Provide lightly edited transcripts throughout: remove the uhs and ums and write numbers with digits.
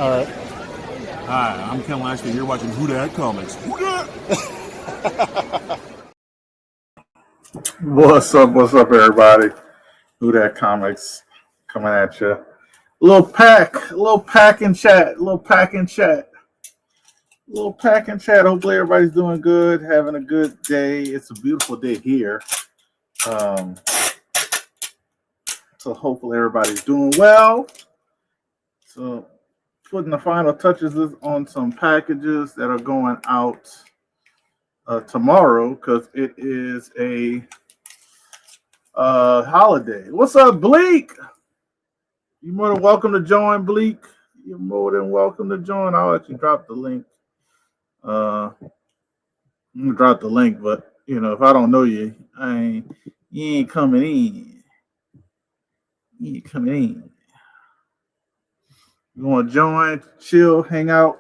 All right. Hi, I'm Ken Lashley. You're watching Who Dat Comics. Who Dat? What's up? What's up, everybody? Who Dat Comics coming at you. Little pack in chat. Hopefully, everybody's doing good, having a good day. It's a beautiful day here. So hopefully, everybody's doing well. So, putting the final touches on some packages that are going out tomorrow because it is a holiday. What's up, Bleak? You're more than welcome to join, Bleak. You're more than welcome to join. I'll actually drop the link. I'm gonna drop the link, but if I don't know you, you ain't coming in. You ain't coming in. You want to join, chill, hang out.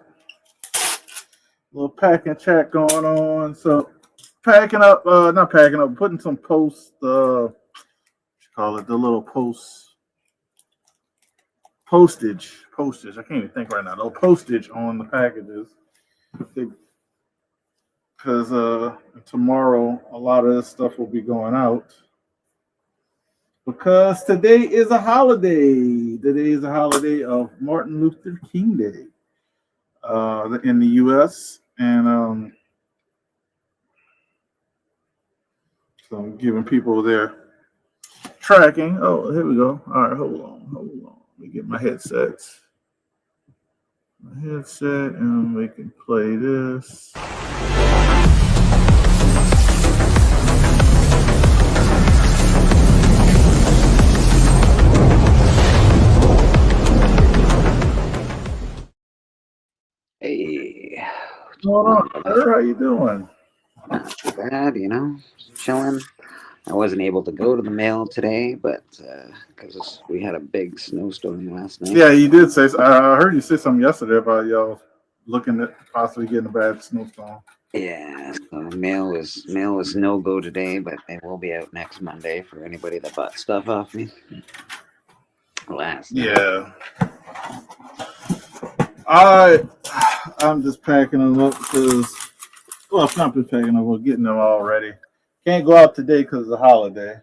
Little packing chat going on. So packing up, not packing up, putting some posts. What you call it? The little postage. I can't even think right now. The postage on the packages. Because tomorrow a lot of this stuff will be going out. Because today is a holiday. Today is a holiday of Martin Luther King Day in the U.S. And so I'm giving people their tracking. Oh, here we go. All right, hold on. Let me get my headsets. And we can play this. Hey, What's going on, sir? How you doing? not too bad, just chilling. I wasn't able to go to the mail today, but because we had a big snowstorm last night. Yeah, you did say. I heard you say something yesterday about y'all looking at possibly getting a bad snowstorm. Yeah, so mail was no go today, but it will be out next Monday for anybody that bought stuff off me last night. Yeah, I'm just packing them up because, well, I'm not just packing them up, getting them all ready. Can't go out today because it's a holiday.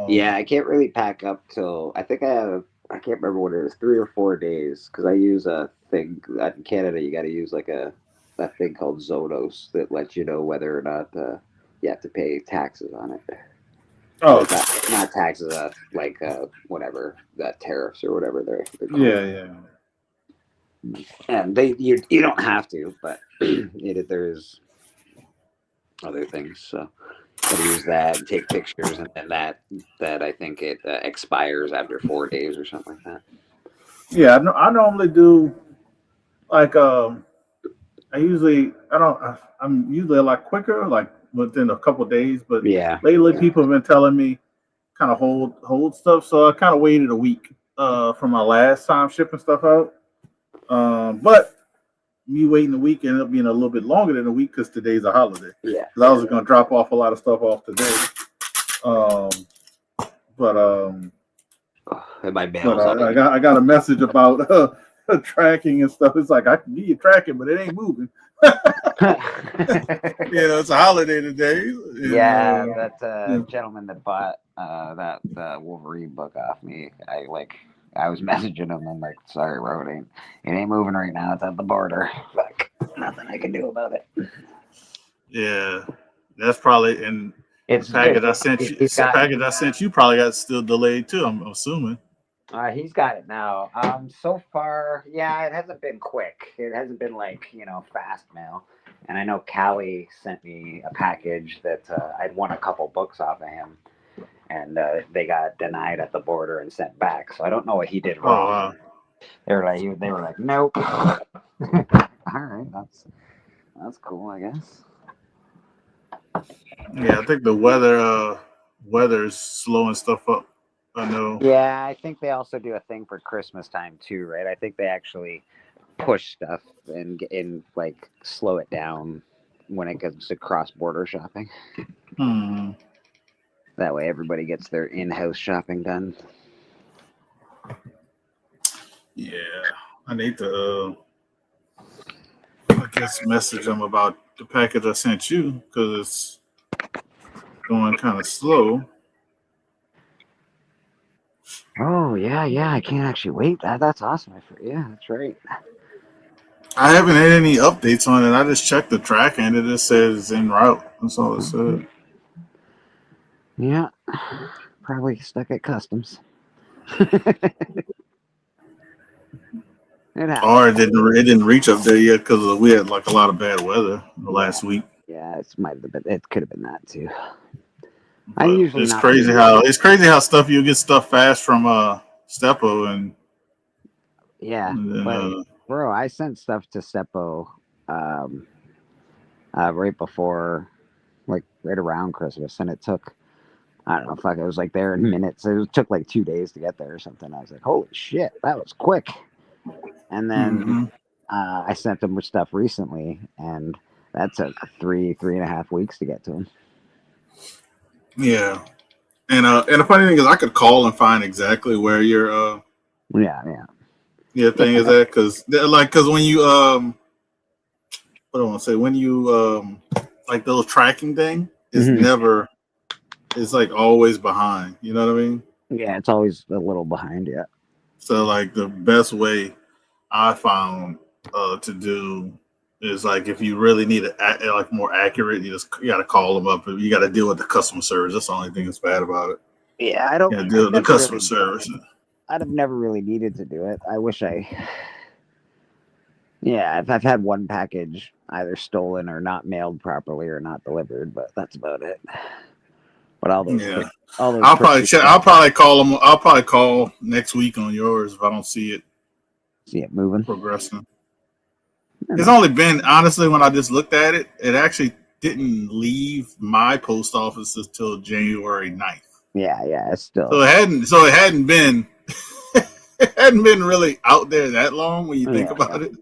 Yeah, I can't really pack up till I think I can't remember what it is, 3 or 4 days, because I use a thing in Canada. You got to use like a thing called Zodos that lets you know whether or not you have to pay taxes on it. Oh, not taxes, like whatever, tariffs or whatever they're called. Yeah. And you don't have to, but there's other things. So gotta use that and take pictures, and then that I think it expires after 4 days or something like that. Yeah, I normally do like I don't. I'm usually a lot quicker, like within a couple of days. But Yeah, lately, people have been telling me kind of hold stuff, so I kind of waited a week for my last time shipping stuff out. But me waiting a week ended up being a little bit longer than a week because today's a holiday. yeah. Because I was going to drop off a lot of stuff off today. But My mail's up. I got a message about tracking and stuff. It's like I can give you tracking, but it ain't moving. It's a holiday today. Yeah, that gentleman that bought that Wolverine book off me, I was messaging him. I'm like, sorry, bro, it ain't moving right now. It's at the border. Like, nothing I can do about it. Yeah, that's probably the package I sent you. The package I sent you probably got still delayed too. I'm assuming. He's got it now. So far, yeah, it hasn't been quick. It hasn't been fast mail. And I know Callie sent me a package that I'd won a couple books off of him, and they got denied at the border and sent back. So I don't know what he did wrong. Oh, wow. They were like, nope. All right, that's cool, I guess. Yeah, I think the weather's slowing stuff up. I know. Yeah, I think they also do a thing for Christmas time too, right? I think they actually push stuff and like slow it down when it comes to cross-border shopping. That way everybody gets their in-house shopping done. Yeah. I need to, I guess, message them about the package I sent you because it's going kind of slow. Oh yeah, I can't actually wait. That's awesome. Yeah, that's right. I haven't had any updates on it. I just checked the track and it just says it's en route. That's all it Mhm. said. Yeah, probably stuck at customs. It happens. Or it didn't reach up there yet because we had like a lot of bad weather the Yeah, last week. yeah, it might have been. It could have been that too. I'm But usually it's not crazy too. how stuff you get stuff fast from Stepo Yeah, and then but bro, I sent stuff to Seppo, um, right before, like right around Christmas, and it took. I don't know, fuck, it was like there in minutes. It took like 2 days to get there or something. I was like, holy shit, that was quick. And then hmm I sent them with stuff recently, and that took 3.5 weeks to get to them. yeah. And the funny thing is I could call and find exactly where Yeah, yeah, your yeah. thing is at because when you what do I want to say when you like the little tracking thing is Hmm. never it's like always behind. You know what I mean? Yeah, it's always a little behind. Yeah, So like the best way I found to do is like if you really need it like more accurate, you got to call them up. You got to deal with the customer service. That's the only thing that's bad about it. yeah. I don't. Yeah, deal I've with the never customer really. service. I'd have never really needed to do it. I wish I. Yeah, I've had one package either stolen or not mailed properly or not delivered, but that's about it. But Yeah, all those crazy I'll probably call them. I'll probably call next week on yours if I don't see it see it moving. progressing. I It's know. only been honestly when I just looked at it, it actually didn't leave my post office until January 9th. Yeah, yeah. It's So still. it hadn't been it hadn't been really out there that long when you think Yeah, yeah. about it.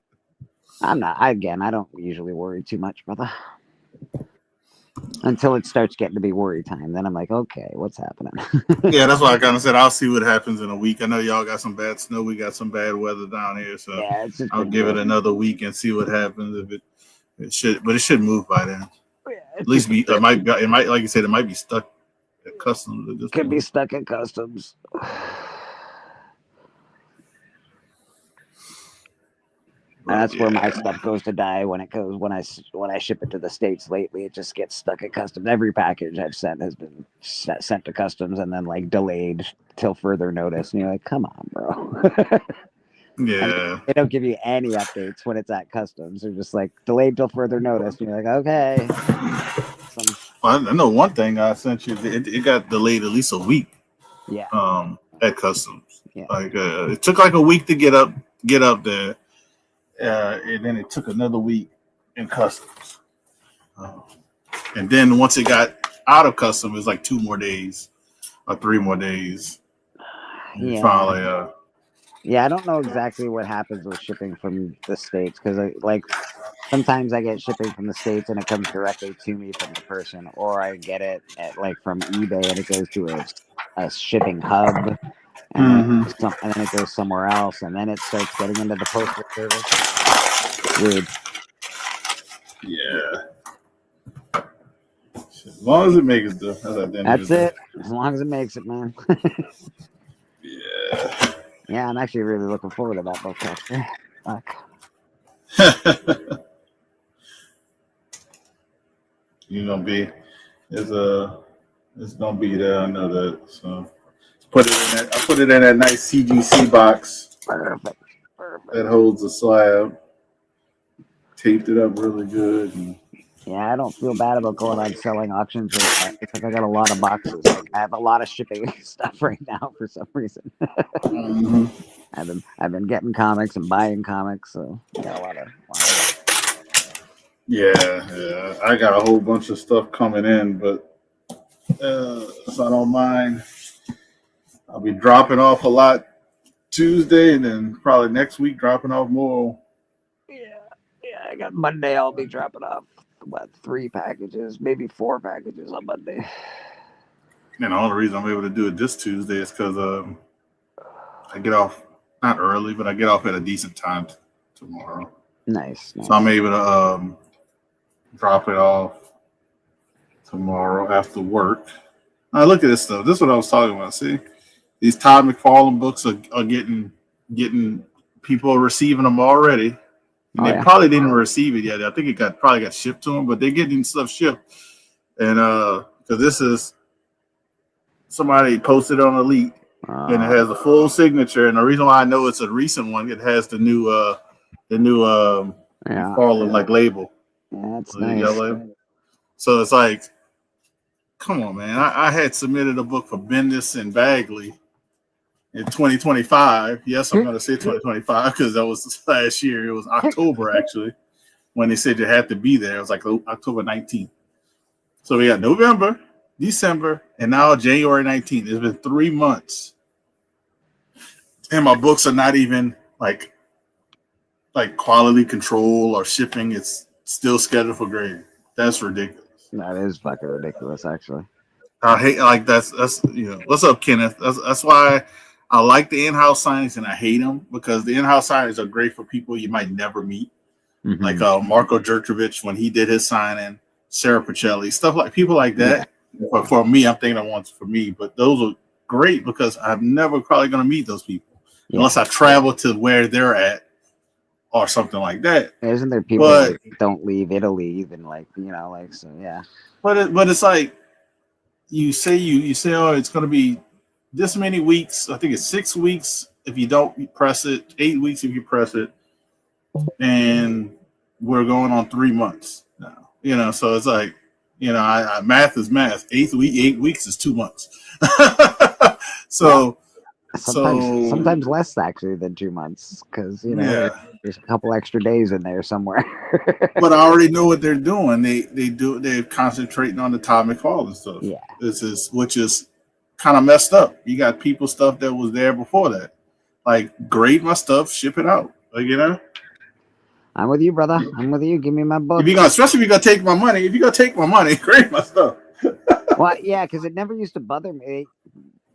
I'm not. Again, I don't usually worry too much, brother. Until it starts getting to be worry time, then I'm like, okay, what's happening? Yeah, that's why I kind of said I'll see what happens in a week. I know y'all got some bad snow. We got some bad weather down here, so Yeah, it's just I'll been give it real. another week and see what happens. If it should, but it should move by then. Yeah, At it's least just be it might like you said it might be stuck at customs at this could be point. stuck in customs. And But that's where my yeah, stuff goes to die when it goes when I ship it to the states. Lately, it just gets stuck at customs. Every package I've sent has been sent to customs and then like delayed till further notice. And you're like, come on, bro. And yeah. they don't give you any updates when it's at customs. They're just like delayed till further notice. And you're like, okay. Some Well, I know one thing I sent you. It got delayed at least a week. Yeah, At customs, yeah. like it took like a week to get up there, and then it took another week in customs. Uh, and then once it got out of customs, it was like 2 more days or 3 more days. And it Yeah. finally, Yeah, I don't know exactly what happens with shipping from the states because like sometimes I get shipping from the states and it comes directly to me from the person, or I get it at like from eBay and it goes to a shipping hub, and then hmm and then it goes somewhere else, and then it starts getting into the postal service. Weird. yeah. As long as it makes it, though, that's at the end That's of the it. As long as it makes it, man. day. Yeah, I'm actually really looking forward to that book. Actually, fuck. Yeah. You're gonna be it's it's gonna be there. I know that. So put it in that. I put it in that nice CGC box Perfect. Perfect. that holds the slab. Taped it up really good. And, Yeah, I don't feel bad about going on selling auctions right now because I got a lot of boxes. Like I have a lot of shipping stuff right now for some reason. mhm. I've been getting comics and buying comics, so I got a lot of Yeah, yeah. I got a whole bunch of stuff coming in, but so I don't mind. I'll be dropping off a lot Tuesday, and then probably next week dropping off more. Yeah, yeah. I got Monday. I'll be dropping off about 3 packages, maybe 4 packages on Monday. And the only reason I'm able to do it this Tuesday is because I get off not early, but I get off at a decent time tomorrow. Nice. So I'm able to drop it off tomorrow after work. Now look at this stuff. This is what I was talking about. See, these Todd McFarlane books are getting people are receiving them already. And they probably didn't receive it yet. I think it probably got shipped to them, but they're getting stuff shipped. And because this is somebody posted on Elite, and it has a full signature. And the reason why I know it's a recent one, it has the new McFarlane like label. Yeah, that's nice. So it's like, come on, man. I had submitted a book for Bendis and Bagley in 2025. Yes, I'm going to say 2025 because that was last year. It was October, actually, when they said you had to be there. It was like October 19th. So we got November, December, and now January 19th. It's been 3 months. And my books are not even like quality control or shipping. It's still scheduled for grading. That's ridiculous. That is fucking ridiculous, actually. I hate that's what's up, Kenneth? That's why I like the in-house signings and I hate them because the in-house signings are great for people you might never meet, like Marco Jurtrovic when he did his signing, Sarah Pacelli, stuff like people like that. Yeah. But for me, I'm thinking of ones for me, but those are great because I'm never probably going to meet those people unless I travel to where they're at or something like that. Isn't there people that don't leave Italy even so yeah. But it's like you say oh it's going to be this many weeks. I think it's 6 weeks if you don't press it, 8 weeks if you press it, and we're going on 3 months now. So it's like math is math. 8 weeks is 2 months. So. Sometimes less actually than 2 months because there's a couple extra days in there somewhere. But I already know what they're doing. They're concentrating on the Todd McFarlane stuff. Yeah, which is kind of messed up. You got people stuff that was there before that. Like grade my stuff, ship it out. I'm with you, brother. I'm with you. Give me my book. Especially if you're gonna take my money. If you're gonna take my money, grade my stuff. Well, yeah, because it never used to bother me.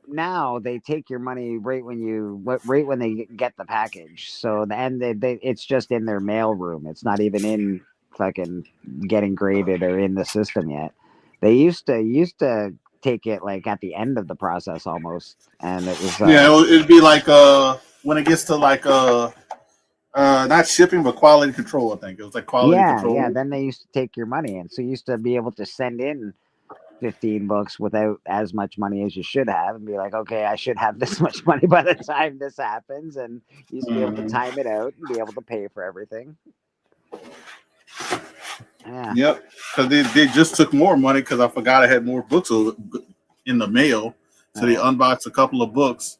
Now they take your money right when they get the package. So it's just in their mail room. It's not even in fucking getting graded or in the system yet. They used to take it like at the end of the process almost, and it was it'd be like when it gets to like not shipping but quality control. I think it was like quality control. Yeah. Then they used to take your money, and so you used to be able to send in 15 books without as much money as you should have and be like, okay, I should have this much money by the time this happens, and you used to be able to time it out and be able to pay for everything. Yeah. Yep. Because they just took more money because I forgot I had more books in the mail. So they unboxed a couple of books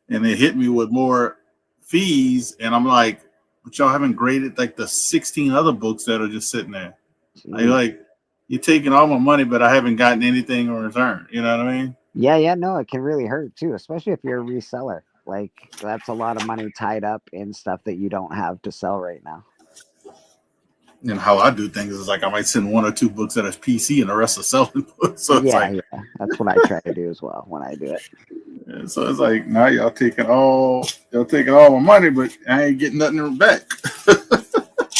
and they hit me with more fees. And I'm like, but y'all haven't graded like the 16 other books that are just sitting there. You're taking all my money, but I haven't gotten anything in return. You know what I mean? Yeah, no, it can really hurt too, especially if you're a reseller. Like that's a lot of money tied up in stuff that you don't have to sell right now. And how I do things is like I might send 1 or 2 books that is PC and the rest are selling books. So it's that's what I try to do as well when I do it. Yeah, so it's like now y'all taking all my money, but I ain't getting nothing back.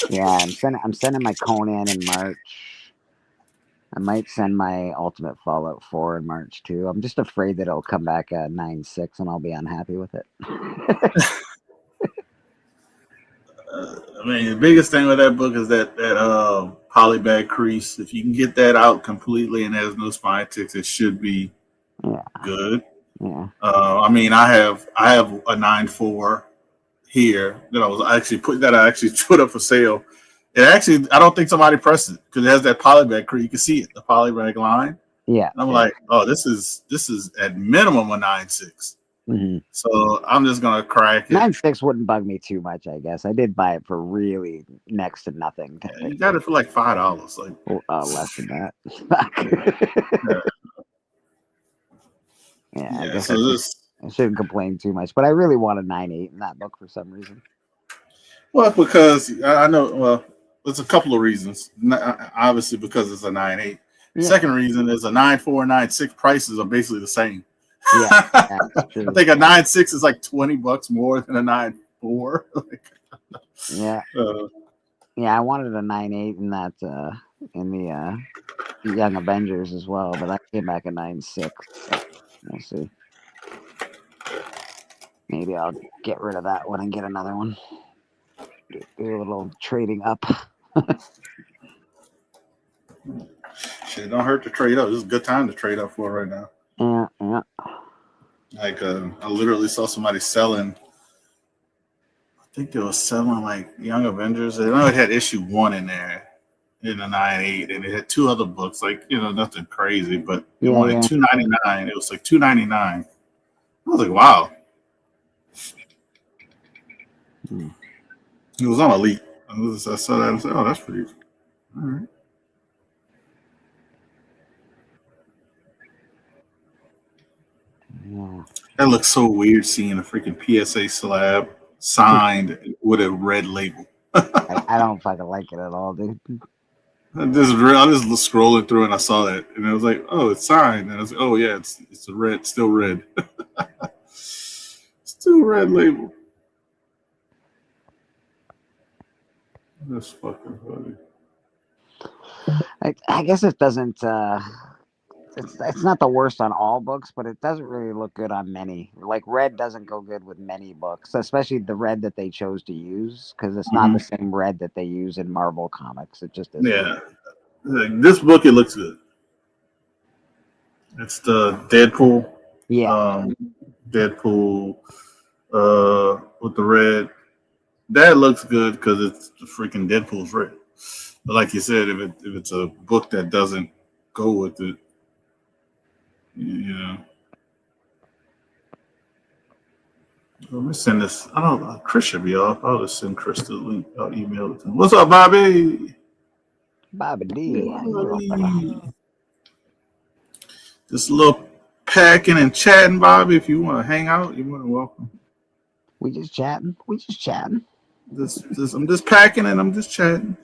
Yeah, I'm sending my Conan in March. I might send my Ultimate Fallout 4 in March too. I'm just afraid that it'll come back at 9.6 and I'll be unhappy with it. I mean, the biggest thing with that book is that polybag crease. If you can get that out completely and there's no spine ticks, it should be good. Yeah. I mean, I have a 9.4 here that I actually put up for sale. It actually, I don't think somebody pressed it because it has that polybag crease. You can see it, the polybag line. Yeah. And I'm like, oh, this is at minimum a 9.6. Mm-hmm. So I'm just gonna crack it. 9.6 wouldn't bug me too much, I guess. I did buy it for really next to nothing. Yeah, you got it for like $5. Like less than that. I guess I shouldn't complain too much, but I really want a 9.8 in that book for some reason. Well, because I know. Well, there's a couple of reasons. Obviously, because it's a 9.8. Yeah. Second reason is a 9.4 and 9.6 prices are basically the same. Yeah, I that's true. think a 9.6 is like $20 more than a 9.4. Yeah, uh, yeah. I wanted a 9.8 in that in the Young Avengers as well, but that came back a 9.6. So we'll see. Maybe I'll get rid of that one and get another one. Do a little trading up. shit, don't hurt to trade up. This is a good time to trade up for right now. Yeah, yeah. Like, I literally saw somebody selling. I think they were selling like Young Avengers. I know it had issue 1 in there in the 9.8, and it had 2 other books. Like, nothing crazy, but they Yeah, wanted yeah. $2.99. It was like $2.99. I was like, wow. Hmm. It was on Elite. I saw that and said, oh, that's pretty. All right. Yeah. That looks so weird seeing a freaking PSA slab signed with a red label. I don't fucking like it at all, dude. I just was scrolling through and I saw that and I was like, oh, it's signed. And I was like, oh yeah, it's a red, still red, still red label. That's fucking funny. I guess it doesn't. It's not the worst on all books, but it doesn't really look good on many. Like red doesn't go good with many books, especially the red that they chose to use, because it's not Mm-hmm. the same red that they use in Marvel comics. It just isn't. Yeah, like, this book it looks good. It's the Deadpool, Yeah, um, Deadpool with the red. That looks good because it's the freaking Deadpool's red. But like you said, if it's a book that doesn't go with it, you know. Let me send this. I don't know. Chris should be off. I'll just send Chris the link. I'll email it to him. What's up, Bobby? Bobby D, how you doing, brother? Bobby. Just a little packing and chatting, Bobby. If you want to hang out, you're more than welcome. We just chatting. We just chatting. I'm just packing and I'm just chatting.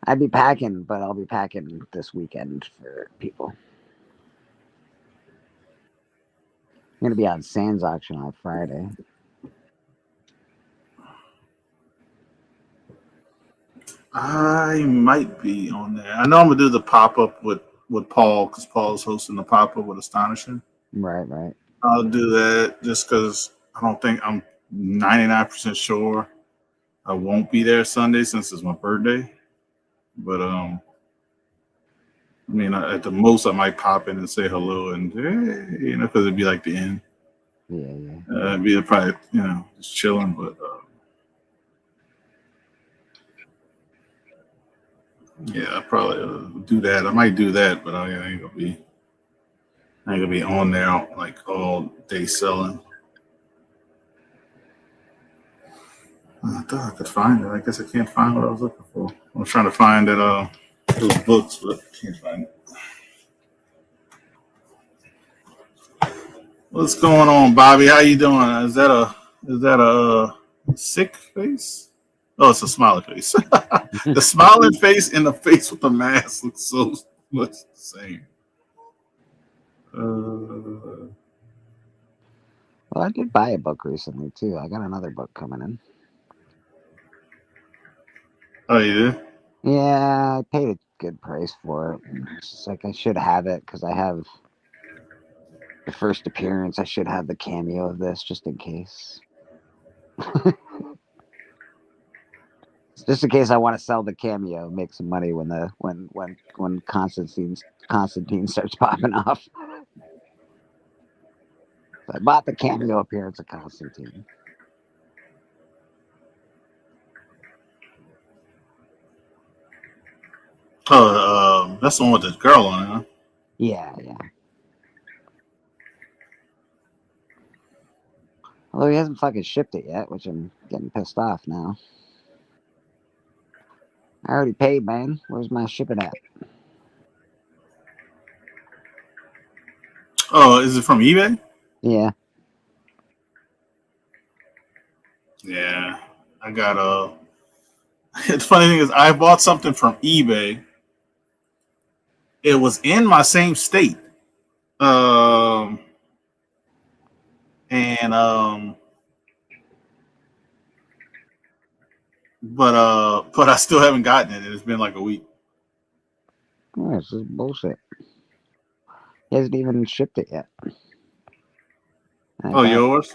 I'd be packing, but I'll be packing this weekend for people. I'm gonna be on Sands auction on Friday. I might be on there. I know I'm gonna do the pop up with Paul because Paul's hosting the pop up with Astonishing. Right, right. I'll do that just because I don't think I'm 99% sure I won't be there Sunday since it's my birthday. But I mean, at the most, I might pop in and say hello and hey, because it'd be like the end. Yeah, yeah. It'd be probably just chilling. But yeah, I probably do that. I might do that, but I ain't gonna be on there like all day selling. I thought I could find it. I guess I can't find what I was looking for. I was trying to find it, those books, but can't find it. What's going on, Bobby? How you doing? Is that a sick face? Oh, it's a smiling face. The smiling face and the face with the mask look so much the same. Uh, Well, I did buy a book recently too. I got another book coming in. oh, you did? Yeah, I paid a good price for it. It's just like I should have it because I have the first appearance. I should have the cameo of this just in case. Just in case I want to sell the cameo, make some money when Constantine starts popping off. So I bought the cameo appearance of Constantine. Oh, that's the one with the girl on it, huh? Yeah, yeah. Although he hasn't fucking shipped it yet, which I'm getting pissed off now. I already paid, man. Where's my shipping at? Oh, is it from eBay? Yeah. Yeah, I got The funny thing is, I bought something from eBay. It was in my same state. Um, and but I still haven't gotten it. It's been like a week. Oh, this is bullshit. He hasn't even shipped it yet. Yours?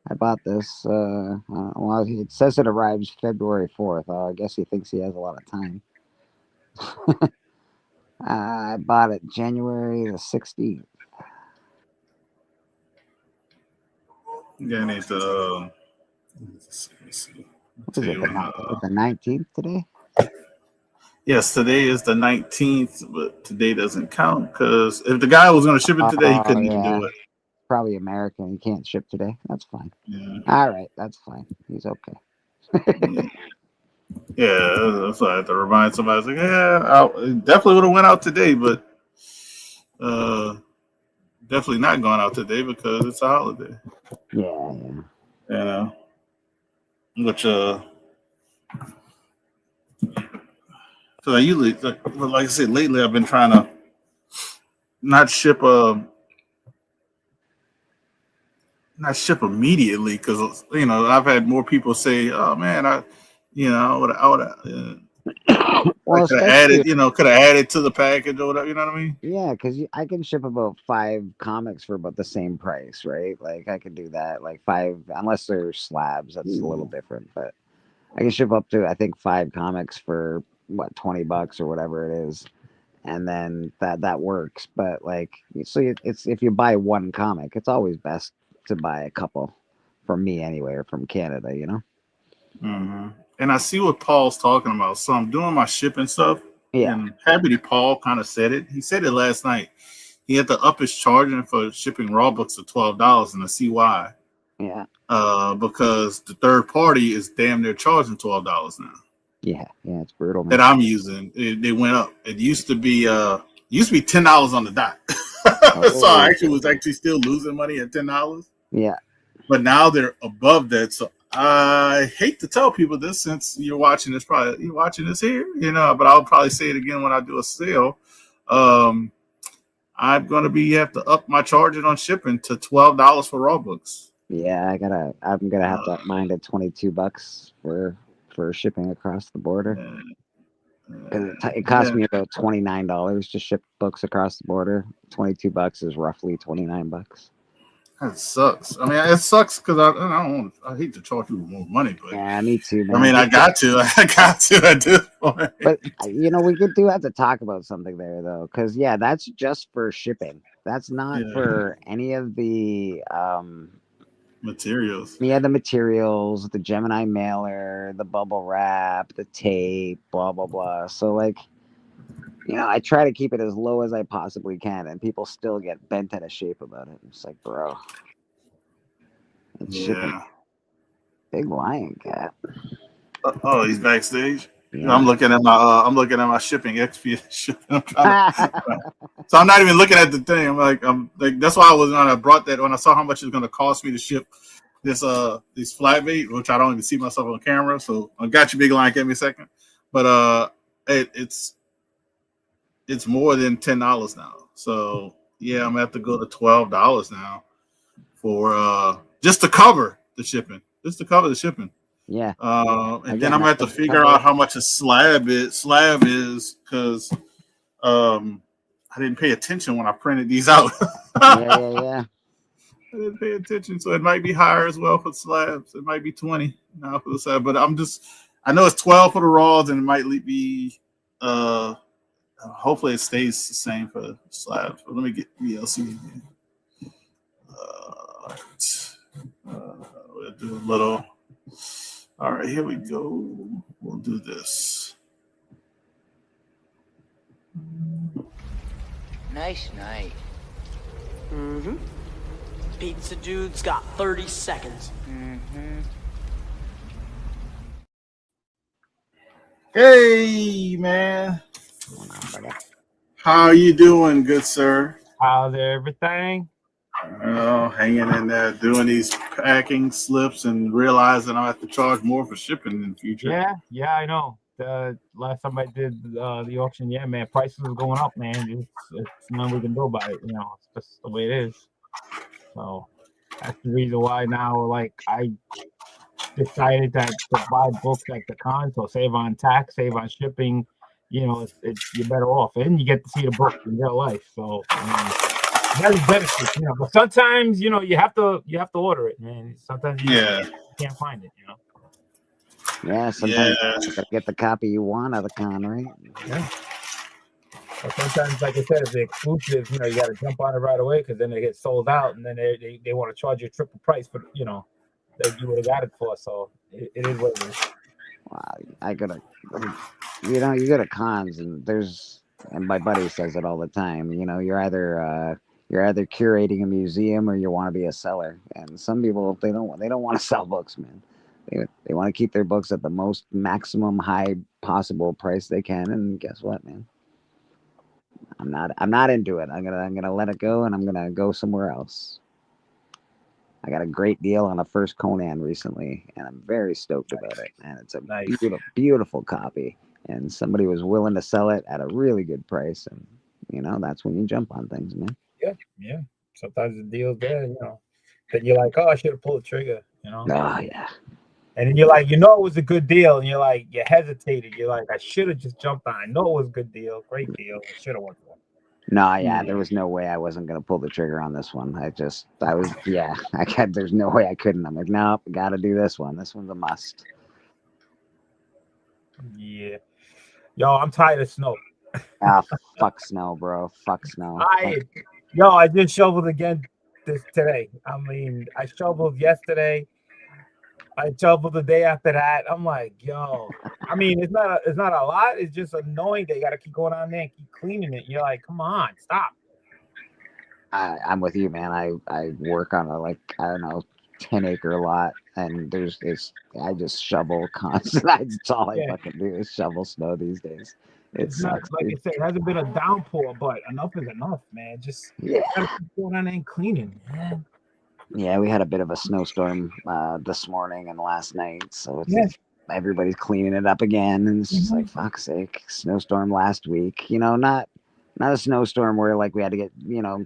I bought this. Well, it says it arrives February 4th. I guess he thinks he has a lot of time. I bought it January the 16th. Yeah, I need to. Let's see. What is it? The 19th today? Yes, today is the 19th, but today doesn't count because if the guy was going to ship it today, he couldn't even do it. Probably American. He can't ship today. That's fine. Yeah. All right, that's fine. He's okay. Yeah, that's why I had to remind somebody. I was like, it definitely would have went out today, but definitely not going out today because it's a holiday. Yeah. Which so I usually, like I said, lately I've been trying to not ship immediately because I've had more people say, "Oh man, I would have well, could have added to the package or whatever." You know what I mean? Yeah, because I can ship about 5 comics for about the same price, right? Like I could do that, like 5, unless they're slabs. That's a little different, but I can ship up to I think 5 comics for what $20 or whatever it is, and then that works. But like, so it's if you buy one comic, it's always best to buy a couple, from me anyway, or from Canada, Mm-hmm. And I see what Paul's talking about. So I'm doing my shipping stuff. Yeah. And Happy Paul kind of said it. He said it last night. He had to up his charging for shipping raw books to $12, and I see why. Yeah. Because the third party is damn near charging $12 now. Yeah, it's brutal, man. That I'm using. They went up. It used to be $10 on the dot. So I was actually still losing money at $10. Yeah. But now they're above that. So I hate to tell people this since you're watching this here, but I'll probably say it again when I do a sale. I'm going to have to up my charging on shipping to $12 for raw books. Yeah, I'm gonna have to up mine to $22 for shipping across the border. Because it cost me about $29 to ship books across the border. $22 is roughly $29. That sucks. I mean, it sucks because I hate to charge people more money, but yeah, me too, man. I mean, I got to at this point. But we do have to talk about something there, though, because that's just for shipping. That's not for any of the materials. Yeah, the materials, the Gemini mailer, the bubble wrap, the tape, blah blah blah. So I try to keep it as low as I possibly can, and people still get bent out of shape about it. It's like, bro, it's shipping. Big lion cat. Oh, he's backstage. Yeah. I'm looking at my shipping XP. So I'm not even looking at the thing. I'm like that's why I brought that when I saw how much it's going to cost me to ship this flatbait, which I don't even see myself on camera. So I got you, big lion. Give me a second, but it's more than $10 now. So yeah, I'm gonna have to go to $12 now for just to cover the shipping. Yeah. And then I'm gonna have to figure out how much a slab is because I didn't pay attention when I printed these out. Yeah. I didn't pay attention, so it might be higher as well for slabs. It might be 20 now for the slab, but I know it's 12 for the raws, and it might be hopefully it stays the same for slabs. But let me get VLC again. We'll do a little. All right, here we go. We'll do this. Nice night. Mm-hmm. Pizza dude's got 30 seconds. Mm-hmm. Hey, man. How you doing, good sir? How's everything? Hanging in there, doing these packing slips and realizing I have to charge more for shipping in the future. Yeah, I know. The last time I did the auction, man, prices are going up, man. It's nothing we can do about it. It's just the way it is. So That's the reason why now, like, I decided that to buy books at the con, so save on tax, save on shipping. You know, you're better off, and you get to see the book in real life. So I mean, that is benefits, you know. But sometimes, you know, you have to order it, man. Sometimes you can't find it, you know. Yeah, sometimes you gotta get the copy you want at the con, right? Yeah. But sometimes, like I said, if the exclusives, you know, you got to jump on it right away because then they get sold out, and then they want to charge you triple price for, you know, that you would have got it for. So it is what it is. Wow, I gotta, you know, you go to cons and my buddy says it all the time. You know, you're either curating a museum or you want to be a seller. And some people they don't want to sell books, man. They want to keep their books at the most maximum high possible price they can. And guess what, man? I'm not into it. I'm gonna let it go, and I'm gonna go somewhere else. I got a great deal on a first Conan recently, and I'm very stoked about it. And it's a beautiful copy. And somebody was willing to sell it at a really good price. And you know, that's when you jump on things, man. Yeah. Sometimes the deal's there, you know. Then you're like, oh, I should have pulled the trigger, you know. Oh yeah. And then you're like, you know, it was a good deal, and you're like, you hesitated. You're like, I should have just jumped on. I know it was a good deal, great deal. I should have went for it. No, yeah, there was no way I wasn't gonna pull the trigger on this one. There's no way I couldn't. I'm like, nope, gotta do this one. This one's a must. Yeah. Yo, I'm tired of snow. Ah, fuck snow, bro. Fuck snow. I just shoveled again today. I mean, I shoveled yesterday. I shoveled the day after that. I'm like, yo. I mean, it's not a lot. It's just annoying. They got to keep going on there and keep cleaning it. You're like, come on, stop. I'm with you, man. I work on a 10-acre lot, and I just shovel constantly. That's all I fucking do is shovel snow these days. It's not like I said, it hasn't been a downpour, but enough is enough, man. Just gotta keep going on there and cleaning, man. Yeah, we had a bit of a snowstorm this morning and last night, so everybody's cleaning it up again, and it's just like, fuck's sake, snowstorm last week. You know, not a snowstorm where like we had to get, you know,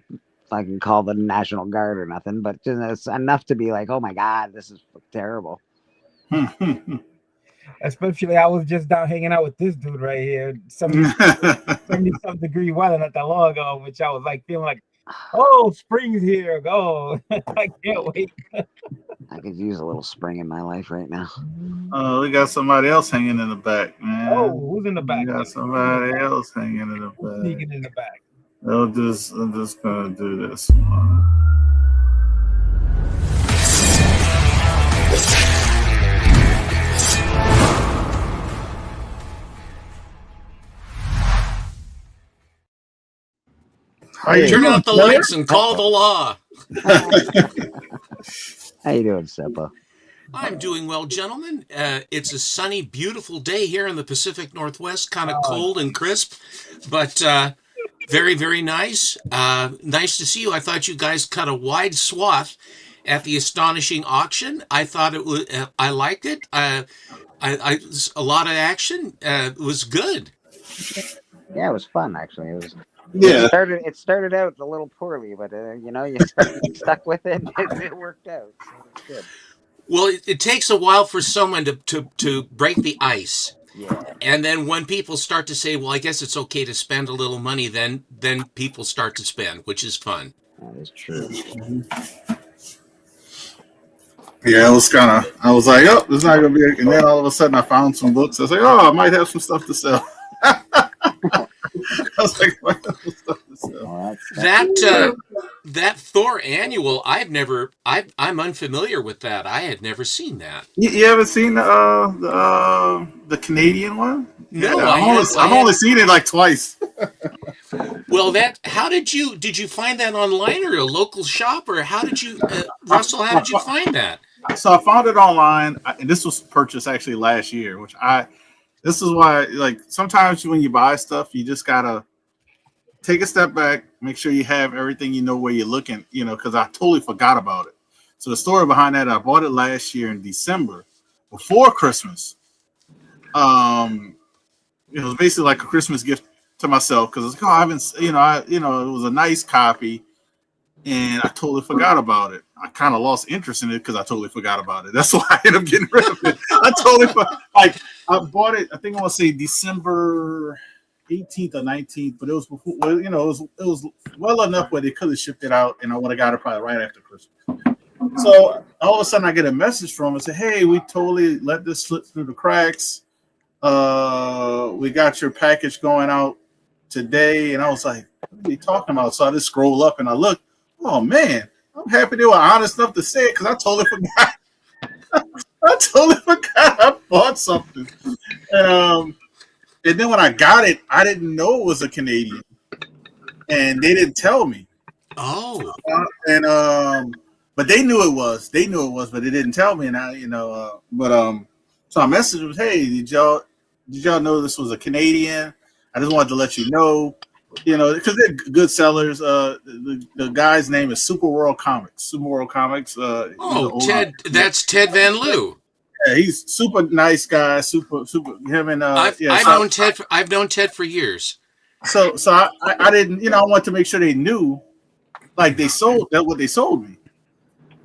fucking call the National Guard or nothing, but just it's enough to be like, oh my god, this is terrible. Especially, I was just down hanging out with this dude right here, 70-some degree weather not that long ago, which I was like feeling like, oh, spring's here, go. I can't wait. I could use a little spring in my life right now. Oh, we got somebody else hanging in the back, man. Oh, who's in the back? We got somebody else hanging in the back. Sneaking in the back. I'm just gonna do this one. Turn out the lights and call the law. How you doing, Seppo? I'm doing well, gentlemen. It's a sunny, beautiful day here in the Pacific Northwest, kind of cold and crisp, but very, very nice. Nice to see you. I thought you guys cut a wide swath at the astonishing auction. I thought it was. I liked it. A lot of action. It was good. Yeah, it was fun actually. It was. Yeah. It started out a little poorly, but you know, you stuck with it. It worked out. So it's good. Well, it takes a while for someone to break the ice. Yeah. And then when people start to say, well, I guess it's okay to spend a little money, then people start to spend, which is fun. That is true. Yeah, I was like, oh, it's not gonna be. And then all of a sudden, I found some books. I was like, oh, I might have some stuff to sell. I was like, what stuff to sell? That Thor annual, I'm unfamiliar with that. I had never seen that. You haven't seen the Canadian one? No, yeah, I've only seen it like twice. Well, how did you find that online or a local shop, or how did you, Russell? How did you find that? So I found it online, and this was purchased actually last year. This is why, like, sometimes when you buy stuff, you just gotta take a step back, make sure you have everything, you know, where you're looking, you know, because I totally forgot about it. So the story behind that, I bought it last year in December before Christmas. It was basically like a Christmas gift to myself because it's like, oh, I haven't, it was a nice copy. and I totally forgot about it. I kind of lost interest in it because I totally forgot about it. That's why I ended up getting rid of it. I totally like I bought it. I think I want to say December 18th or 19th, but it was before. Well, you know, it was well enough where they could have shipped it out, and I would have got it probably right after Christmas. So all of a sudden, I get a message from them and say, "Hey, we totally let this slip through the cracks. We got your package going out today," and I was like, "What are you talking about?" So I just scroll up and I look. Oh man, I'm happy they were honest enough to say it because I totally forgot. I totally forgot I bought something, and then when I got it, I didn't know it was a Canadian, and they didn't tell me. Oh, And but they knew it was. They knew it was, but they didn't tell me. And I, so I messaged them. Hey, did y'all know this was a Canadian? I just wanted to let you know, because they're good sellers. The guy's name is Super World Comics. Super World Comics. oh, Ted. That's Ted Van Loo. Yeah, he's super nice guy. Super. Him and I've yeah. known Ted. I've known Ted for years. So I didn't. I wanted to make sure they knew, like they sold that what they sold me.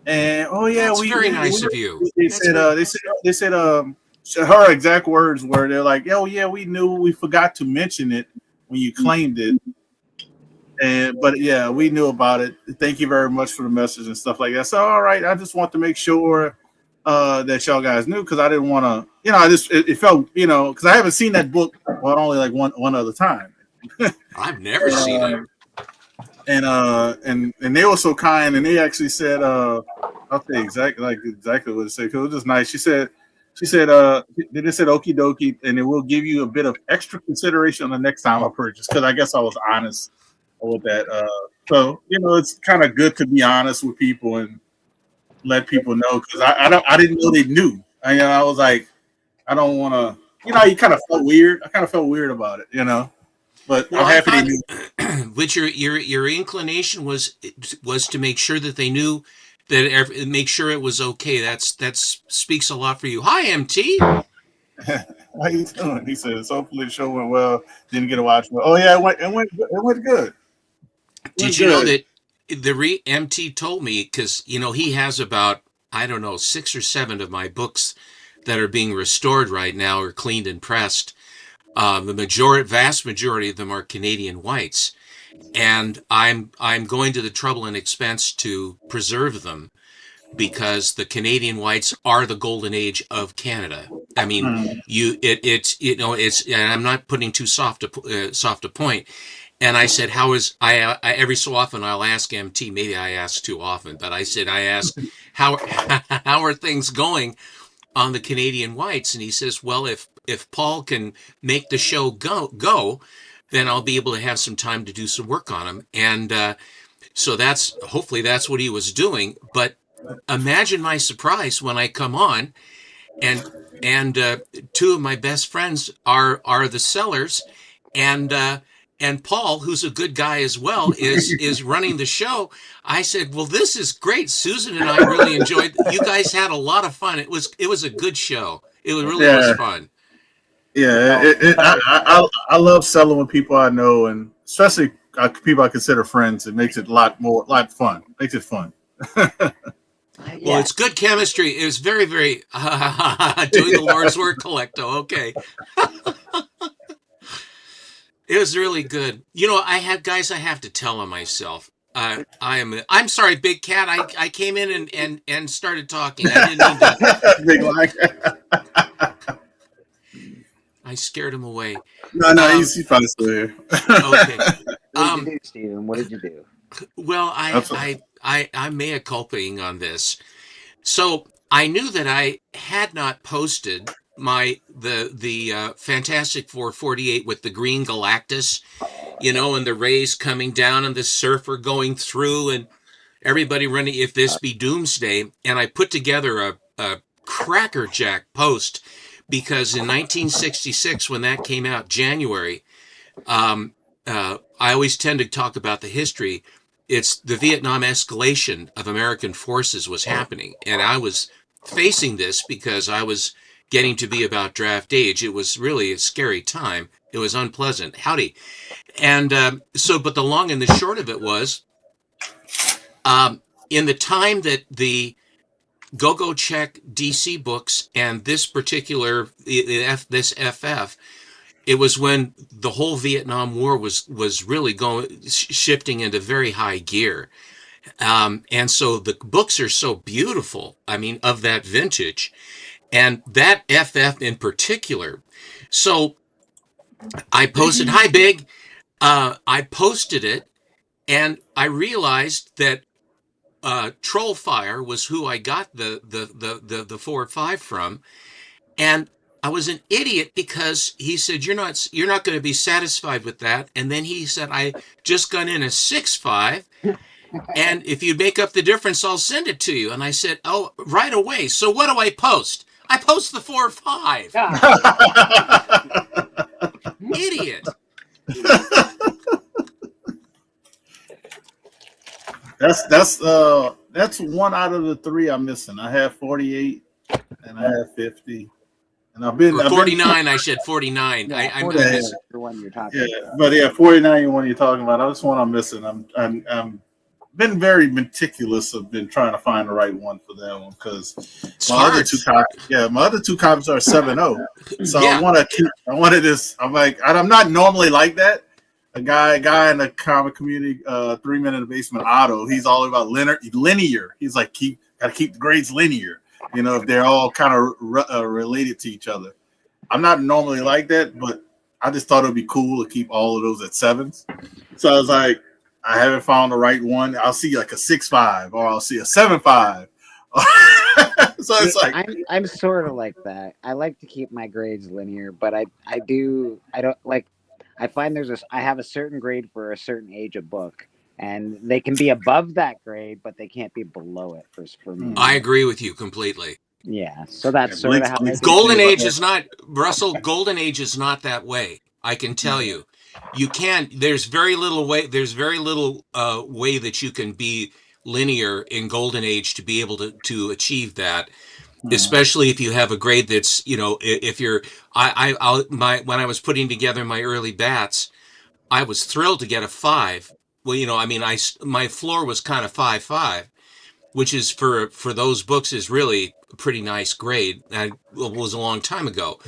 And oh yeah, That's very nice of you. They said so her exact words were they're like, oh yeah, we knew, we forgot to mention it when you claimed it. But yeah, we knew about it. Thank you very much for the message and stuff like that. So all right, I just want to make sure that y'all guys knew because I didn't want to, I just it felt, because I haven't seen that book only like one other time. I've never seen it. And they were so kind, and they actually said, I'll say exactly what it said because it was just nice. She said, they just said okie dokie, and it will give you a bit of extra consideration the next time I purchase because I guess I was honest with that. So it's kind of good to be honest with people and let people know because I didn't know they knew. I was like, I don't want to. You kind of felt weird. I kind of felt weird about it. But Well, I'm happy they knew. Which your inclination was to make sure that they knew that make sure it was okay. That speaks a lot for you. Hi, MT. How you doing? He says, hopefully the show went well. Didn't get to watch. Oh yeah, it went good. Did you know that MT told me because he has about I don't know 6 or 7 of my books that are being restored right now or cleaned and pressed. The vast majority of them are Canadian whites, and I'm going to the trouble and expense to preserve them because the Canadian whites are the golden age of Canada. I mean, it's and I'm not putting too soft a point. And I said, how is I every so often I'll ask MT, maybe I ask too often, but I ask how how are things going on the Canadian whites? And he says, well, if Paul can make the show go, then I'll be able to have some time to do some work on them. And so hopefully that's what he was doing. But imagine my surprise when I come on and 2 of my best friends are the sellers, and Paul, who's a good guy as well, is running the show. I said, "Well, this is great. Susan and I really enjoyed. You guys had a lot of fun. It was a good show. It really was fun." Yeah, I love selling with people I know, and especially people I consider friends. It makes it a lot fun. Makes it fun. Well, it's good chemistry. It was very, very doing the Lord's work, Collecto. Okay. It was really good. I have to tell on myself. I'm sorry, Big Cat. I came in and started talking. I didn't mean to. Big lie. I scared him away. No, he's probably still here. What Okay. did you do, Steven? What did you do? Well, I'm mea culpaing on this. So I knew that I had not posted the Fantastic Four 48 with the green Galactus, and the rays coming down and the surfer going through and everybody running if this be doomsday. And I put together a crackerjack post because in 1966, when that came out, January, I always tend to talk about the history. It's the Vietnam escalation of American forces was happening. And I was facing this because I was getting to be about draft age. It was really a scary time. It was unpleasant. Howdy. And but the long and the short of it was In the time that the Go Check DC books and this particular this FF, it was when the whole Vietnam War was really shifting into very high gear, and so the books are so beautiful. I mean, of that vintage, and that FF in particular. So I posted, "Hi, Big." I posted it, and I realized that Trollfire was who I got the 4 or 5 from, and I was an idiot because he said you're not going to be satisfied with that, and then he said I just got in a 6.5, and if you make up the difference, I'll send it to you. And I said, oh, right away. So what do I post? I post the 4 or 5. Idiot. That's one out of the 3 I'm missing. I have 48 and I have 50. And I've been 49. I said 49. Yeah, I'm 49 missing. is the one you're talking yeah, but yeah, 49 is one you're talking about. That's one I'm missing. I'm been very meticulous. I've been trying to find the right one for that one because my other two copies are 7.0. So Yeah. I wanted this. I'm like, I'm not normally like that. A guy in the comic community, 3 Men in the Basement, Otto. He's all about linear. He's like, gotta keep the grades linear. You know, if they're all kind of related to each other. I'm not normally like that, but I just thought it'd be cool to keep all of those at 7s. So I was like, I haven't found the right one. I'll see like a 6.5 or I'll see a 7.5. So it's like I'm sort of like that. I like to keep my grades linear, but I don't like. I find I have a certain grade for a certain age of book, and they can be above that grade, but they can't be below it for me. I agree with you completely. Yeah, so that's sort of how Golden Age is not, Russell. Golden Age is not that way. I can tell you. You can't. There's very little way. There's very little way that you can be linear in Golden Age to be able to achieve that. Especially if you have a grade that's, if you're, when I was putting together my early bats, I was thrilled to get a 5. Well, I mean, my floor was kind of 5.5, which is for those books is really a pretty nice grade. It was a long time ago,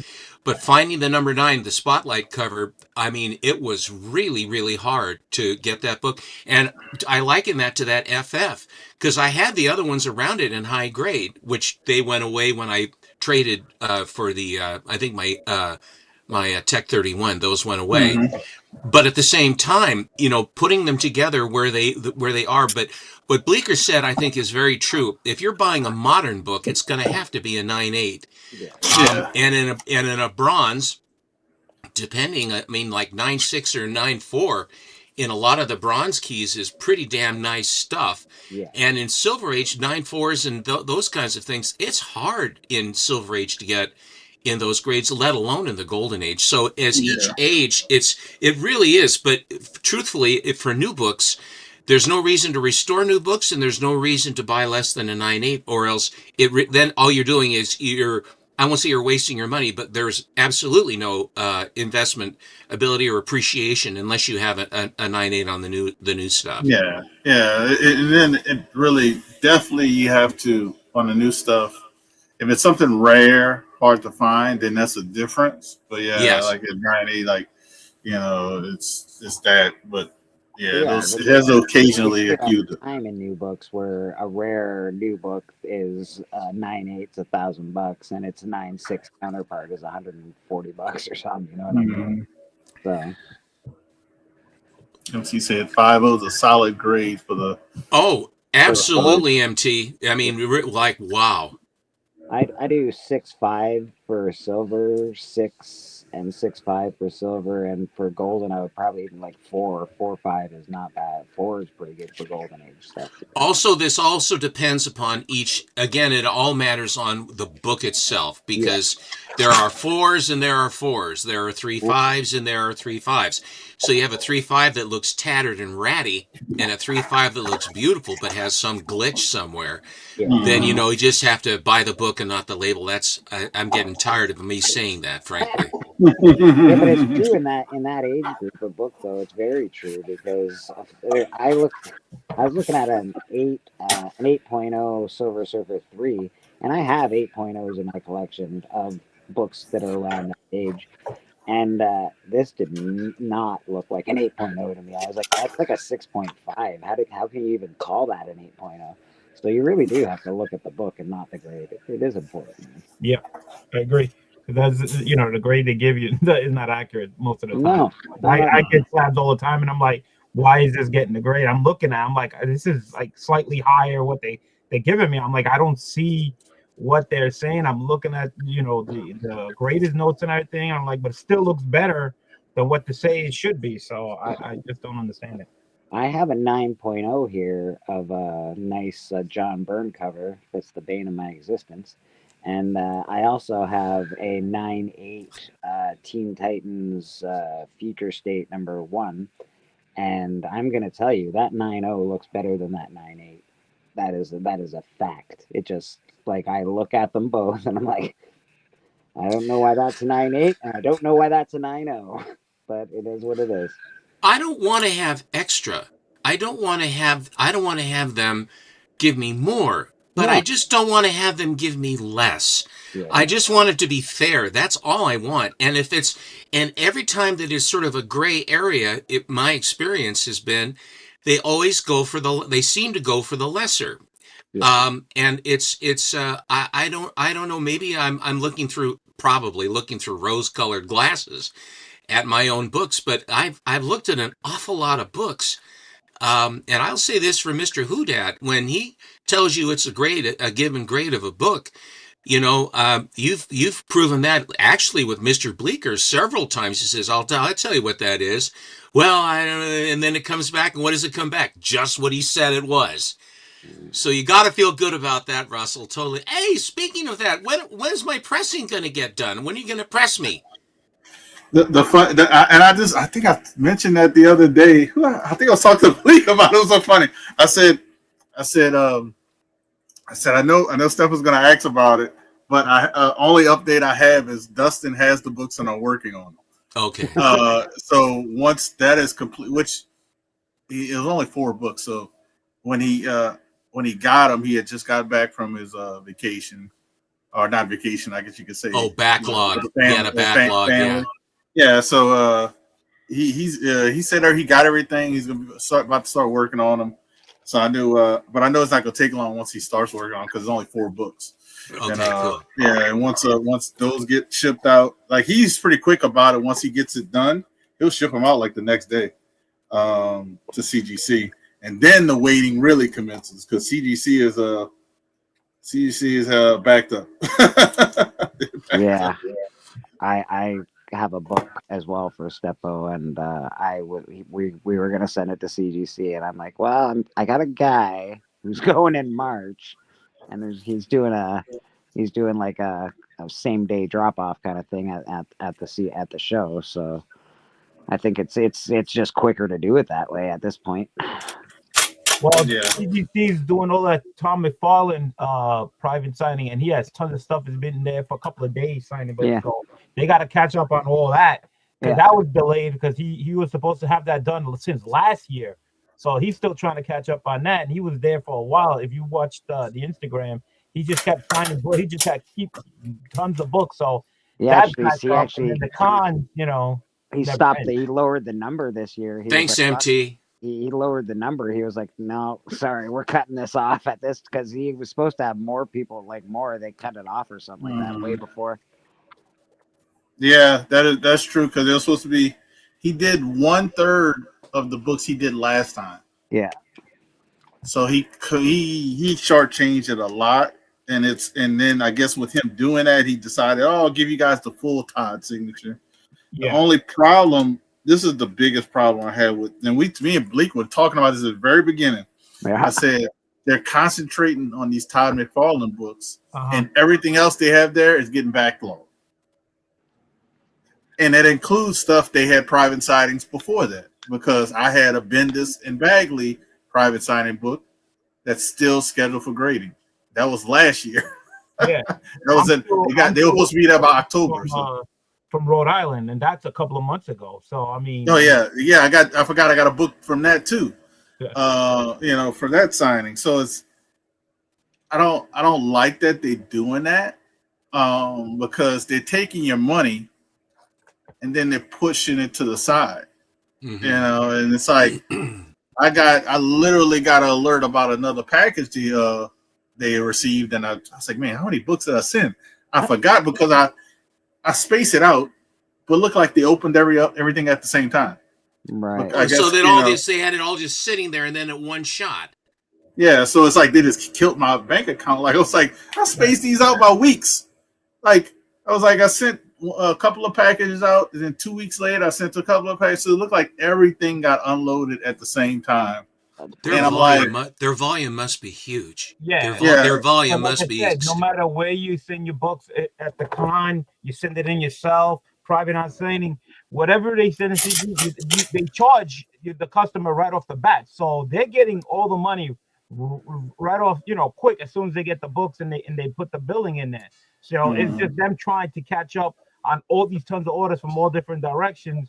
but finding the number 9, the Spotlight cover, I mean, it was really, really hard to get that book. And I liken that to that FF because I had the other ones around it in high grade, which they went away when I traded for the, I think my Tech 31, those went away. Mm-hmm. But at the same time, putting them together where they are. But what Bleecker said, I think, is very true. If you're buying a modern book, it's going to have to be a 9.8. Yeah. And in a bronze, depending, I mean, like 9.6 or 9.4, in a lot of the bronze keys is pretty damn nice stuff. Yeah. And in Silver Age, 9.4s and those kinds of things, it's hard in Silver Age to get in those grades, let alone in the Golden Age. So as each age, it really is. But truthfully, for new books, there's no reason to restore new books, and there's no reason to buy less than a 9.8, or else then all you're doing is I won't say you're wasting your money, but there's absolutely no investment ability or appreciation unless you have a 9.8 on the new stuff. Yeah. And then it really definitely you have to on the new stuff. If it's something rare, hard to find, then that's a difference. But like at 9.8, like it's that. But it has occasionally a few time in new books where a rare new book is 9.8's $1,000 and its 9.6 counterpart is $140 or something. You know what I mean? So. MC said 5.0 is a solid grade for the. Oh, absolutely, MT. I mean, like wow. I do 6.5 for silver, 6 and 6.5 for silver, and for golden I would probably even like 4 or 4.5 is not bad. 4 is pretty good for Golden Age stuff. Also, this also depends upon each. Again, it all matters on the book itself because there are 4s and there are 4s. There are 3.5s and there are 3.5s. So you have a 3.5 that looks tattered and ratty, and a 3.5 that looks beautiful but has some glitch somewhere. Then you just have to buy the book and not the label. I'm getting tired of me saying that, frankly. But it's true in that age group of book, though. It's very true because I was looking at an 8.0 Silver Surfer 3, and I have 8.0s in my collection of books that are around that age. And this did not look like an 8.0 to me. I was like, that's like a 6.5. How can you even call that an 8.0? So you really do have to look at the book and not the grade. It is important. Yeah, I agree. That's the grade they give you is not accurate most of the time. No, no, no, I no. get slabs all the time, and I'm like, why is this getting the grade? I'm looking at, I'm like, this is like slightly higher what they're giving me. I'm like, I don't see what they're saying. I'm looking at the graded notes and everything. I'm like, but it still looks better than what they say it should be. So I just don't understand it. I have a 9.0 here of a nice John Byrne cover that's the bane of my existence. And I also have a 9.8 Teen Titans Future State #1. And I'm going to tell you, that 9.0 looks better than that 9.8. That is a fact. It just, like, I look at them both and I'm like, I don't know why that's a 9.8, and I don't know why that's a 9.0. But it is what it is. I don't want to have extra. I don't want to have them give me more, but I No. just don't want to have them give me less. Yeah. I just want it to be fair. That's all I want. And every time that is sort of a gray area, my experience has been they always they seem to go for the lesser. Yeah. And I don't know, maybe I'm probably looking through rose colored glasses at my own books, but I've looked at an awful lot of books. And I'll say this for Mr. Houdat, when he tells you it's a given grade of a book, you've proven that actually with Mr. Bleecker several times. He says, I'll tell you what that is. Well, I don't know, and then it comes back, and what does it come back? Just what he said it was. So you got to feel good about that, Russell. Totally. Hey, speaking of that, when's my pressing going to get done? When are you going to press me? I think I mentioned that the other day. I think I was talking to Bleak about it. It was so funny. I said, I know Steph was going to ask about it, but only update I have is Dustin has the books and I'm working on them. Okay. So once that is complete, which it was only 4 books. So when he got them, he had just got back from his vacation, or not vacation, I guess you could say. Oh, backlog. He had a backlog. Family. Yeah. So he said he got everything. He's gonna about to start working on them. So I knew, but I know it's not gonna take long once he starts working on them because it's only 4 books. Okay, And, cool. Yeah, and once those get shipped out, like he's pretty quick about it. Once he gets it done, he'll ship them out like the next day to CGC, and then the waiting really commences because CGC is backed up. Yeah. I have a book as well for Steppo, and we were gonna send it to CGC, and I'm like, well, I got a guy who's going in March, and he's doing like a same day drop off kind of thing at the show. So I think it's just quicker to do it that way at this point. Well, Yeah. CGC's doing all that Tom McFarlane private signing, and he has tons of stuff. Has been there for a couple of days signing, but Yeah. so they got to catch up on all that because that was delayed because he was supposed to have that done since last year. So he's still trying to catch up on that, and he was there for a while. If you watched the Instagram, he just kept signing books. He just had keep tons of books. So he actually the con, he stopped. He lowered the number this year. Thanks, MT. He lowered the number. He was like, no, sorry, we're cutting this off at this because he was supposed to have more people, they cut it off or something like that way before. Yeah, that's true because it was supposed to be. He did 1/3 of the books he did last time. Yeah. So he shortchanged it a lot, and then I guess with him doing that, he decided, I'll give you guys the full Todd signature. Yeah. The only problem. This is the biggest problem I had with, and me and Bleak were talking about this at the very beginning. Yeah. I said they're concentrating on these Todd McFarlane books, and everything else they have there is getting backlogged. And that includes stuff they had private sightings before that, because I had a Bendis and Bagley private signing book that's still scheduled for grading. That was last year. Yeah, they were supposed to be there by October. From Rhode Island, and that's a couple of months ago. So I mean, I forgot I got a book from that too. for that signing. So it's I don't like that they're doing that, because they're taking your money and then they're pushing it to the side. Mhm. And it's like I literally got an alert about another package they received, and I was like, man, how many books did I send? I forgot because I spaced it out, but it looked like they opened everything at the same time. Right. I So guess that all this, they had it all just sitting there and then at one shot. yeah. So it's like they just killed my bank account. Like I was like, I spaced these out by weeks. Like I was like, I sent a couple of packages out, and then 2 weeks later, I sent a couple of packages. So it looked like everything got unloaded at the same time. And I'm like, Their volume must be huge. Yeah. Their But volume like I must be. said, no matter where you send your books at the con, you send it in yourself, private on signing, whatever they send it to they charge the customer right off the bat. So they're getting all the money right off, quick as soon as they get the books and they put the billing in there. So it's just them trying to catch up on all these tons of orders from all different directions.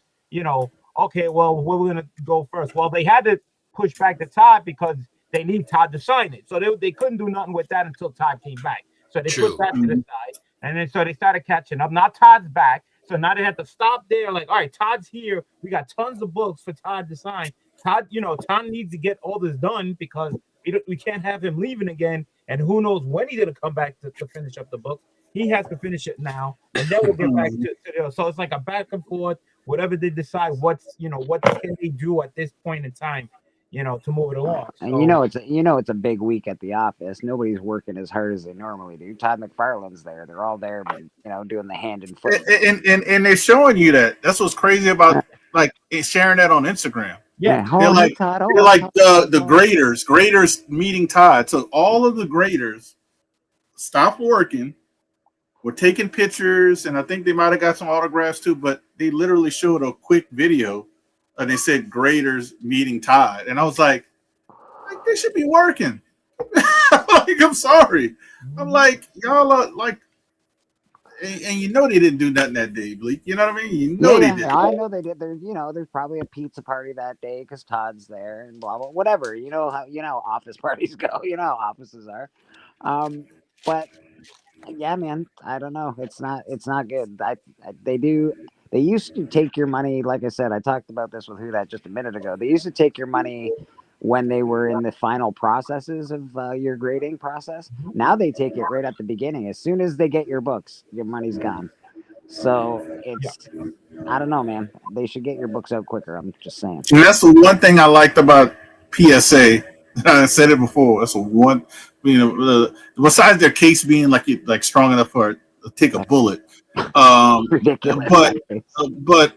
Okay, well, where we're gonna go first? Well, they had to push back the Todd because they need Todd to sign it. So they couldn't do nothing with that until Todd came back. So they put that to the side. And then so they started catching up. Now Todd's back. So now they have to stop there. Like, all right, Todd's here. We got tons of books for Todd to sign. Todd needs to get all this done because we can't have him leaving again. And who knows when he's going to come back to finish up the book. He has to finish it now. And then we'll get back to so it's like a back and forth. Whatever they decide, what can they do at this point in time, to move it along. And So, it's a big week at the office. Nobody's working as hard as they normally do. Todd McFarlane's there. They're all there, doing the hand and foot. and they're showing you that. That's what's crazy about like sharing that on Instagram. Yeah, they're like the graders meeting Todd. So all of the graders stopped working. We're taking pictures, and I think they might have got some autographs too. But they literally showed a quick video, and they said graders meeting Todd, and I was like they should be working. Like, I'm sorry. I'm like, y'all are like, and they didn't do nothing that day, Bleak. You know what I mean? They did. I know they did. There's probably a pizza party that day because Todd's there and blah blah whatever. You know how office parties go. You know how offices are. But yeah, man, I don't know. It's not good. They used to take your money. Like I said, I talked about this with Who That just a minute ago. They used to take your money when they were in the final processes of your grading process. Now they take it right at the beginning. As soon as they get your books, your money's gone. So I don't know, man. They should get your books out quicker. I'm just saying. And that's the one thing I liked about PSA. I said it before. That's the one. Besides their case being like strong enough for take a bullet, ridiculous. But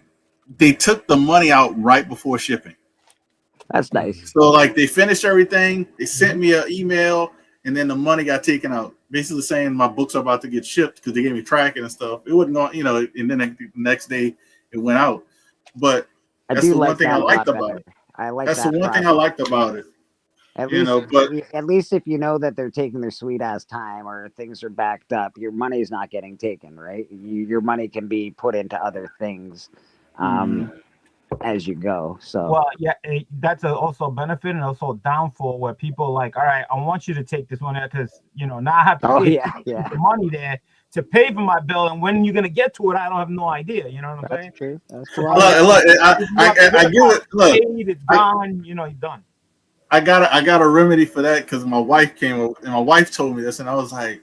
they took the money out right before shipping. That's nice. So like they finished everything. They sent me an email, and then the money got taken out, basically saying my books are about to get shipped because they gave me tracking and stuff. It wouldn't go, and then the next day it went out. But that's the one thing I liked about it. That's the one thing I liked about it. At least if you know that they're taking their sweet ass time or things are backed up, your money's not getting taken, right? Your money can be put into other things as you go. So well, yeah, that's also a benefit and also a downfall where people are like, all right, I want you to take this one out because now I have to pay the money there to pay for my bill, and when you're gonna get to it, I don't have no idea. You know what I'm saying? True. That's true. Look, I get it. Look, it's gone. You're done. I got a remedy for that because my wife came over and my wife told me this, and I said,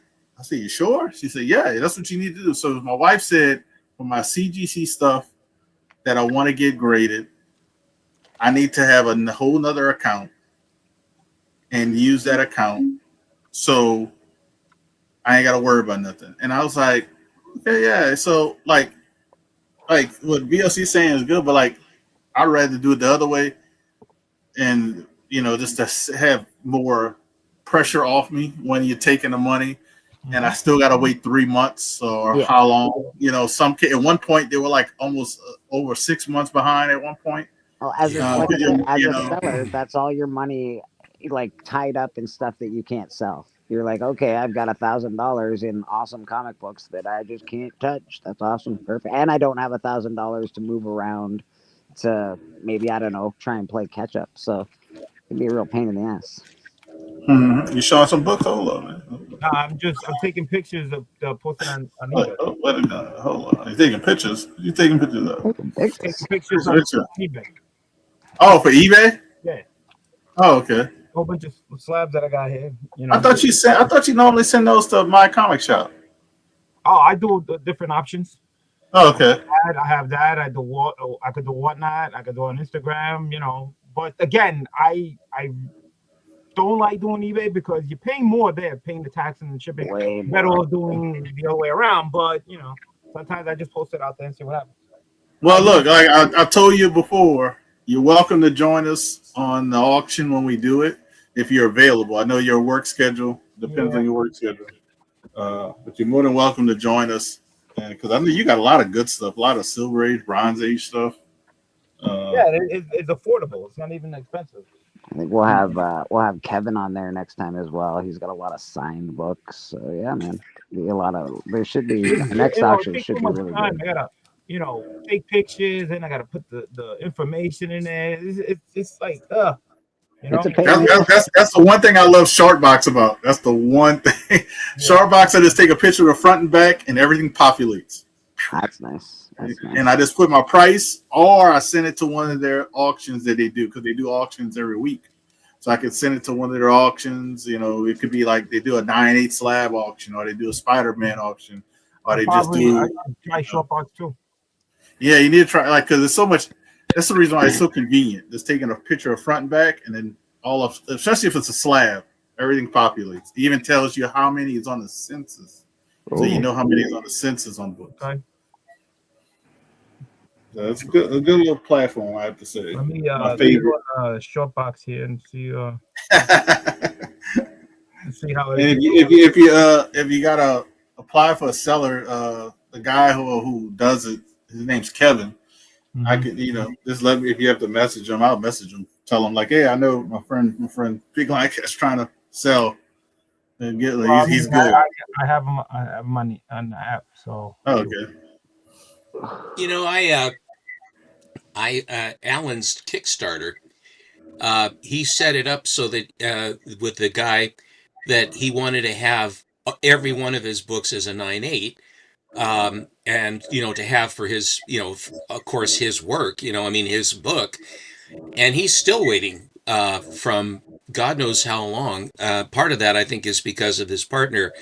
you sure? She said, yeah, that's what you need to do. So my wife said, for my CGC stuff that I want to get graded, I need to have a whole nother account and use that account so I ain't got to worry about nothing. And I was like, okay, yeah. So like what BLC saying is good, but like I'd rather do it the other way, and just to have more pressure off me when you're taking the money, and I still got to wait 3 months or how long. At one point they were like almost over 6 months behind at one point. Well, as a seller, that's all your money like tied up in stuff that you can't sell. You're like, okay, I've got $1,000 in awesome comic books that I just can't touch. That's awesome, perfect, and I don't have $1,000 to move around to maybe, I don't know, try and play catch up. So It'd be a real pain in the ass. You showing some books? Hold on, man. I'm taking pictures of posting on eBay. Wait a minute. Hold on. You taking pictures? You taking pictures of? Taking pictures Where's on it? eBay. Oh, for eBay? Yeah. Oh, okay. A whole bunch of slabs that I got here. I thought you normally send those to my comic shop. Oh, I do the different options. Oh, okay. I have that. I could do whatnot. I could do on Instagram. But again, I don't like doing eBay because you're paying more there, paying the tax and the shipping. Way Better more. off doing the other way around. But sometimes I just post it out there and see what happens. Well, look, like I told you before, you're welcome to join us on the auction when we do it if you're available. I know your work schedule depends on your work schedule, but you're more than welcome to join us because I know you got a lot of good stuff, a lot of Silver Age, Bronze Age stuff. It's affordable. It's not even expensive. I think we'll have Kevin on there next time as well. He's got a lot of signed books. So yeah, man, there should be the next auction should be really good. I gotta, take pictures and I gotta put the information in there. It's like It's a pain. That's the one thing I love Sharkbox about. That's the one thing. Sharkbox, I just take a picture of the front and back and everything populates. That's nice. And I just put my price, or I send it to one of their auctions that they do because they do auctions every week. So I could send it to one of their auctions. It could be like they do a 9/8 slab auction, or they do a Spider-Man auction, or they just do. I try Shortbox too. Yeah, you need to try because there's so much. That's the reason why it's so convenient. Just taking a picture of front and back, and then especially if it's a slab, everything populates. It even tells you how many is on the census, so you know how many is on the census on books. Okay. So it's a good little platform, I have to say. Let me my favorite. Shortbox here and see see how it and is. if you gotta apply for a seller, the guy who does it, his name's Kevin. Mm-hmm. I could just let me if you have to message him, I'll message him. Tell him like, hey, I know my friend Big Like is trying to sell and get he's good. I have money on the app, so okay. Alan's Kickstarter, he set it up so that with the guy that he wanted to have every one of his books as a 9/8, and to have for his of course his work, his book, and he's still waiting from God knows how long. Part of that I think is because of his partner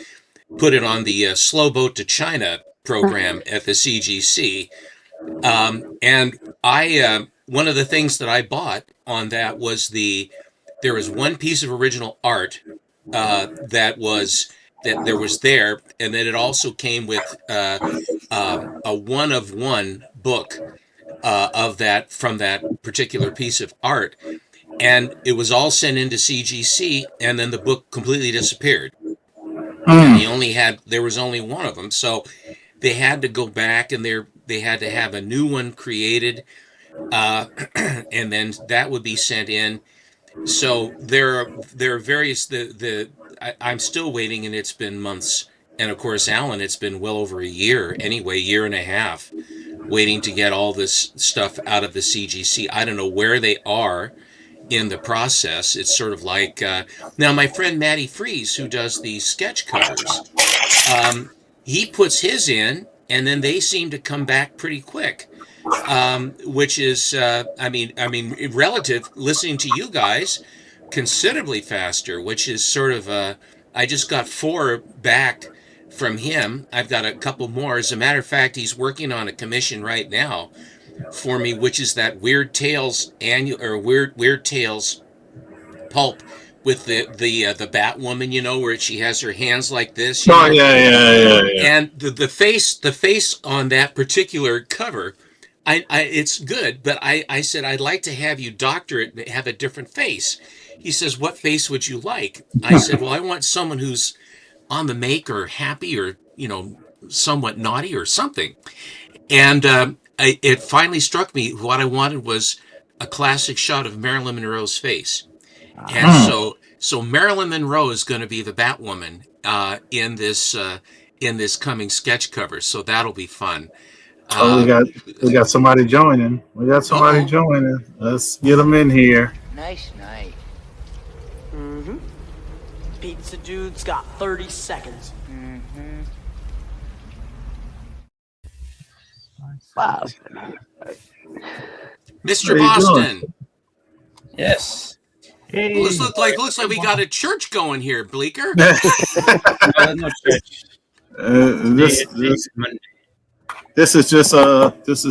put it on the Slow Boat to China program at the CGC. And I one of the things that I bought on that was there was one piece of original art that there was there, and then it also came with a one of one book of that from that particular piece of art, and it was all sent into CGC, and then the book completely disappeared. And there was only one of them, so they had to go back and they had to have a new one created, and then that would be sent in. So there are various I'm still waiting, and it's been months. And of course, Alan, it's been well over a year anyway, year and a half, waiting to get all this stuff out of the CGC. I don't know where they are in the process. It's sort of like now my friend Matty Freeze, who does the sketch covers, he puts his in, and then they seem to come back pretty quick, which is relative, listening to you guys, considerably faster, which is sort of I just got 4 back from him. I've got a couple more. As a matter of fact, he's working on a commission right now for me, which is that Weird Tales Weird Tales pulp with the Batwoman, where she has her hands like this. Yeah. And the face on that particular cover, it's good, but I said I'd like to have you doctor it and have a different face. He says, what face would you like? I said, well, I want someone who's on the make or happy or somewhat naughty or something. And it finally struck me what I wanted was a classic shot of Marilyn Monroe's face. And so Marilyn Monroe is going to be the Batwoman in this coming sketch cover. So that'll be fun. We got somebody joining. Joining. Let's get them in here. Nice night. Pizza dude's got 30 seconds. Mr. How you Boston. Yes. Hey, Looks like we got a church going here, Bleeker. No, there's no church. This Today's Monday. this is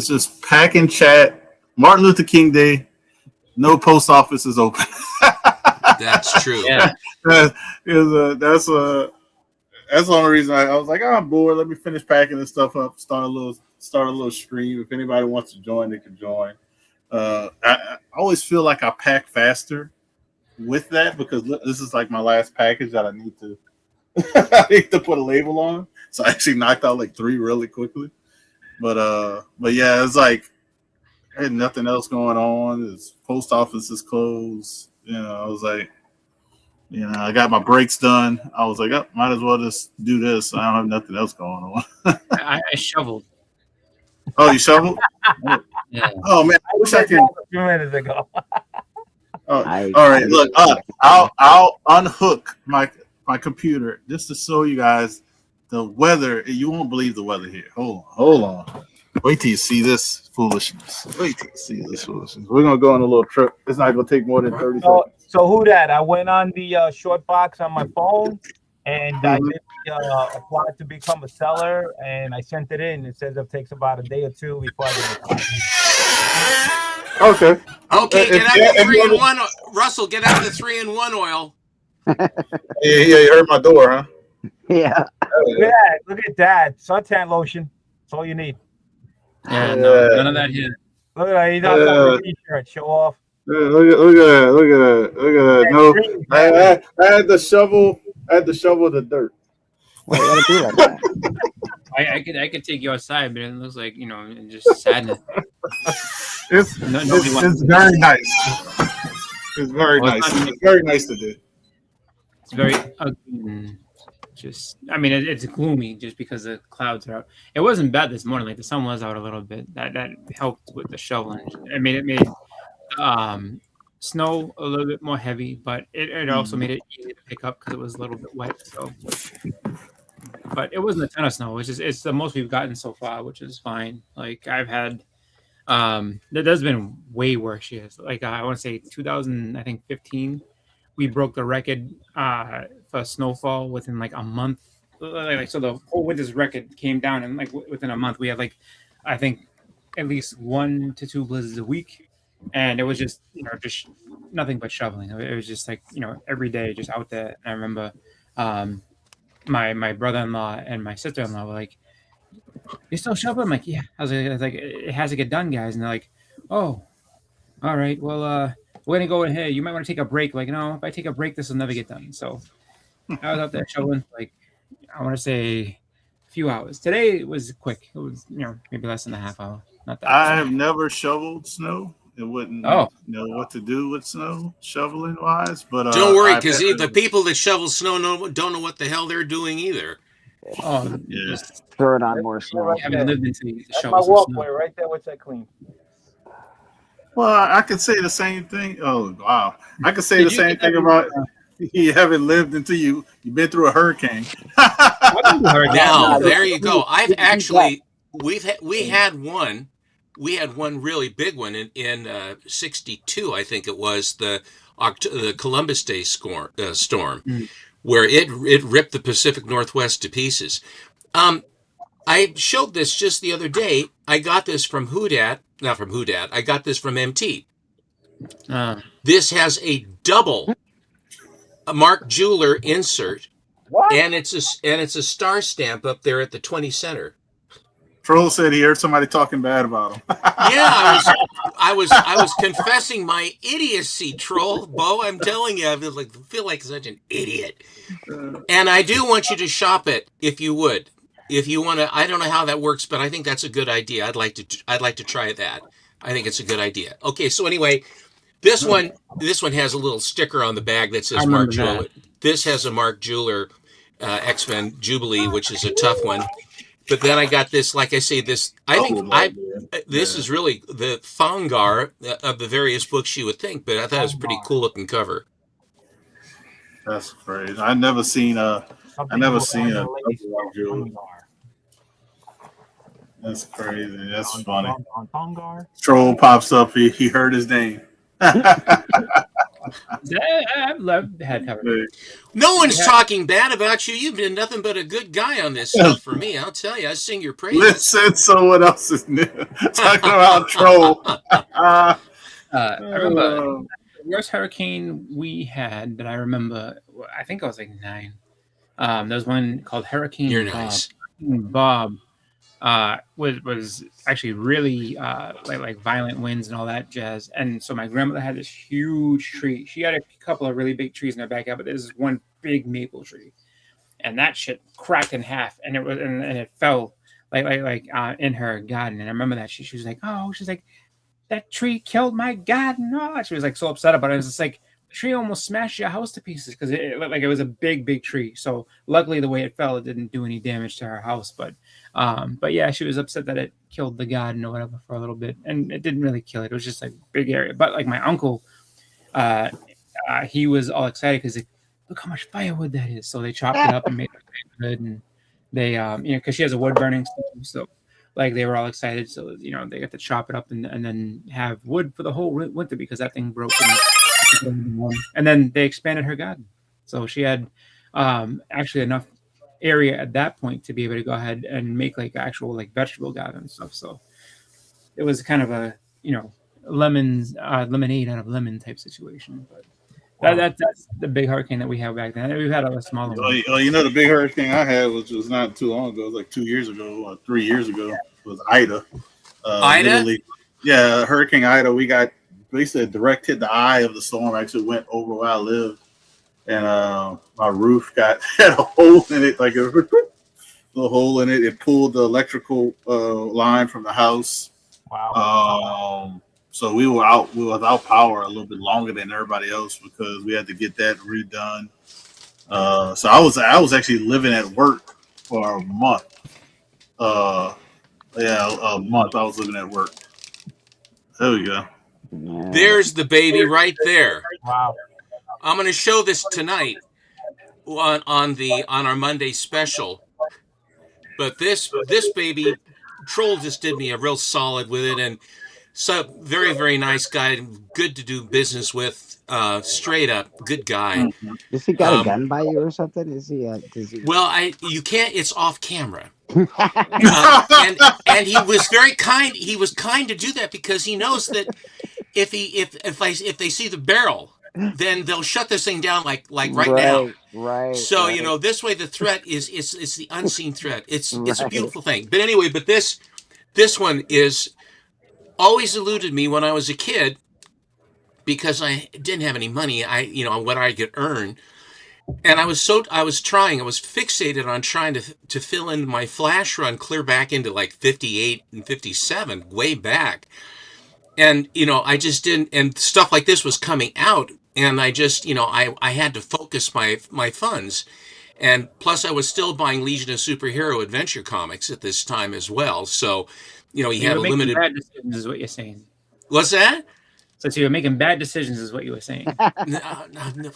just packing chat. Martin Luther King Day. No post office is open. That's true. Yeah. that's the only reason I was like, oh, I'm bored. Let me finish packing this stuff up. Start a little stream. If anybody wants to join, they can join. I always feel like I pack faster with that because this is like my last package that I need to put a label on. So I actually knocked out like 3 really quickly. But yeah, it's like I had nothing else going on. His post office is closed. I was like, I got my breaks done. I was like, oh, might as well just do this. I don't have nothing else going on. I shoveled. Oh, you shoveled? Yeah. Oh man, I wish I could. A few minutes ago. Oh, all right, look, I'll unhook my computer just to show you guys the weather. You won't believe the weather here. Hold on. Wait till you see this foolishness. We're gonna go on a little trip. It's not gonna take more than 30 seconds. So who that? I went on the short box on my phone, and I did apply to become a seller, and I sent it in. It says it takes about a day or two before I get it. Okay. Okay, get out the 3-in-1. Russell, get out the 3-in-1 oil. Yeah, you heard my door, huh? Yeah. Look at that. Suntan lotion. That's all you need. Yeah, no, none of that here. Look at that. He's outside with a t-shirt. Show off. Look at that. No, I had to shovel the dirt. Why you gotta be like that? I could take you outside, but it looks like just sadness. It's very nice. It's very nice. It's very nice to do. It's very ugly. It's gloomy just because the clouds are out. It wasn't bad this morning. Like the sun was out a little bit. That helped with the shoveling. It made snow a little bit more heavy, but it also made it easy to pick up because it was a little bit wet. So, but it wasn't a ton of snow. It's the most we've gotten so far, which is fine. Like I've had, there's been way worse years. Like I want to say 2015. We broke the record for snowfall within like a month. So the whole winter's record came down, and like within a month, we had like I think at least 1 to 2 blizzards a week, and it was just just nothing but shoveling. It was just like every day just out there. And I remember my brother-in-law and my sister-in-law were like, "You still shoveling?" I'm like, "Yeah." I was like, "It has to get done, guys." And they're like, "Oh, all right. Well, we're gonna go ahead. You might want to take a break." Like, no, if I take a break, this will never get done. So I was out there shoveling like I want to say a few hours. Today it was quick. It was maybe less than a half hour. Not that. I have never shoveled snow. It wouldn't know what to do with snow shoveling wise. But don't worry, because the people that shovel snow don't know what the hell they're doing either. Oh yeah. Just throw it on more snow. I haven't lived until you That's shovel my some walkway snow. right there. What's that clean? Well, I could say the same thing. Oh wow, I could say the same thing about you haven't lived until you've been through a hurricane. Now there you go. I've actually we had one really big one in 62. I think it was the Columbus Day storm where it ripped the Pacific Northwest to pieces. I showed this just the other day. I got this from not from Houdat. I got this from MT. This has a double Mark Jeweler insert, and it's a star stamp up there at the 20 center. Troll said he heard somebody talking bad about him. Yeah, I was confessing my idiocy, Troll. Bo, I'm telling you, I feel like such an idiot. And I do want you to shop it if you would. If you want to, I don't know how that works, but I think that's a good idea. I'd like to try that. I think it's a good idea. Okay, so anyway, this one has a little sticker on the bag that says Mark Jeweler. This has a Mark Jeweler X-Men Jubilee, which is a tough one. But then I got this, like I say, this. This is really the Thongar of the various books you would think, but I thought it was a pretty cool looking cover. That's crazy. I never seen a Something you would learn in double lace white jewel. Tongar. That's crazy. That's On, funny. on Tongar. Troll pops up. He heard his name. I've loved had cover. No We one's had talking bad about you. You've been nothing but a good guy on this stuff for me. I'll tell you, I sing your praises. Listen, someone else is new. Talking about troll. I remember the worst hurricane we had that I remember. I think I was like 9. There was one called Hurricane You're Bob. nice. Bob was actually really like violent winds and all that jazz. And so my grandmother had this huge tree. She had a couple of really big trees in her backyard, but there's one big maple tree, and that shit cracked in half, and it fell in her garden. And I remember that she was like, oh, she's like, that tree killed my garden. Oh, she was like so upset about it. It was just like the tree almost smashed your house to pieces because it looked like it was a big tree. So luckily the way it fell, it didn't do any damage to her house. But yeah, she was upset that it killed the garden or whatever for a little bit, and it didn't really kill it. It was just like a big area. But like my uncle, he was all excited because like, look how much firewood that is. So they chopped it up and made it good, and they because she has a wood burning stove, so like they were all excited. So they got to chop it up and then have wood for the whole winter because that thing broke. And then they expanded her garden, so she had actually enough area at that point to be able to go ahead and make like actual like vegetable garden and stuff. So it was kind of a lemonade out of lemon type situation. But that's the big hurricane that we have back then. We've had other smaller ones. The big hurricane I had, which was not too long ago, it was like 2 years ago or 3 years ago, was Ida. Ida? Literally, yeah, Hurricane Ida. We got basically a direct hit. The eye of the storm actually went over where I lived, and my roof had a hole in it, like a little hole in it. It pulled the electrical line from the house. Wow. So we were without power a little bit longer than everybody else because we had to get that redone. So I was actually living at work for a month. A month I was living at work. There we go. There's the baby right there. Wow. I'm going to show this tonight on our Monday special. But this baby, Troll just did me a real solid with it, and so very, very nice guy, good to do business with. Straight up, good guy. Does he got a gun by you or something? Is he? Does he? Well, you can't. It's off camera. And he was very kind. He was kind to do that because he knows that if they see the barrel, then they'll shut this thing down like right now. Right. So this way the threat is it's the unseen threat. It's a beautiful thing. But anyway, this one is always eluded me when I was a kid because I didn't have any money. What I could earn. And I was fixated on trying to fill in my flash run clear back into like 58 and 57 way back. And, I just didn't, and stuff like this was coming out. And I just, I had to focus my funds. And plus I was still buying Legion of Superhero Adventure comics at this time as well. So, you had a limited. Bad decisions is what you're saying. What's that? So you were making bad decisions is what you were saying. No.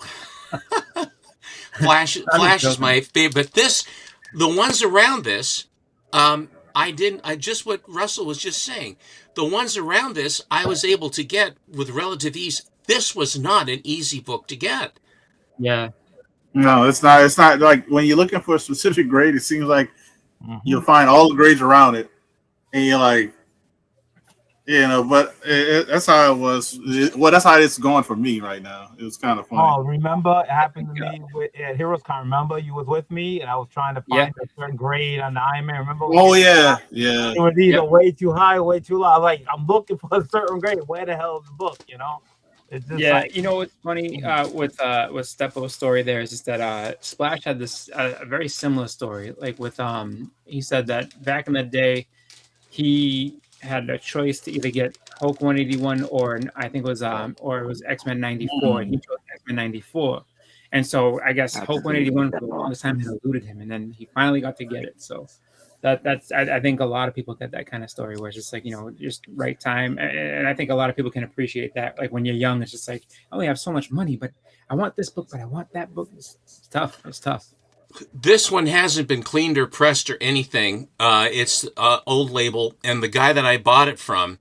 Flash is my favorite, but the ones around this, I just what Russell was just saying. The ones around this, I was able to get with relative ease. This was not an easy book to get. Yeah. No, it's not. It's not like when you're looking for a specific grade. It seems like you'll find all the grades around it, and you're like, But that's how it was. That's how it's going for me right now. It was kind of funny. Oh, remember it happened to me at Heroes Con. Remember you was with me, and I was trying to find a certain grade on the Iron Man. Remember? Oh yeah. It was either way too high, or way too low. I was like, I'm looking for a certain grade. Where the hell is the book? It's just what's funny with Steppo's story there is just that Splash had this a very similar story. Like with he said that back in the day, he had a choice to either get Hulk 181 or I think it was X-Men 94. He chose X-Men 94, and so I guess Hulk 181 for the longest time had eluded him, and then he finally got to get it. So I think a lot of people get that kind of story where it's just like, just right time. And I think a lot of people can appreciate that. Like when you're young, it's just like, oh, we have so much money, but I want this book, but I want that book. It's tough. It's tough. This one hasn't been cleaned or pressed or anything. It's old label, and the guy that I bought it from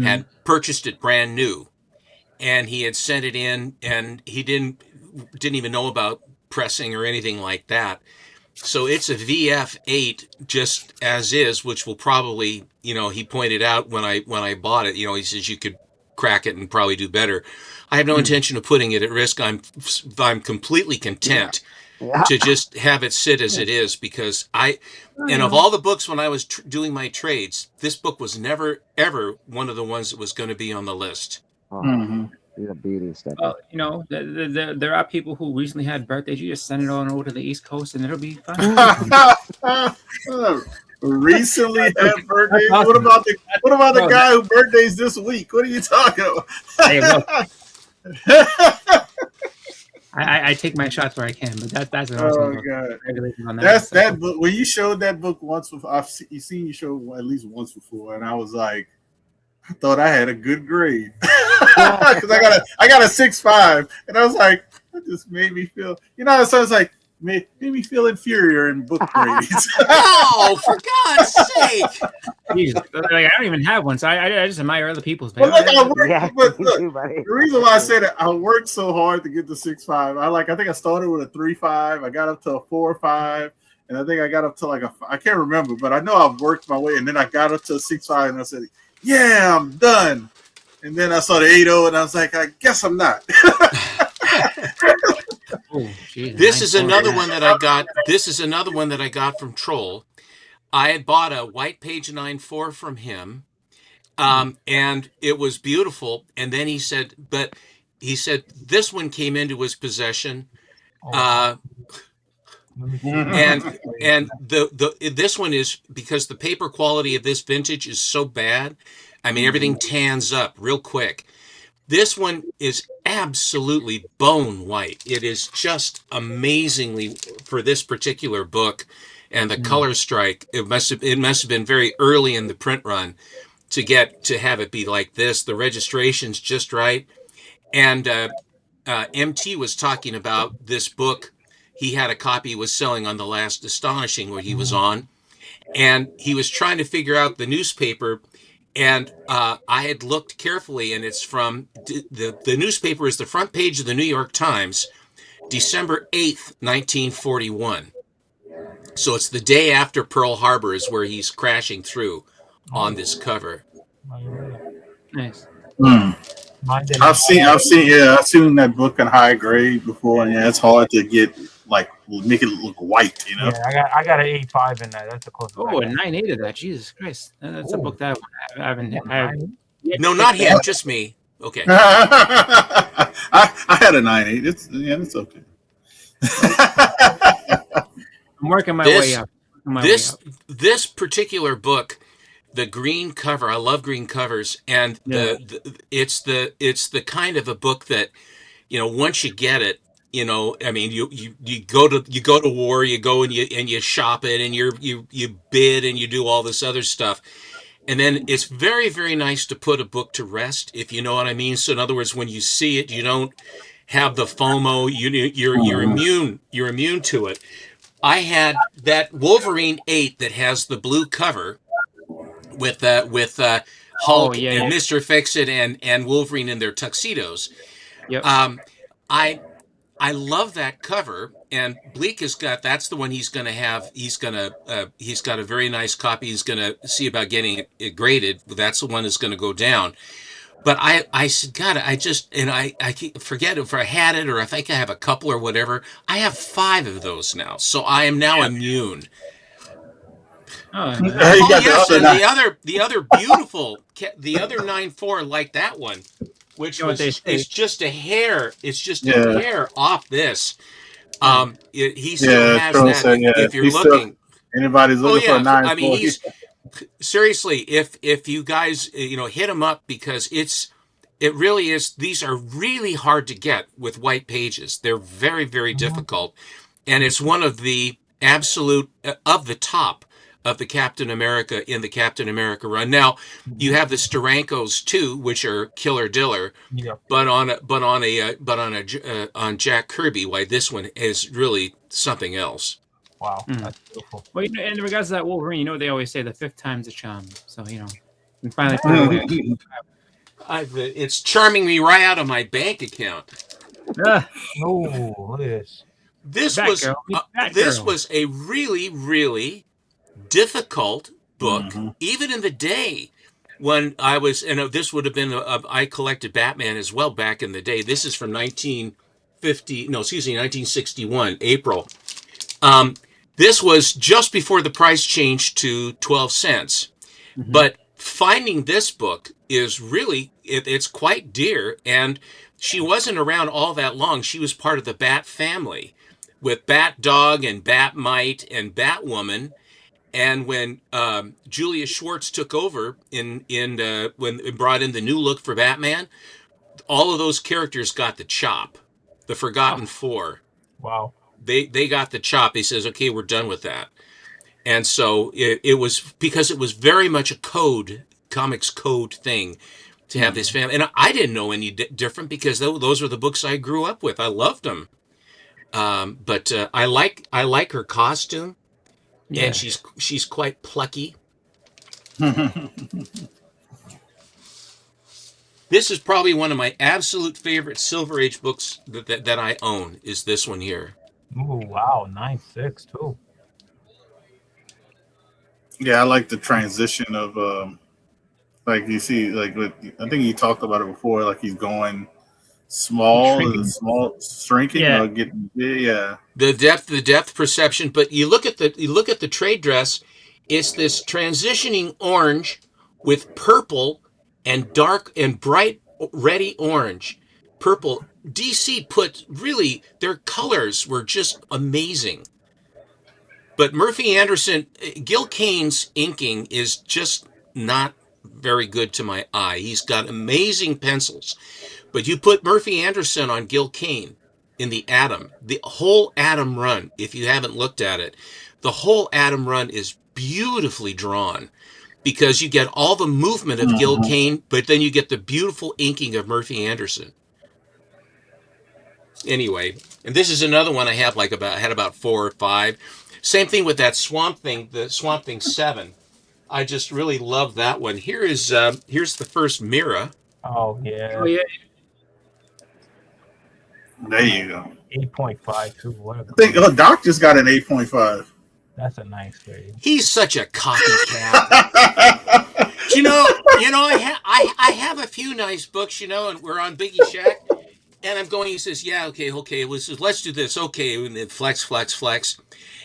had purchased it brand new, and he had sent it in, and he didn't even know about pressing or anything like that. So it's a VF8 just as is, which will probably, he pointed out when I bought it, he says you could crack it and probably do better. I have no intention of putting it at risk. I'm completely content to just have it sit as it is, because and of all the books when I was doing my trades, this book was never ever one of the ones that was going to be on the list. He's a beauty, well, there are people who recently had birthdays. You just send it on over to the East Coast and it'll be fine. Recently had birthdays. Awesome. What about the guy who birthdays this week? What are you talking about? Hey, look, I take my shots where I can, but that's an awesome book. God. That's that book. When you showed that book once before, I've seen you show at least once before, and I was like, I thought I had a good grade because I got a 6.5, and I was like, that just made me feel, so I was like, made me feel inferior in book grades. Oh, for God's sake! Jesus, I don't even have one, so I just admire other people's. But look, the reason why I say that, I worked so hard to get the 6.5. I think I started with a 3.5. I got up to a 4.5, and I think I got up to I can't remember, but I know I've worked my way, and then I got up to a 6.5, and I said, yeah, I'm done. And then I saw the 8.0, and I was like, I guess I'm not. Oh, geez, this is another one that I got. This is another one that I got from Troll. I had bought a white page 9.4 from him, and it was beautiful. And then he said this one came into his possession, and this one is, because the paper quality of this vintage is so bad. I mean, everything tans up real quick. This one is absolutely bone white. It is just amazingly, for this particular book, and the color strike. It must have been very early in the print run to have it be like this. The registration's just right. And MT was talking about this book. He had a copy he was selling on the last Astonishing where he was on, and he was trying to figure out the newspaper. And I had looked carefully, and it's from the newspaper is the front page of the New York Times, December 8th, 1941. So it's the day after Pearl Harbor is where he's crashing through on this cover. Nice. I've seen that book in high grade before, and it's hard to get make it look white, Yeah, I got an 8.5 in that. That's the closest. Oh, a 9.8 of that. Jesus Christ, that's a book that I haven't. No, not him, just me. Okay. I had a 9.8. It's okay. I'm working my way up. This particular book, the green cover, I love green covers, and it's the kind of a book that, once you get it, I mean, you go to war, you go and you shop it, and you bid and you do all this other stuff. And then it's very, very nice to put a book to rest, if you know what I mean. So in other words, when you see it, you don't have the FOMO. You're immune to it. I had that Wolverine 8 that has the blue cover with Hulk and Mr. Fix-It and Wolverine in their tuxedos. Yep. I love that cover, and Bleak has got, that's the one he's going to have. He's got a very nice copy. He's going to see about getting it graded. That's the one that's going to go down. But I said, God, I forget if I had it or if I have a couple or whatever. I have 5 of those now, so I am now immune. Yes, and the other beautiful, the other 9.4 like that one, which it's just a hair. It's just a hair off this. He still has that. If you're looking, anybody's looking for a 9.4. I mean, seriously, if you guys hit him up, because it really is. These are really hard to get with white pages. They're very, very difficult, and it's one of the absolute of the top of the Captain America in the Captain America run. Now, you have the Starankos too, which are killer diller, Yeah. but on Jack Kirby, why this one is really something else. Wow, Mm. that's beautiful. Well, in regards to that Wolverine, they always say the fifth time's a charm. So and finally put it away. It's charming me right out of my bank account. Oh, look at this. This Batgirl, this Batgirl. was a really, really difficult book, Mm-hmm. even in the day when I was, and this would have been, I collected Batman as well back in the day. This is from 1961, April. This was just before the price changed to 12 cents. Mhm. But finding this book is really, it's quite dear. And she wasn't around all that long. She was part of the Bat family with Bat Dog and Bat Mite and Batwoman. And when Julia Schwartz took over when it brought in the new look for Batman, all of those characters got the chop. The Forgotten Four. Wow. They got the chop. He says, okay, we're done with that. And so it was because it was very much a comics code thing to have this family. And I didn't know any different because those were the books I grew up with. I loved them. But I like her costume. Yeah. And she's quite plucky. This is probably one of my absolute favorite Silver Age books that I own, is this one here. Oh, wow. 9.6 too. Yeah, I like the transition of like you see, like I think you talked about it before. Like he's going Shrinking. shrinking, Yeah. or getting yeah. The depth perception. But you look at the trade dress. It's this transitioning orange with purple and dark and bright reddy orange. Purple. DC put really, their colors were just amazing. But Murphy Anderson, Gil Kane's inking is just not very good to my eye. He's got amazing pencils. But you put Murphy Anderson on Gil Kane in the whole Atom run, if you haven't looked at it, the whole Atom run is beautifully drawn because you get all the movement of Gil Kane, but then you get the beautiful inking of Murphy Anderson. Anyway, and this is another one I have had about 4 or 5. Same thing with that Swamp Thing, the Swamp Thing 7. I just really love that one. Here's the first Mira. Oh, yeah. Oh, yeah. There you go. 8.5 too. What a I think Doc just got an 8.5. That's a nice grade. He's such a copycat. You know, I have a few nice books, and we're on Biggie Shack, and I'm going. He says, "Yeah, okay, let's do this, okay." And then flex,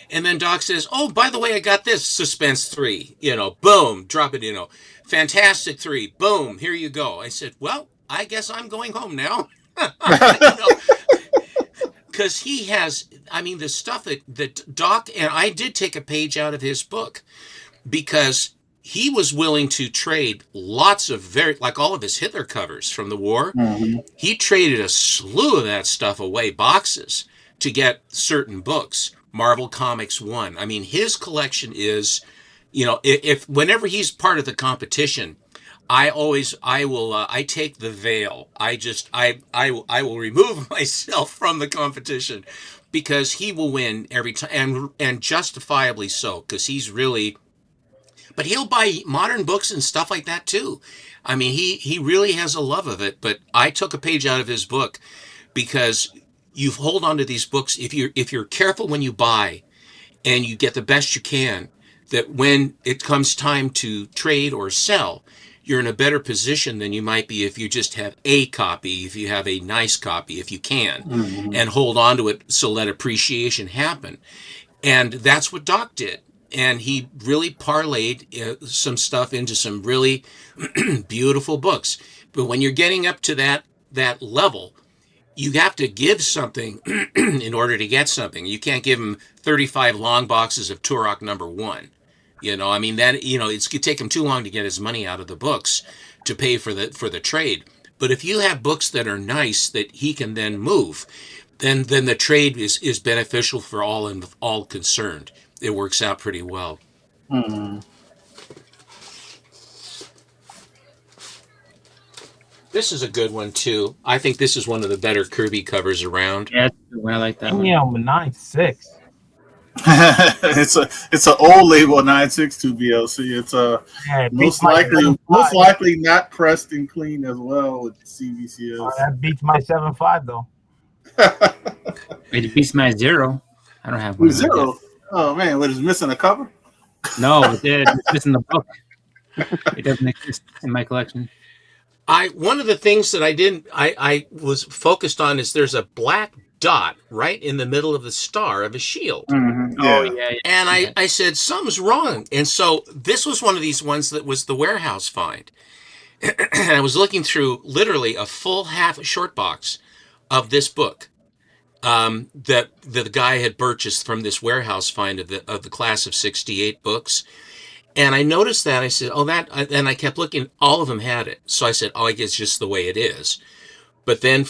and then Doc says, "Oh, by the way, I got this Suspense 3. Boom, drop it. Fantastic 3. Boom, here you go." I said, "Well, I guess I'm going home now." Because he has, the stuff that Doc, and I did take a page out of his book because he was willing to trade lots of like all of his Hitler covers from the war. Mm-hmm. He traded a slew of that stuff away, boxes, to get certain books. Marvel Comics 1. His collection is, if whenever he's part of the competition, I take the veil. I will remove myself from the competition because he will win every time, and justifiably so, because he's really, but he'll buy modern books and stuff like that too. He really has a love of it, but I took a page out of his book because you hold on to these books if you're careful when you buy and you get the best you can, that when it comes time to trade or sell, you're in a better position than you might be if you just have a copy, if you have a nice copy, if you can, and hold on to it so let appreciation happen. And that's what Doc did. And he really parlayed some stuff into some really beautiful books. But when you're getting up to that level, you have to give something in order to get something. You can't give him 35 long boxes of Turok #1. It's going to take him too long to get his money out of the books to pay for the trade. But if you have books that are nice that he can then move, then the trade is beneficial for all concerned. It works out pretty well. Mm. This is a good one too. I think this is one of the better Kirby covers around. Yeah, I like that one. Damn, 9.6. It's an old label 962 BLC. It's a Yeah, it beats most my most 7.5. likely not pressed and clean as well with CVCS. That beats my 7.5 though. Wait, it beats my 0. I don't have one of those yet. Zero. Oh man, what is missing a cover? No, it did. It's just in the book. It doesn't exist in my collection. One of the things that I was focused on is there's a black dot right in the middle of the star of a shield. Mm-hmm. Oh Yeah. yeah. And I said, something's wrong. And so this was one of these ones that was the warehouse find. And I was looking through literally a full half short box of this book that the guy had purchased from this warehouse find of the class of 68 books. And I noticed that. I said, and I kept looking. All of them had it. So I said, I guess just the way it is. But then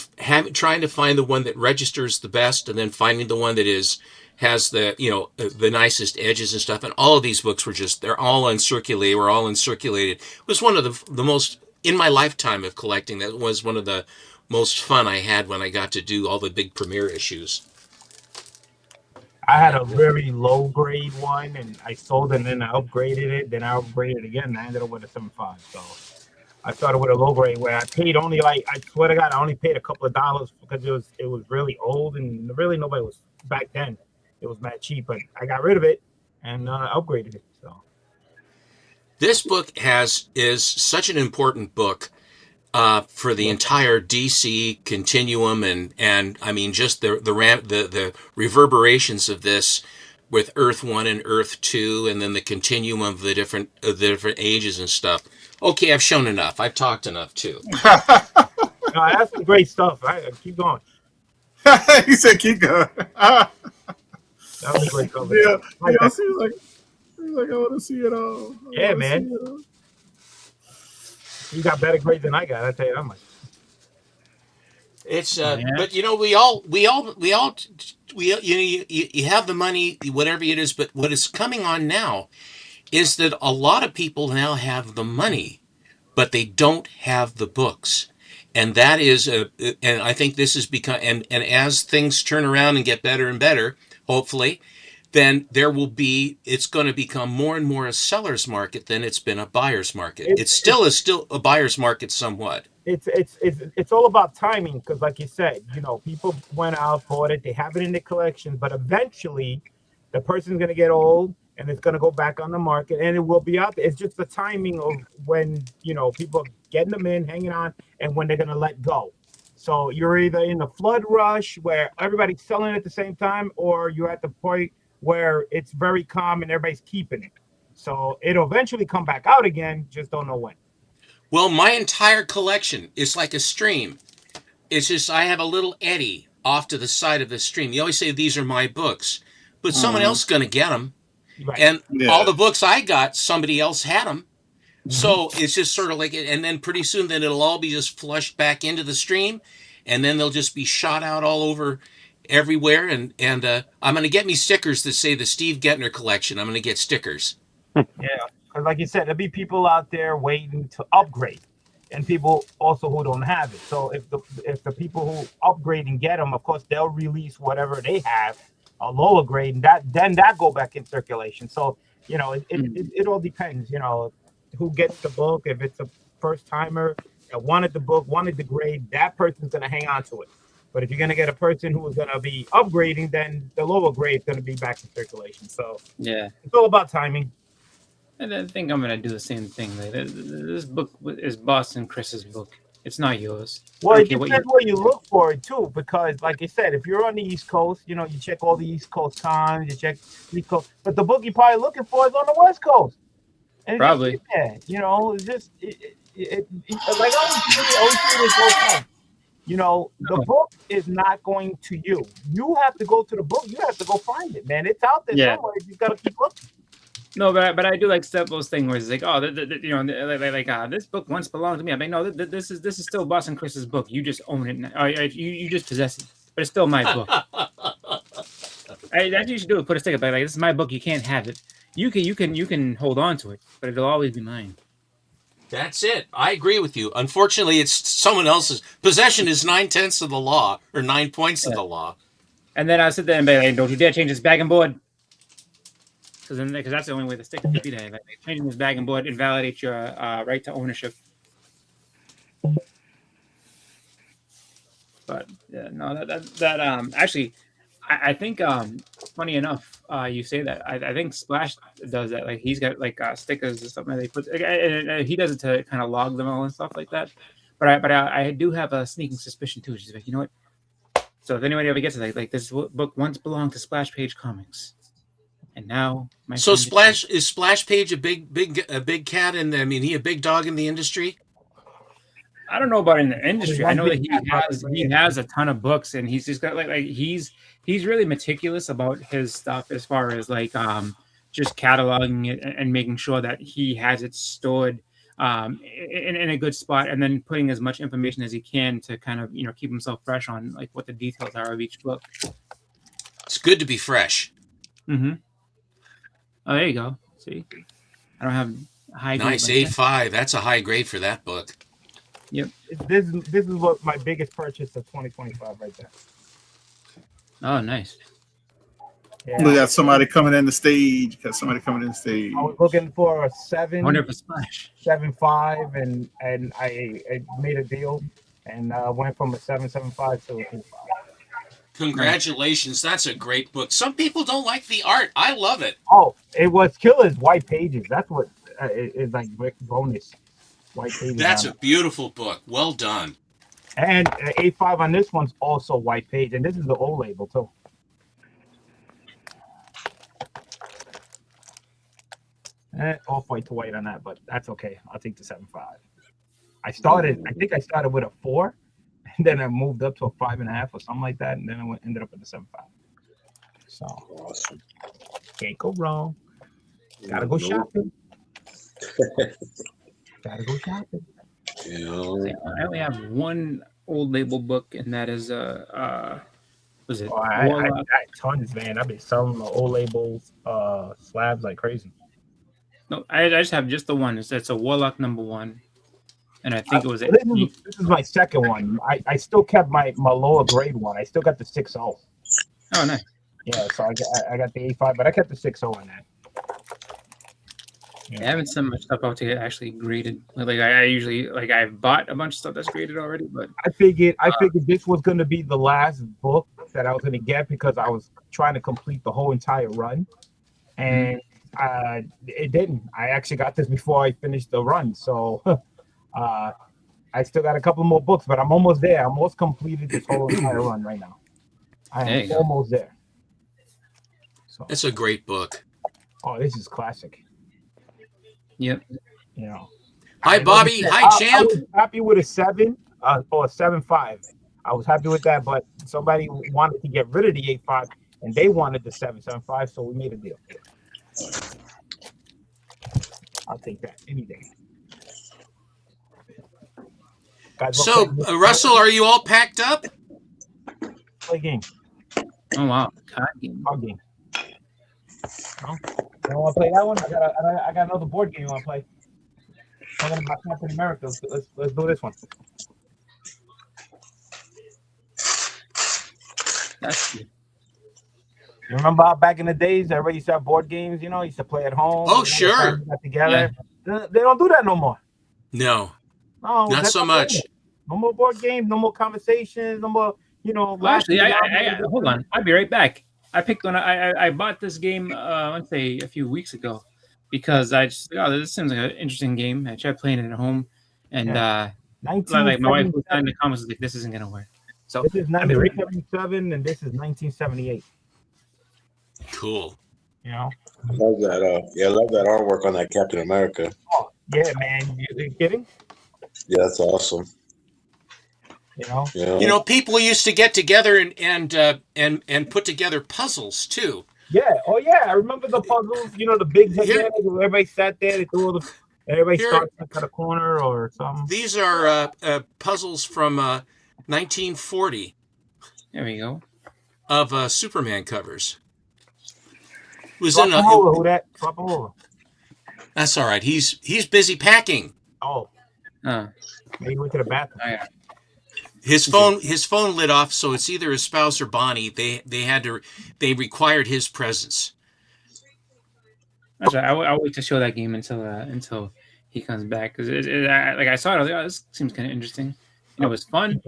trying to find the one that registers the best, and then finding the one that has the the nicest edges and stuff. And all of these books they're all uncirculated. Were all uncirculated. It was one of the most in my lifetime of collecting. That was one of the most fun I had when I got to do all the big premiere issues. I had a very low grade one, and I sold it, and then I upgraded it. Then I upgraded it again, and I ended up with a 7.5. So I started with a low grade where I paid only I swear to God, I only paid a couple of dollars because it was really old, and really nobody was back then. It was mad cheap, but I got rid of it and upgraded it. So this book is such an important book for the entire DC continuum, and I mean just the reverberations of this with Earth 1 and Earth 2, and then the continuum of the different ages and stuff. Okay, I've shown enough. I've talked enough too. that's some great stuff. I keep going. He said, "Keep going." That was a great cover. Yeah, yeah. Seems like I want to see it all. Yeah, man. You got better grades than I got. I tell you that much. It's but you have the money, whatever it is. But what is coming on now is that a lot of people now have the money, but they don't have the books. And that is and I think this has become, and as things turn around and get better and better, hopefully, then it's going to become more and more a seller's market than it's been a buyer's market. It's still a buyer's market somewhat. It's all about timing, because like you said, people went out, bought it, they have it in their collection, but eventually the person's going to get old and it's going to go back on the market, and it will be out there. It's just the timing of when people are getting them in, hanging on, and when they're going to let go. So you're either in the flood rush where everybody's selling at the same time, or you're at the point where it's very calm and everybody's keeping it. So it'll eventually come back out again, just don't know when. Well, my entire collection is like a stream. It's just I have a little eddy off to the side of the stream. You always say these are my books, but someone else is going to get them. Right. And all the books I got, somebody else had them. So it's just sort of like, and then pretty soon then it'll all be just flushed back into the stream, and then they'll just be shot out all over everywhere. And I'm going to get me stickers that say the Steve Gettner collection. I'm going to get stickers. Yeah, because like you said, there'll be people out there waiting to upgrade, and people also who don't have it. So if the people who upgrade and get them, of course, they'll release whatever they have, a lower grade, and that go back in circulation. So it all depends. Who gets the book. If it's a first timer that wanted the book, wanted the grade, that person's going to hang on to it. But if you're going to get a person who is going to be upgrading, then the lower grade is going to be back in circulation. So yeah, it's all about timing. And I think I'm going to do the same thing. This book is Boston Chris's book. It's not yours. Well, it depends where you look for it too, because like I said, if you're on the East Coast, you check all the East Coast cons, you check the East Coast, but the book you're probably looking for is on the West Coast. And probably. It's just like I always say this whole time. The book is not going to you. You have to go to the book. You have to go find it, man. It's out there somewhere. You just got to keep looking. No, but I do like those things where it's like, oh, this book once belonged to me. I mean, no, this is still Boston Chris's book. You just own it now. You just possess it, but it's still my book. That's what you should do. Put a sticker back like, this is my book. You can't have it. you can hold on to it, but it'll always be mine. That's it. I agree with you. Unfortunately, it's someone else's. Possession is 9/10 of the law, or 9 points of the law. And then I'll sit there and be like, don't you dare change this bag and board. Because that's the only way the sticker could be there. Like, changing this bag and board invalidates your right to ownership. But yeah, no, that actually, I think funny enough, you say that. I think Splash does that. Like he's got like stickers or something that they put. And he does it to kind of log them all and stuff like that. But I do have a sneaking suspicion too. She's like, you know what? So if anybody ever gets it, like this book once belonged to Splash Page Comics, and now my So friend is Splash Page a big cat, and I mean he a big dog in the industry? I don't know about in the industry. I know that he has a ton of books, and he's just got like he's really meticulous about his stuff as far as like just cataloging it and making sure that he has it stored in a good spot, and then putting as much information as he can to kind of keep himself fresh on like what the details are of each book. It's good to be fresh. Mm-hmm. Oh, there you go. See, I don't have high. Nice grade A5. That's a high grade for that book. Yep. This is what my biggest purchase of 2025 right there. Oh, nice. Yeah. We got somebody coming in the stage. I was looking for a 7. I wonder if it's Splash. 7.5, and I made a deal and went from a 7.75 to a 2.5. Congratulations. That's a great book. Some people don't like the art. I love it. Oh, it was killer's white pages. That's what is like bonus. White pages. That's a beautiful book. Well done. And A5 on this one's also white page, and this is the old label too. Off white to white on that, but that's okay. I'll take the 7.5. I think I started with a 4, and then I moved up to a 5.5 or something like that, and then I ended up with a 7.5. So awesome. Can't go wrong. Gotta go shopping. Gotta go shopping. Yeah. I only have one old label book, and that is was it? Oh, I got tons, man. I've been selling the old labels slabs like crazy. No, I just have just the one. It's a Warlock #1, and I think it was. This is my second one. I still kept my lower grade one. I still got the 6.0. Oh, nice. Yeah, so I got the A5, but I kept the 6.0 on that. Yeah. I haven't sent much stuff out to get actually graded. Like I usually I've bought a bunch of stuff that's graded already, but I figured this was going to be the last book that I was going to get because I was trying to complete the whole entire run, and it didn't. I actually got this before I finished the run, so I still got a couple more books, but I'm almost there. I'm almost completed this whole entire run right now. I am almost there. So it's a great book. Oh, this is classic. Yep. You know. Hi, Bobby. Hi, Champ. I was happy with a 7 or a 7.5. I was happy with that, but somebody wanted to get rid of the 8.5 and they wanted the 7.75, so we made a deal. I'll take that any day. So, Russell, are you all packed up? Play game. Oh wow, card game. Card game. No? You don't want to play that one? I got another board game you want to play. Talking about Captain America. Let's do this one. That's good. You remember how back in the days everybody used to have board games? You know, used to play at home. Oh, sure. Got together. Yeah. They don't do that no more. No. No, not so much. No more board games. No more conversations. No more. You know. Well, actually, hold on. I'll be right back. I picked one. I bought this game. Let's say a few weeks ago, because I just this seems like an interesting game. I tried playing it at home, and like my wife was in the comments like this isn't gonna work. So this is 1977 and this is 1978. Cool. You know. Love that. I love that artwork on that Captain America. Oh yeah, man. You kidding? Yeah, that's awesome. You know, people used to get together and put together puzzles too. Yeah. Oh yeah, I remember the puzzles. You know, the big head where everybody sat there. They threw all the. Everybody starts at a corner or something. These are puzzles from 1940. There we go. Of Superman covers. was Swap in him a. over, who that? Swap him over. That's all right. He's busy packing. Oh, maybe he went to the bathroom. Oh, yeah. His phone lit off, so it's either his spouse or Bonnie. They required his presence. That's right. I'll wait to show that game until he comes back because like I saw it. I was like, oh, this seems kind of interesting. It was fun,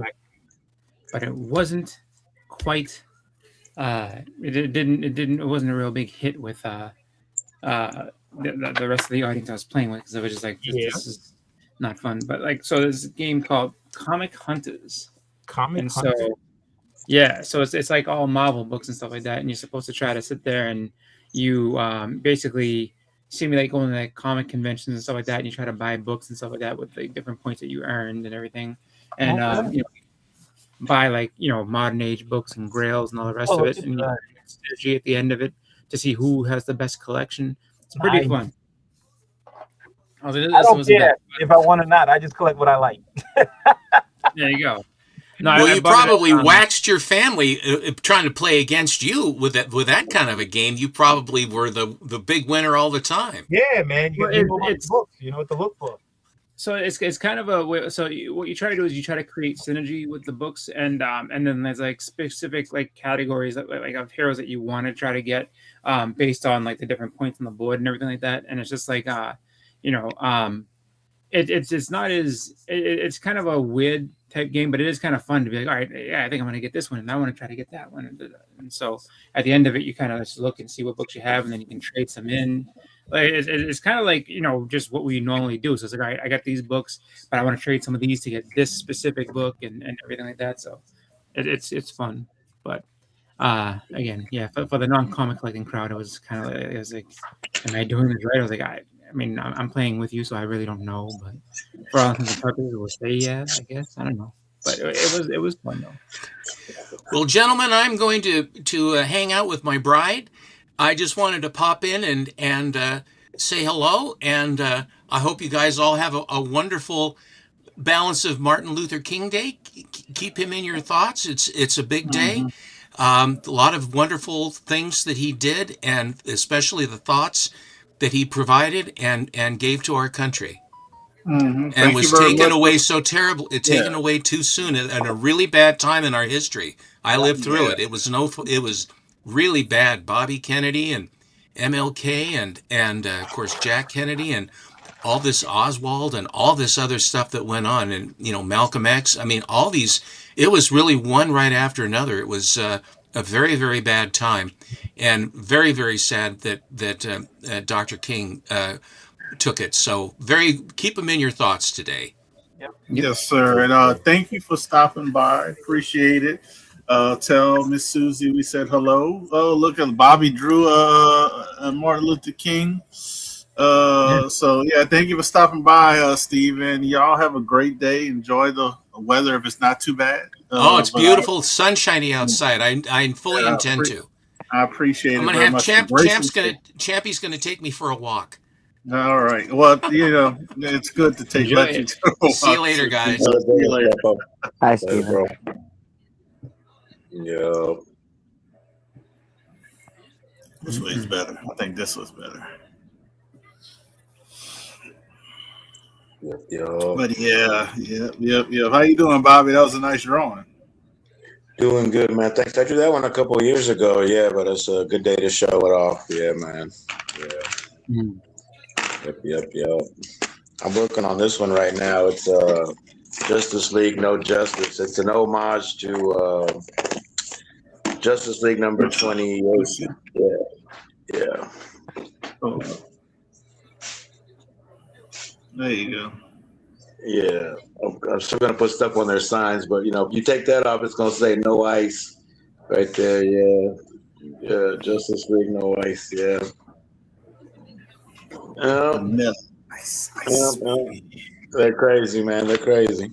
but it wasn't quite. It wasn't a real big hit with the rest of the audience I was playing with because it was just like this is not fun. But like so, there's a game called Comic Hunters. So it's like all Marvel books and stuff like that, and you're supposed to try to sit there and you basically simulate going to like comic conventions and stuff like that, and you try to buy books and stuff like that with the different points that you earned and everything, and buy like modern age books and grails and all the rest of it, and you synergy at the end of it to see who has the best collection. It's pretty fun. I don't care if I want or not. I just collect what I like. There you go. No, well, you probably waxed your family trying to play against you with that kind of a game. You probably were the big winner all the time. Yeah, man. You know what to look for. So it's kind of what you try to do is you try to create synergy with the books, and then there's like specific like categories like of heroes that you want to try to get based on like the different points on the board and everything like that. And it's just like it's not as it's kind of a weird type game, but it is kind of fun to be like, all right, yeah, I think I'm going to get this one, and I want to try to get that one, and so at the end of it, you kind of just look and see what books you have, and then you can trade some in. Like it's kind of like just what we normally do. So it's like, all right, I got these books, but I want to trade some of these to get this specific book and everything like that. So it's fun, but again, yeah, for the non-comic collecting crowd, it was kind of like, am I doing this right? I was like, I mean, I'm playing with you, so I really don't know, but for all intents and purposes, we'll say yeah, I guess. I don't know, but it was fun though. Well, gentlemen, I'm going to hang out with my bride. I just wanted to pop in and say hello, and I hope you guys all have a wonderful balance of Martin Luther King Day. Keep him in your thoughts. It's a big day. A lot of wonderful things that he did, and especially the thoughts that he provided and gave to our country. And was taken away so terrible, taken away too soon at a really bad time in our history. I lived through it. It was really bad. Bobby Kennedy and MLK and of course Jack Kennedy and all this Oswald and all this other stuff that went on, and Malcolm X. I mean, all these. It was really one right after another. It was a very, very bad time, and very, very sad that Dr. King took it. So keep him in your thoughts today. Yep. Yes, sir. And thank you for stopping by. Appreciate it. Tell Miss Susie we said hello. Oh, look at Bobby Drew and Martin Luther King. So yeah, thank you for stopping by, Steven. Y'all have a great day. Enjoy the weather if it's not too bad. It's beautiful, sunshiny outside. I fully intend to. I appreciate it. I'm gonna have Champy's gonna take me for a walk. All right. Well, it's good to take. Let you see you later, guys. See you later. Hi, Steven. Yeah. This way's better. I think this was better. Yep. But yep. How you doing, Bobby? That was a nice drawing. Doing good, man. Thanks. I drew that one a couple of years ago. Yeah, but it's a good day to show it off. Yeah, man. Yeah. Yep. I'm working on this one right now. It's Justice League No Justice. It's an homage to Justice League number 28. Yeah. Oh. There you go. Yeah. I'm still going to put stuff on their signs, but, if you take that off, it's going to say no ice right there. Yeah. Yeah. Justice League No Ice. Yeah. Nice. They're crazy, man. They're crazy.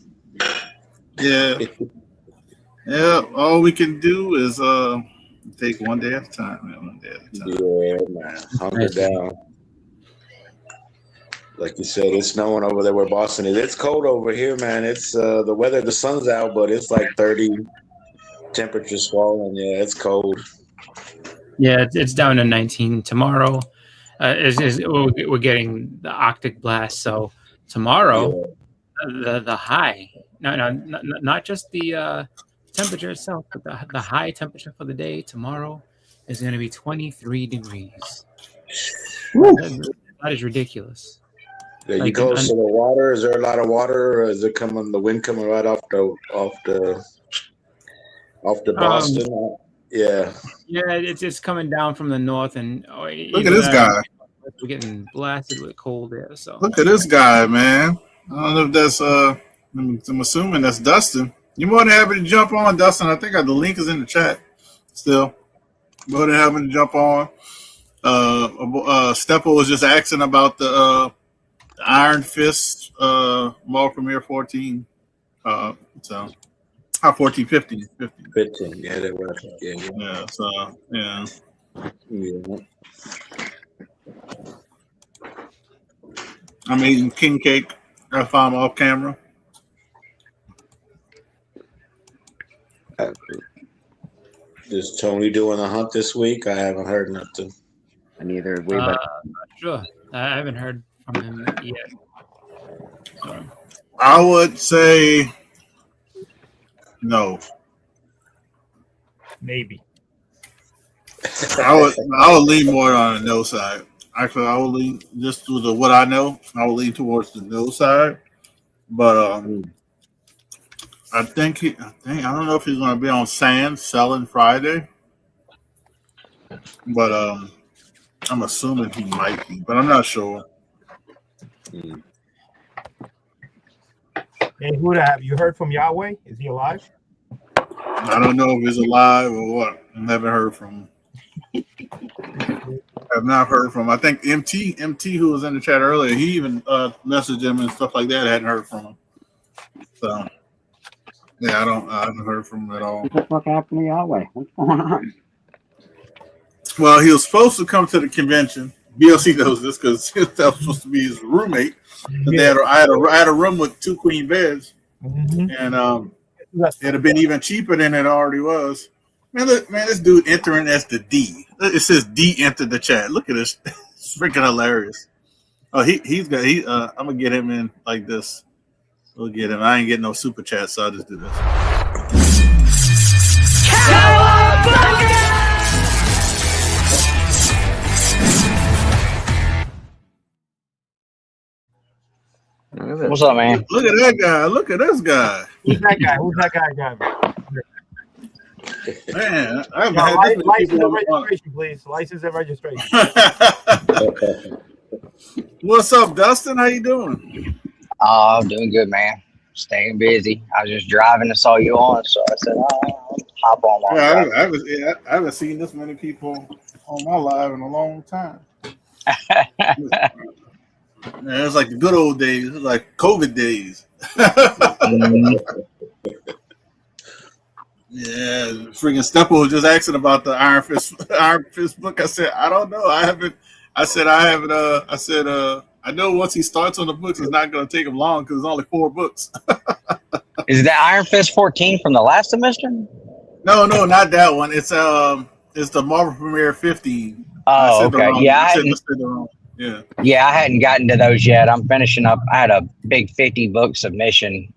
Yeah. Yeah. All we can do is take one day at a time, man. One day at a time. Yeah, man. Hunker down. Like you said, it's snowing over there where Boston is. It's cold over here, man. It's the weather. The sun's out, but it's like 30. Temperature's falling. Yeah, it's cold. Yeah, it's down to 19 tomorrow. We're getting the Arctic blast, so tomorrow the high, not just the temperature itself, but the high temperature for the day tomorrow is going to be 23 degrees. That is ridiculous. Are you Like, close to the water? Is there a lot of water, or is it coming? The wind coming right off the Boston? Yeah. Yeah, it's coming down from the north, and Look at this guy. we're getting blasted with cold air. So Look at this guy, man. I don't know if that's I'm assuming that's Dustin. You're more than happy to jump on, Dustin. I think the link is in the chat. Still, more than happy to jump on. Steppo was just asking about the Iron Fist Mall Premiere 14. So 14, 15. 15. Yeah, that was. Yeah. So yeah. I'm eating king cake. If I'm off camera. Is Tony doing a hunt this week? I haven't heard nothing. Neither we, not but sure. I haven't heard from him yet. So. I would say no. Maybe. I would lean more on the no side. Actually, I would lean just to what I know. I would lean towards the no side, but I don't know if he's going to be on Sand selling Friday, but I'm assuming he might be, but I'm not sure. Hey, Huda, have you heard from Yahweh? Is he alive? I don't know if he's alive or what. I never heard from him. I've not heard from him. I think MT, who was in the chat earlier, he even messaged him and stuff like that. I hadn't heard from him. So, yeah, I haven't heard from him at all. what the fuck happened to Yahweh? What's going on? Well, he was supposed to come to the convention. BLC knows this because that was supposed to be his roommate. Yeah. I had a room with 2 queen beds, Mm-hmm. and it'd have been even cheaper than it already was. Man, look, man, this dude entering as the D. It says D entered the chat. Look at this. It's freaking hilarious. Oh, I'm gonna get him in like this. We'll get him. I ain't getting no super chat, so I'll just do this. What's up, man? Look at that guy. Look at this guy. Who's that guy? Who's that guy, Man, I haven't No, had this many license people and on. registration, please. License and registration. What's up, Dustin? How you doing? Oh, I'm doing good, man. Staying busy. I was just driving and saw you on, so I said, I'll hop on while I'm I haven't seen this many people on my live in a long time. Man, it's like the good old days. It's like COVID days. Yeah, freaking Steppo was just asking about the Iron Fist book. I said, I don't know. I haven't. I know once he starts on the books, it's not going to take him long because it's only 4 books. Is that Iron Fist 14 from the last semester? No, not that one. It's the Marvel Premiere 15. Oh, okay. Yeah, Yeah, I hadn't gotten to those yet. I'm finishing up. I had a big 50 book submission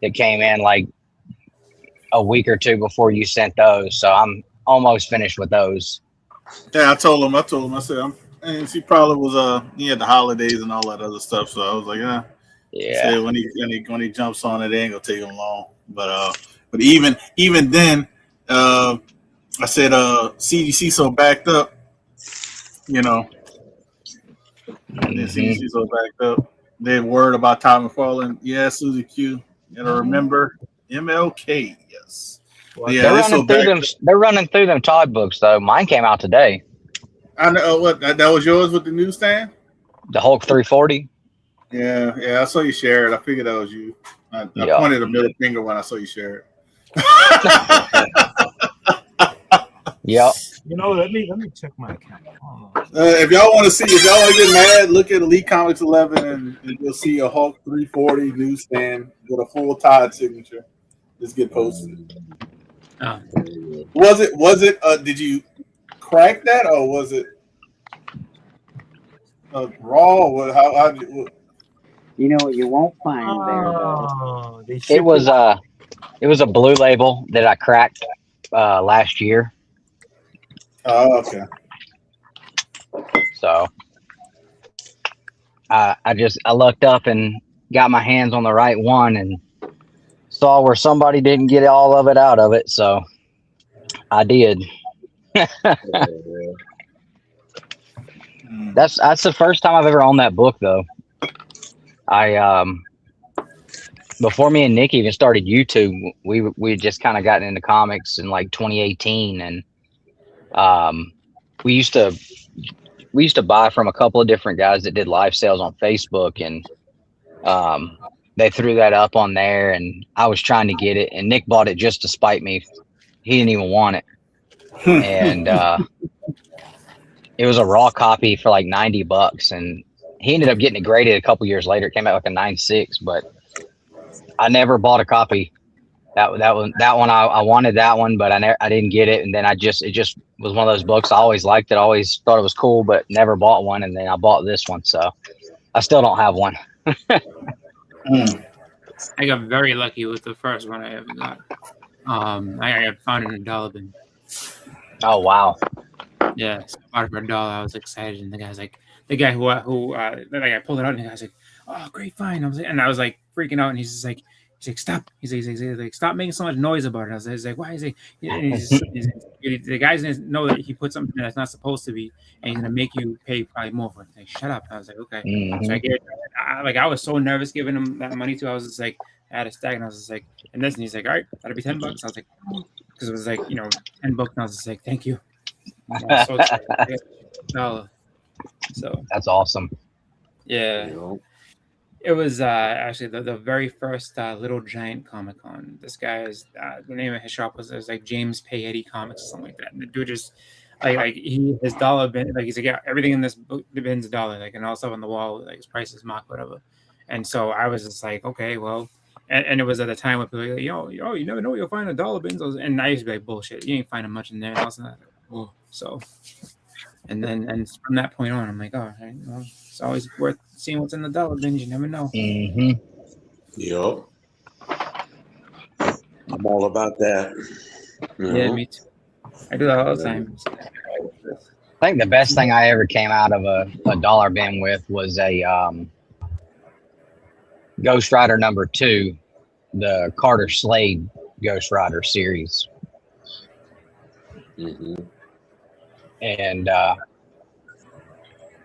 that came in like a week or 2 before you sent those, so I'm almost finished with those. Yeah, I told him. I said, and he probably was he had the holidays and all that other stuff. So I was like, yeah. So when he jumps on it, it ain't gonna take him long. But even then, I said CDC so backed up, you know. And then CDC so backed up. They worried about Tom McFarlane. Yeah, Susie Q. You gotta remember MLK. Yes. Well, yeah, they're running through them Todd books though. Mine came out today. I know what that was yours with the newsstand. The Hulk 340. Yeah, I saw you share it. I figured that was you. I pointed a middle finger when I saw you share it. Yep. You know, let me check my account. If y'all want to get mad, look at Elite Comics 11, and you'll see a Hulk 340 newsstand with a full Todd signature. Just get posted. Oh. Was it? Did you crack that, or was it raw? How You know what you won't find there though. Oh, they It shipped was it was a blue label that I cracked last year. Oh, okay. So I looked up and got my hands on the right one and saw where somebody didn't get all of it out of it. So I did. That's the first time I've ever owned that book though. I before me and Nick even started YouTube, we had just kind of gotten into comics in like 2018, and we used to buy from a couple of different guys that did live sales on Facebook, and they threw that up on there, and I was trying to get it, and Nick bought it just to spite me. He didn't even want it, and it was a raw copy for like $90, and he ended up getting it graded a couple years later. It came out like a 9.6, but I never bought a copy. That one I wanted that one, but I didn't get it, and then it just was one of those books. I always liked it, always thought it was cool, but never bought one, and then I bought this one, so I still don't have one. I got very lucky with the first one I ever got. I found it in a dollar bin. Oh wow! Yeah, so I bought it for $1. I was excited, and the guy who I pulled it out, and the guy's like, "Oh, great find!" I was like freaking out, and he's like, "Stop!" He's like, "Stop making so much noise about it." I was like, "Why?" He's like, "The guys didn't know that he put something that's not supposed to be, and he's gonna make you pay probably more for it." Like, shut up! I was like, "Okay." Mm-hmm. So I gave it. I was so nervous giving him that money too. I was just like, I had a stack, and I was just like, and he's like, "All right, that'll be $10." I was like, because it was like $10, and I was just like, "Thank you." So That's awesome. Yeah. It was actually the very first Little Giant Comic Con. This guy is the name of his shop was like James Payetti Comics or something like that. And the dude just his dollar bin, like he's like, yeah, everything in this book the bin's $1, like, and all stuff on the wall, like his price is marked, whatever. And so I was just like, okay, well, and it was at a time when people were like, you never know what you'll find in $1 bins. And I used to be like, bullshit, you ain't finding much in there. And also that, oh, so. And from that point on, I'm like, oh, right, well, it's always worth seeing what's in the $1 bin. You never know. Mm-hmm. Yup. I'm all about that. Yeah, me too. I do that all the time. I think the best thing I ever came out of a dollar bin with was a Ghost Rider #2, the Carter Slade Ghost Rider series. Mm-hmm. And I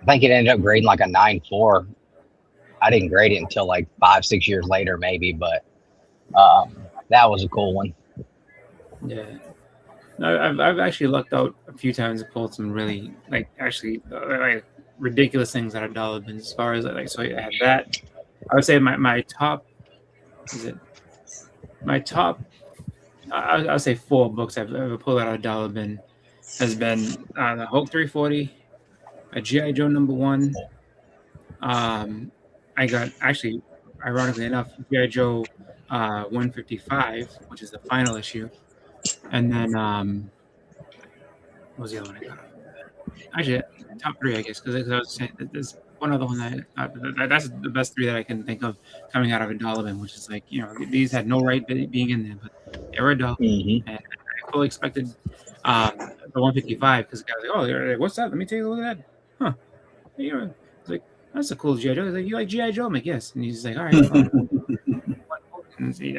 think it ended up grading like a 9.4. I didn't grade it until like 5-6 years later, maybe, but that was a cool one. Yeah, no, I've actually lucked out a few times and pulled some really like ridiculous things out of dollar bins. As far as so I had that. I would say my top I'll say 4 books I've ever pulled out of a dollar bin has been the Hulk 340, a G.I. Joe #1. I got, actually, ironically enough, G.I. Joe 155, which is the final issue. And then, what was the other one I got? Actually, top 3, I guess, because I was saying there's one other one that's the best 3 that I can think of coming out of a dollar bin, which is like, these had no right being in there, but they were a dollar. Mm-hmm. And I fully expected the 155, because the guy was like, oh, what's that? Let me take a look at that. Huh. It's like, that's a cool G.I. Joe. He's like, you like G.I. Joe? I'm like, yes. And he's like, all right. And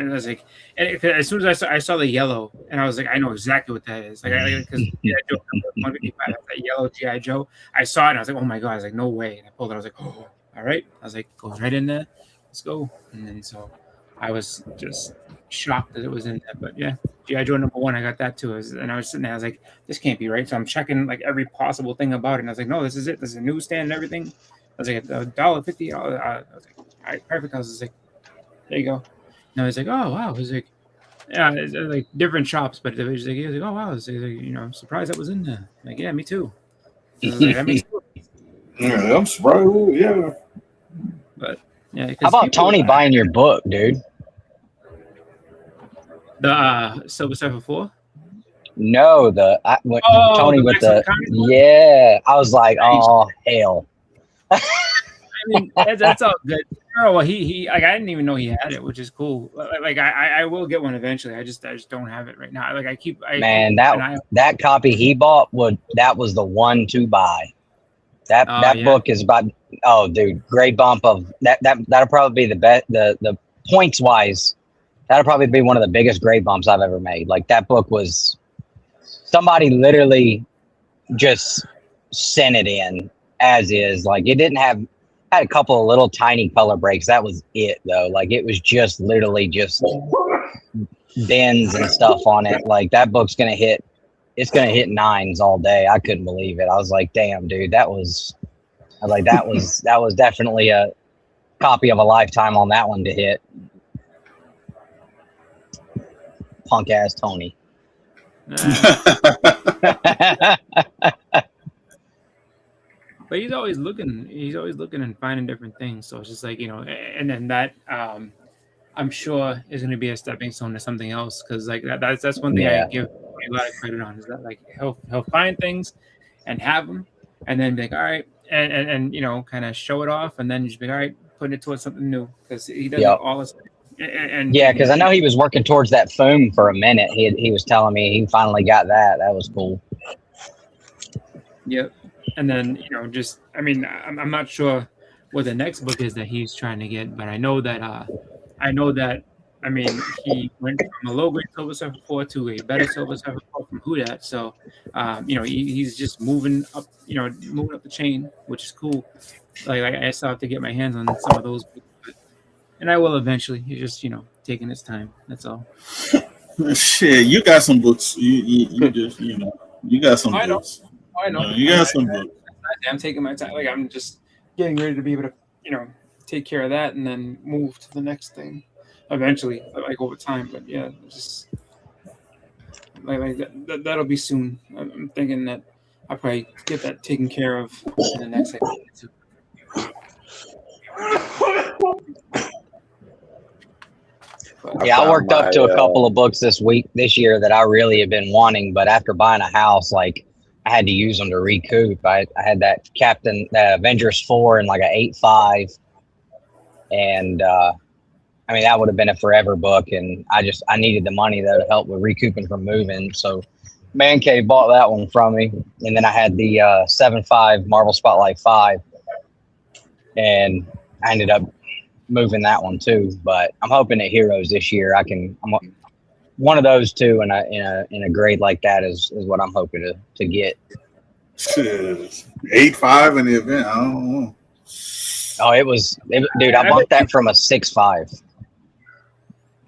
I was like, and as soon as I saw the yellow, and I was like, I know exactly what that is. Like, because G.I. Joe 155, that yellow G.I. Joe, I saw it, and I was like, oh my God. I was like, no way. And I pulled it. I was like, oh, all right. I was like, goes right in there. Let's go. And then so I was just shocked that it was in there. But yeah, G.I. Joe #1, I got that too. And I was sitting there, I was like, this can't be right. So I'm checking like every possible thing about it. And I was like, no, this is it. This is a newsstand and everything. I was like, $1.50. I was like, all right, perfect. I was just like, there you go. And I was like, oh wow. He's like, yeah, it's like different shops, but he was like, oh wow. He's like, I'm surprised that was in there. I'm like, yeah, me too. So like, that makes sense. Yeah, I'm surprised. Yeah. But yeah. How about Tony buying your book, dude? The Silver Surfer 4? No, Tony the with Mexican the comic book? yeah. I was like, oh hell. I mean, that's all good. Oh well, he like I didn't even know he had it, which is cool. Like I will get one eventually. I just don't have it right now. Like I keep Man, keep an eye. that copy he bought that was the one to buy. That Yeah. book is about dude, great bump of that'll probably be the best the points wise. That'll probably be one of the biggest grade bumps I've ever made. Like that book was somebody literally just sent it in as is. Like it didn't had a couple of little tiny color breaks. That was it though. Like it was just literally just bends and stuff on it. Like that book's gonna hit. It's gonna hit 9s all day. I couldn't believe it. I was like, damn, dude, that was definitely a copy of a lifetime on that one to hit. Punk ass Tony. But he's always looking and finding different things. So it's just like, and then that I'm sure is going to be a stepping stone to something else. Cause like that's one thing I give a lot of credit on is that like he'll find things and have them and then be like, all right. And kind of show it off. And then just be all right, putting it towards something new. Cause he does all this. Because I know he was working towards that foam for a minute. He was telling me he finally got that. That was cool. Yep. And then I'm not sure what the next book is that he's trying to get, but I know that he went from a low grade Silver Surfer 4 to a better Silver Surfer 4 from Who Dat. So he's just moving up the chain, which is cool. Like I still have to get my hands on some of those books. And I will eventually. He's just, taking his time. That's all. Shit, you got some books. You just, you got some books. I know. You got some books. I'm taking my time. Like I'm just getting ready to be able to, take care of that and then move to the next thing eventually, like over time. But yeah, just like that'll be soon. I'm thinking that I'll probably get that taken care of in the next episode. Yeah, I worked up to a couple of books this year that I really have been wanting, but after buying a house, like I had to use them to recoup. I had that Avengers 4 and like an 8.5, and that would have been a forever book, and I needed the money though to help with recouping from moving. So Man Cave bought that one from me, and then I had the 7.5 Marvel Spotlight 5, and I ended up moving that one too. But I'm hoping at Heroes this year I'm one of those two in a grade like that is what I'm hoping to get. 8.5 in the event. I don't know. Oh, dude, I bought that from a 6.5.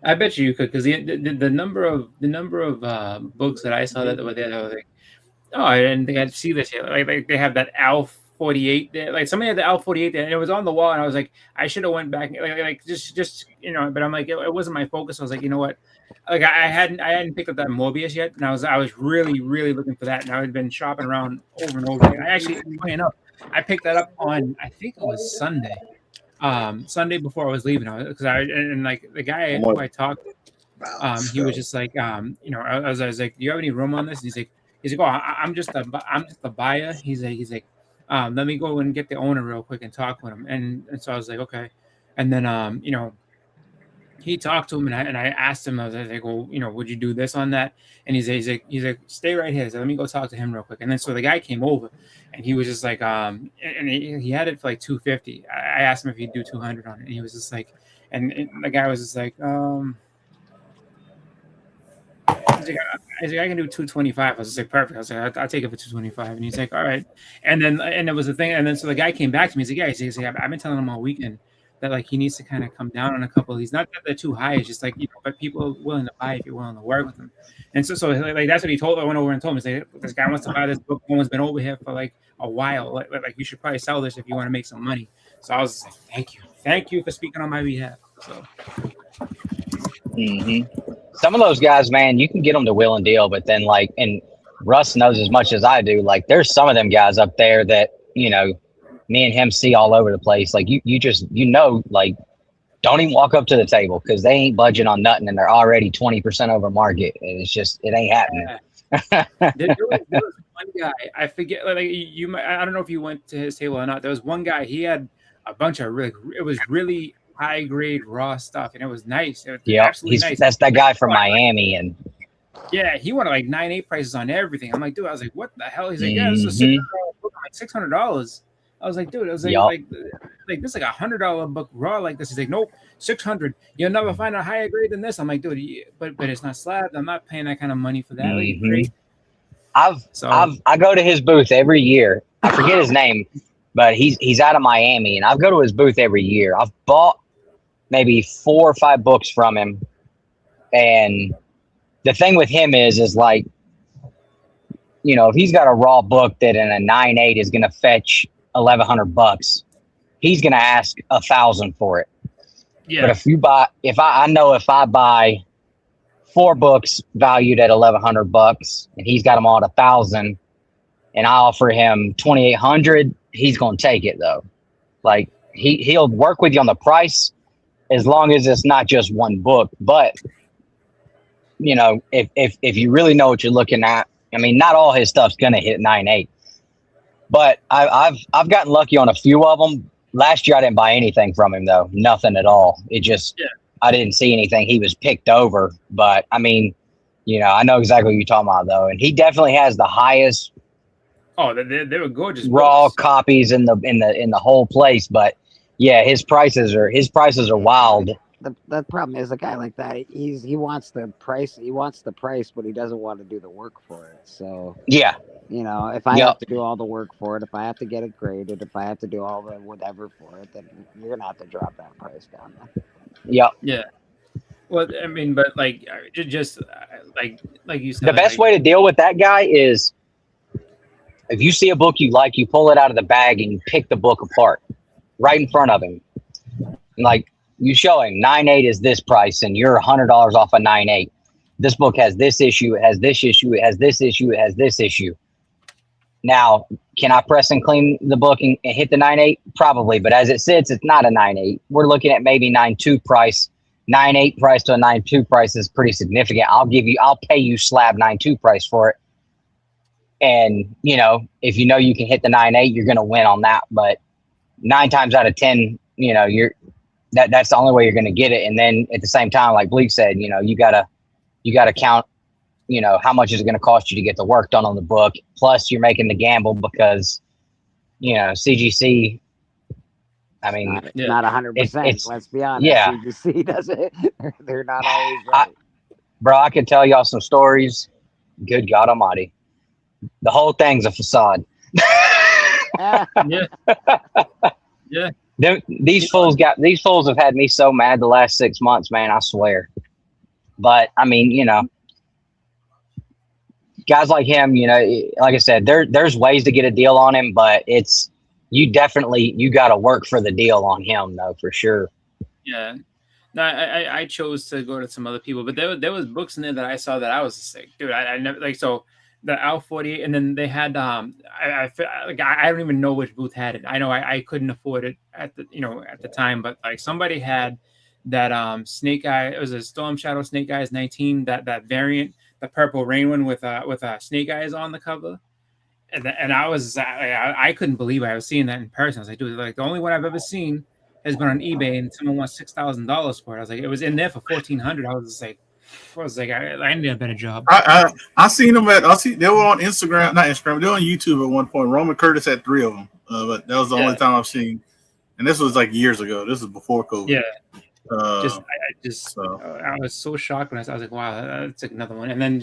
I bet you could, because the number of books that I saw that were there, I was like, oh, I didn't think I'd see this yet. Like they have that Alf 48 there. Like somebody had the Alf 48 there, and it was on the wall, and I was like, I should have went back, like just but I'm like, it wasn't my focus. I was like, you know what? Like I hadn't picked up that Morbius yet, and I was really looking for that, and I had been shopping around over and over. I actually, funny enough, I picked that up on, I think it was Sunday. Sunday before I was leaving, because like the guy who I talked to, he was just like, I was like, do you have any room on this? And he's like, oh, I'm just a buyer. He's like, let me go and get the owner real quick and talk with him. And so I was like, okay. And then he talked to him, and I asked him, I was like, well, would you do this on that? And he's like, stay right here. So let me go talk to him real quick. And then so the guy came over, and he was just like, and he had it for like $250. I asked him if he'd do $200 on it, and he was just like, and the guy was just like, he's like, I can do $225. I was just like, perfect. I was like, I'll take it for $225. And he's like, all right. And it was a thing. And then so the guy came back to me. He's like, yeah. He's like, I've been telling him all weekend that like he needs to kind of come down on a couple of these. Not that they're too high. It's just like, but people are willing to buy if you're willing to work with them. And so like that's what he told. I went over and told him, he's like, this guy wants to buy this book. No one's been over here for like a while. Like you should probably sell this if you want to make some money. So I was just like, thank you for speaking on my behalf. So. Mm-hmm. Some of those guys, man, you can get them to will and deal, but then like, and Russ knows as much as I do. Like, there's some of them guys up there that me and him see all over the place. Like you just like, don't even walk up to the table because they ain't budging on nothing, and they're already 20% over market. And it's just, it ain't happening. There was one guy, I forget, like you might, I don't know if you went to his table or not. There was one guy, he had a bunch of it was really high grade raw stuff, and it was nice. It was Yep, absolutely nice. that's that Like, guy from Miami, and yeah, he wanted like 9.8 prices on everything. I'm like, dude, I was like, what the hell? He's like, yeah, this is a $600 book. I'm like, $600. I was like, dude, I was like, Yup. like this is like $100 book raw like this. He's like, nope, 600. You'll never find a higher grade than this. I'm like, dude, but it's not slabbed. I'm not paying that kind of money for that. Like, crazy. I go to his booth every year. I forget his name, but he's out of Miami, and I go to his booth every year. I've bought maybe 4 or 5 books from him, and the thing with him is like, you know, if he's got a raw book that in a 9.8 is going to fetch $1,100, he's going to ask $1,000 for it. Yeah. But if I buy 4 books valued at $1,100 and he's got them all at $1,000, and I offer him $2,800, he's going to take it though. Like he'll work with you on the price as long as it's not just one book. But you know, if you really know what you're looking at, I mean, not all his stuff's gonna hit 9.8. But I've gotten lucky on a few of them. Last year I didn't buy anything from him though, nothing at all. It just I didn't see anything. He was picked over, but I mean, you know, I know exactly what you're talking about though, and he definitely has the highest. Oh, they were gorgeous Raw books. copies in the whole place, but yeah, his prices are wild. The problem is a guy like that. He wants the price. He wants the price, but he doesn't want to do the work for it. So yeah, you know, if I have to do all the work for it, if I have to get it graded, if I have to do all the whatever for it, then you're gonna have to drop that price down. Yep. Yeah. Well, I mean, but like, just like you said, the best way to deal with that guy is if you see a book you like, you pull it out of the bag and you pick the book apart right in front of him. Like you show him 9.8 is this price, and you're $100 off a 9.8. This book has this issue, it has this issue, it has this issue, it has this issue. Now, can I press and clean the book and hit the 9.8? Probably, but as it sits, it's not a 9.8. We're looking at maybe 9.2 price. 9.8 price to a 9.2 price is pretty significant. I'll pay you slab 9.2 price for it. And, you know, if you know you can hit the 9.8, you're going to win on that. But 9 times out of 10, you know, that's the only way you're going to get it. And then at the same time, like Bleak said, you know, you gotta count, you know, how much is it going to cost you to get the work done on the book. Plus you're making the gamble because, you know, CGC, I mean, not 100%. Let's be honest. Yeah. CGC doesn't. They're not always right. Bro, I can tell y'all some stories. Good God Almighty. The whole thing's a facade. Yeah. Yeah. These fools have had me so mad the last 6 months, man, I swear. But I mean, you know, guys like him, you know, like I said, there's ways to get a deal on him, but you got to work for the deal on him though, for sure. Yeah. No, I chose to go to some other people, but there was books in there that I saw that I was just like, dude, I never like, so the Al 48, and then they had I don't even know which booth had it. I know I couldn't afford it at the time, but like somebody had that Snake Eye. It was a Storm Shadow Snake Eyes 19, that variant, the Purple Rain one with Snake Eyes on the cover. And I couldn't believe I was seeing that in person. I was like, dude, like the only one I've ever seen has been on eBay, and someone wants $6,000 for it. I was like, it was in there for $1,400. I was like, I need a better job. I seen them they were on Instagram, not Instagram, they were on YouTube at one point. Roman Curtis had 3 of them, but that was the only time I've seen. And this was like years ago. This was before COVID. Yeah. I was so shocked when I was like, wow, that's like another one. And then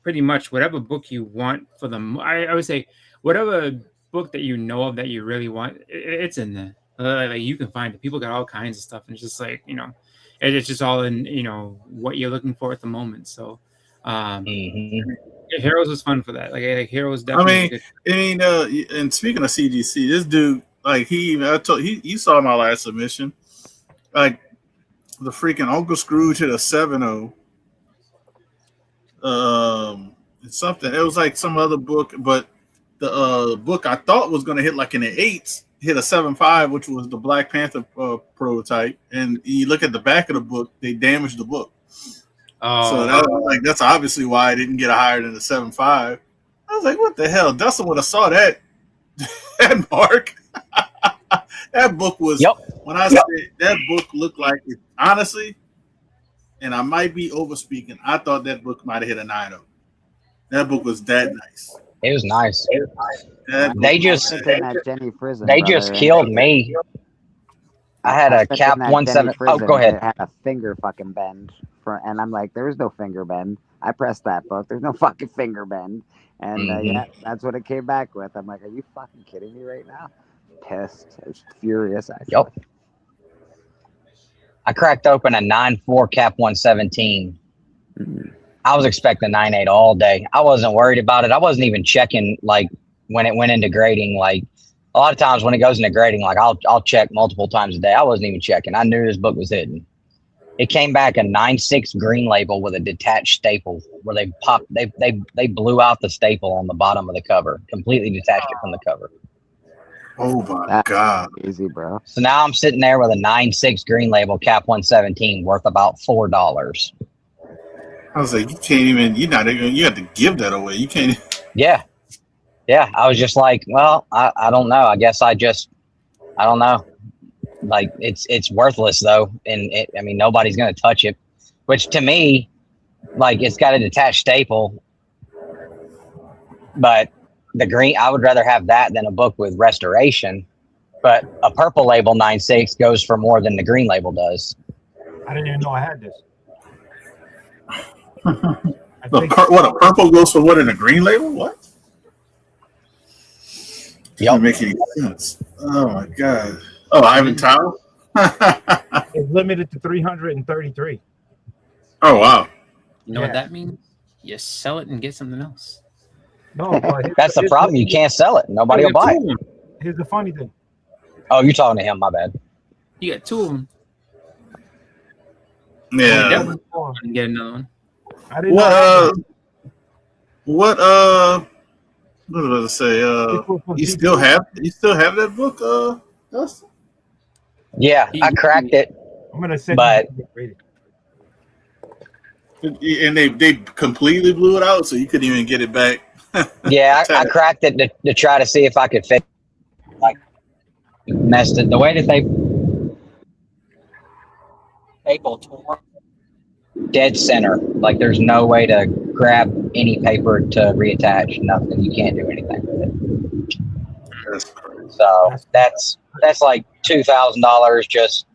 pretty much whatever book you want for them. I would say whatever book that you know of that you really want, it's in there. Like you can find it. People got all kinds of stuff, and it's just like, you know, it's just all in, you know, what you're looking for at the moment. So, Heroes was fun for that. Like Heroes definitely. And speaking of CGC, this dude, like you saw my last submission, like the freaking Uncle Scrooge hit a 7.0. It's something. It was like some other book, but the book I thought was going to hit like in the 8s hit a 7.5, which was the Black Panther prototype. And you look at the back of the book, they damaged the book. So that was like that's obviously why I didn't get higher than a 7.5. I was like, what the hell? Dustin would have saw that mark. That book was when I said that book looked like it, honestly, and I might be overspeaking. I thought that book might have hit a 9.0. That book was that nice. It was nice. They just Jenny prison. They just killed me. I had a Cap 17. Oh, go ahead. It had a finger fucking bend, and I'm like, there is no finger bend. I pressed that book. There's no fucking finger bend, and yeah, that's what it came back with. I'm like, are you fucking kidding me right now? Pissed. I was furious. Actually. Yep. I cracked open a 9.4 Cap 117. I was expecting 9.8 all day. I wasn't worried about it. I wasn't even checking like when it went into grading. Like a lot of times when it goes into grading, like I'll check multiple times a day. I wasn't even checking. I knew this book was hidden. It came back a 9.6 green label with a detached staple where they popped. They blew out the staple on the bottom of the cover, completely detached it from the cover. Oh my God. Easy, bro. So now I'm sitting there with a 9.6 green label Cap 117 worth about $4. I was like, you can't even. You're not even. You have to give that away. You can't. Yeah. I was just like, well, I don't know. I guess I don't know. Like it's worthless though, and I mean nobody's gonna touch it. Which to me, like it's got a detached staple, but the green, I would rather have that than a book with restoration. But a purple label 9.6 goes for more than the green label does. I didn't even know I had this. What a purple goes for what in a green label? What? Doesn't make any sense. Oh my God. Oh, Ivan Towel? It's limited to 333. Oh wow. You know what that means? You sell it and get something else. No, but that's the problem. You can't sell it. Nobody will buy it. Here's the funny thing. Oh, you're talking to him. My bad. You got two of them. Yeah. And get another one. I didn't what was I say? You still have that book, Dustin? Yeah, I cracked it. I'm gonna send you. And they completely blew it out, so you couldn't even get it back. Yeah, I cracked it to try to see if I could fit. Like, messed it the way that they staple tore dead center. Like, there's no way to grab any paper to reattach. Nothing. You can't do anything with it. That's crazy. So that's like $2,000. Just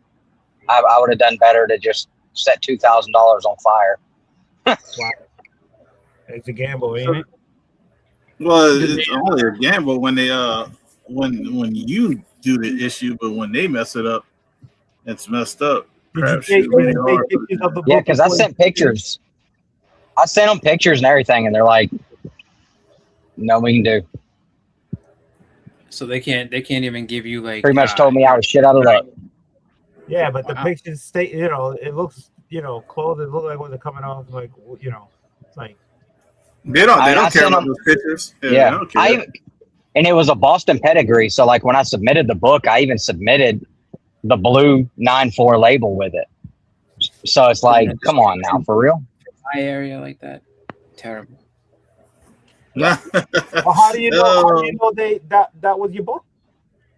I would have done better to just set $2,000 on fire. It's a gamble, ain't it? Well, it's only a gamble when they when you do the issue, but when they mess it up, it's messed up. Did you take pictures of the book? Yeah, because I sent pictures. I sent them pictures and everything, and they're like, "No, we can do." So they can't even give you like. Pretty much told me I was shit out of luck. Yeah, but the pictures stay. You know, it looks. You know, clothes. It look like when they're coming off. Like you know, it's like. They don't care about those pictures. Yeah, they don't care. And it was a Boston pedigree. So like when I submitted the book, I even submitted the blue 9.4 label with it. So it's like, come on now, for real? My area like that, terrible. Well, how do you know that was your book?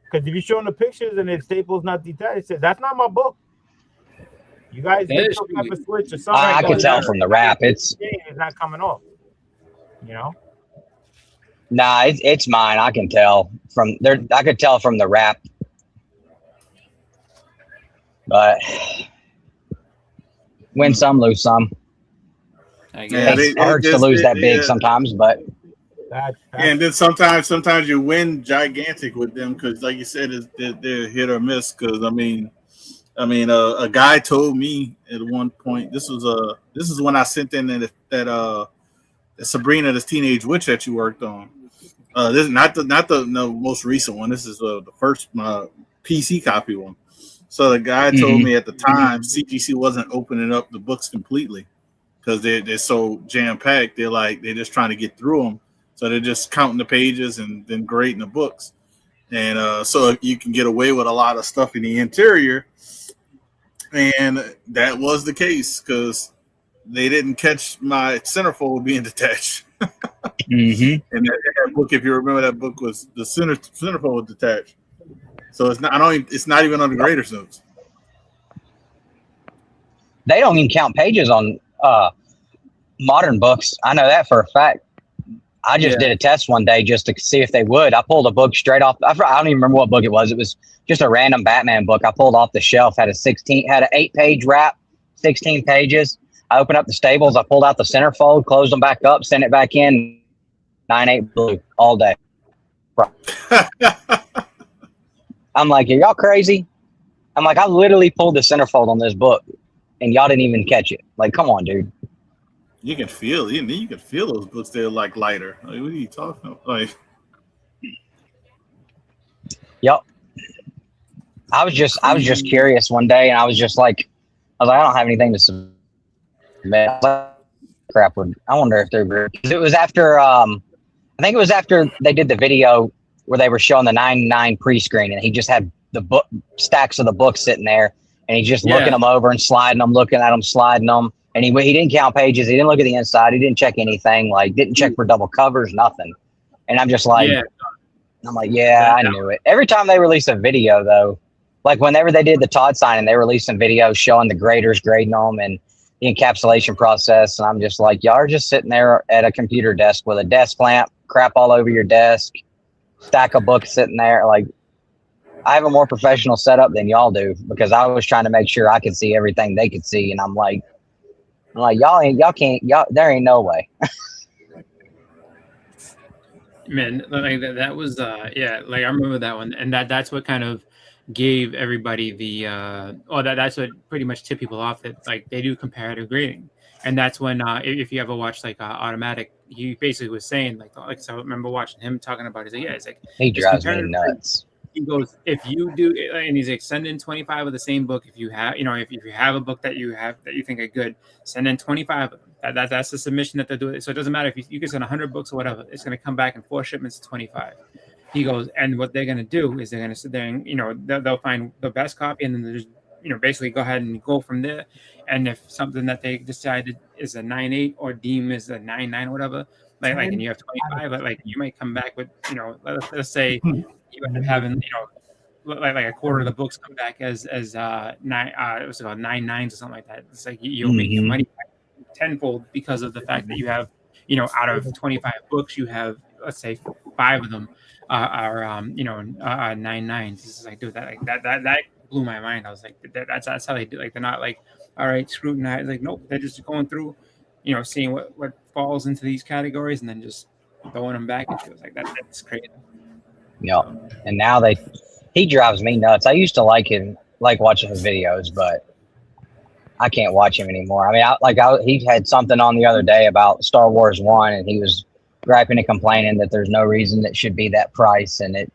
Because if you show them the pictures and the staple's not detached, it says that's not my book. You guys get some type of switch or something. I can tell from the wrap. It's not coming off. You know. Nah, it's mine. I can tell from there. I could tell from the wrap. But win some, lose some. It hurts to lose that big sometimes, but. And then sometimes you win gigantic with them because, like you said, they're hit or miss. Because I mean, a guy told me at one point. This is when I sent in that Sabrina, this teenage witch that you worked on. This is not the most recent one. This is the first PC copy one. So the guy told me at the time CGC wasn't opening up the books completely because they're so jam packed. They're just trying to get through them. So they're just counting the pages and then grading the books. And so you can get away with a lot of stuff in the interior. And that was the case because they didn't catch my centerfold being detached. Mm-hmm. And that book, if you remember, that book was the centerfold was detached. So it's not. I don't. It's not even on the greater suits. They don't even count pages on modern books. I know that for a fact. I just did a test one day just to see if they would. I pulled a book straight off. I don't even remember what book it was. It was just a random Batman book. I pulled off the shelf. Had an 8-page wrap, 16 pages. I opened up the stables. I pulled out the centerfold, closed them back up, sent it back in. 9/8 blue all day. I'm like, are y'all crazy? I'm like, I literally pulled the centerfold on this book, and y'all didn't even catch it. Like, come on, dude. You can feel. You can feel those books. They're like lighter. Like, what are you talking about? Like, yep. I was just curious one day, and I was like, I don't have anything to submit. I was like, crap. I wonder if they're because it was after. I think it was after they did the video where they were showing the 99 pre-screen, and he just had the book stacks of the books sitting there, and he's just looking them over and sliding them, looking at them, sliding them. And he didn't count pages. He didn't look at the inside. He didn't check anything. Like, didn't check for double covers, nothing. And I'm just like, I'm like, yeah, I knew it. Every time they release a video, though, like whenever they did the Todd signing, they released some videos showing the graders grading them and the encapsulation process. And I'm just like, y'all are just sitting there at a computer desk with a desk lamp, crap all over your desk, stack of books sitting there. Like, I have a more professional setup than y'all do because I was trying to make sure I could see everything they could see. And I'm like, there ain't no way. Man, like that was like I remember that one, and that's what kind of gave everybody the that's what pretty much tipped people off that like they do comparative grading. And that's when if you ever watch like automatic, he basically was saying like so I remember watching him talking about it. He's like, it's like he drives me nuts. He goes, if you do, and he's like, send in 25 of the same book. If you have, if you have a book that you think are good, send in 25 of them. That's the submission that they're doing. So it doesn't matter if you can send 100 books or whatever. It's going to come back in 4 shipments of 25. He goes, and what they're going to do is they're going to sit there and they'll find the best copy, and then there's basically go ahead and go from there. And if something that they decided is a 9.8 or deem is a 9.9 or whatever, like and you have 25, like you might come back with let's say. You end up having, like a quarter of the books come back as 9, it was about 9.9s or something like that. It's like you'll make your money back tenfold because of the fact that you have, out of 25 books, you have, let's say 5 of them are 9.9s. It's like, dude, that blew my mind. I was like, that's how they do. Like, they're not like, all right, scrutinize. Like, nope, they're just going through, seeing what falls into these categories and then just throwing them back. And it was like that's crazy. Yep. And now he drives me nuts. I used to like him, like watching his videos, but I can't watch him anymore. I mean, he had something on the other day about Star Wars 1, and he was griping and complaining that there's no reason it should be that price, and it,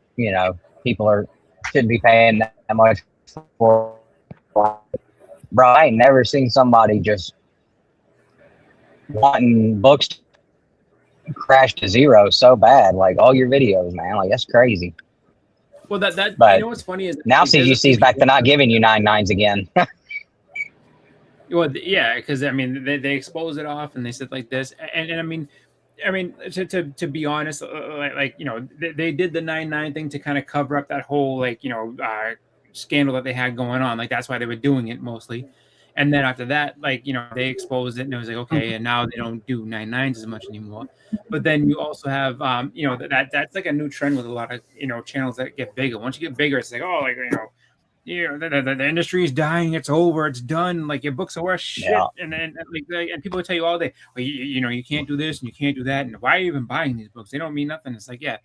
people shouldn't be paying that much for. Bro, I ain't never seen somebody just wanting books to crash to zero so bad. Like, all your videos, man. Like, that's crazy. Well, but what's funny is now CGC's back to not giving you 9.9s again. Well, yeah, because I mean they expose it off and they said like this, and I mean to be honest, they did the 9.9 thing to kind of cover up that whole scandal that they had going on. Like, that's why they were doing it mostly. And then after that, they exposed it, and it was like, okay, and now they don't do 9.9s as much anymore. But then you also have, that's like a new trend with a lot of, channels that get bigger. Once you get bigger, it's like, oh, the industry is dying. It's over. It's done. Like, your books are worth shit. Yeah. And people will tell you all day, well, you can't do this and you can't do that. And why are you even buying these books? They don't mean nothing. It's like, yeah.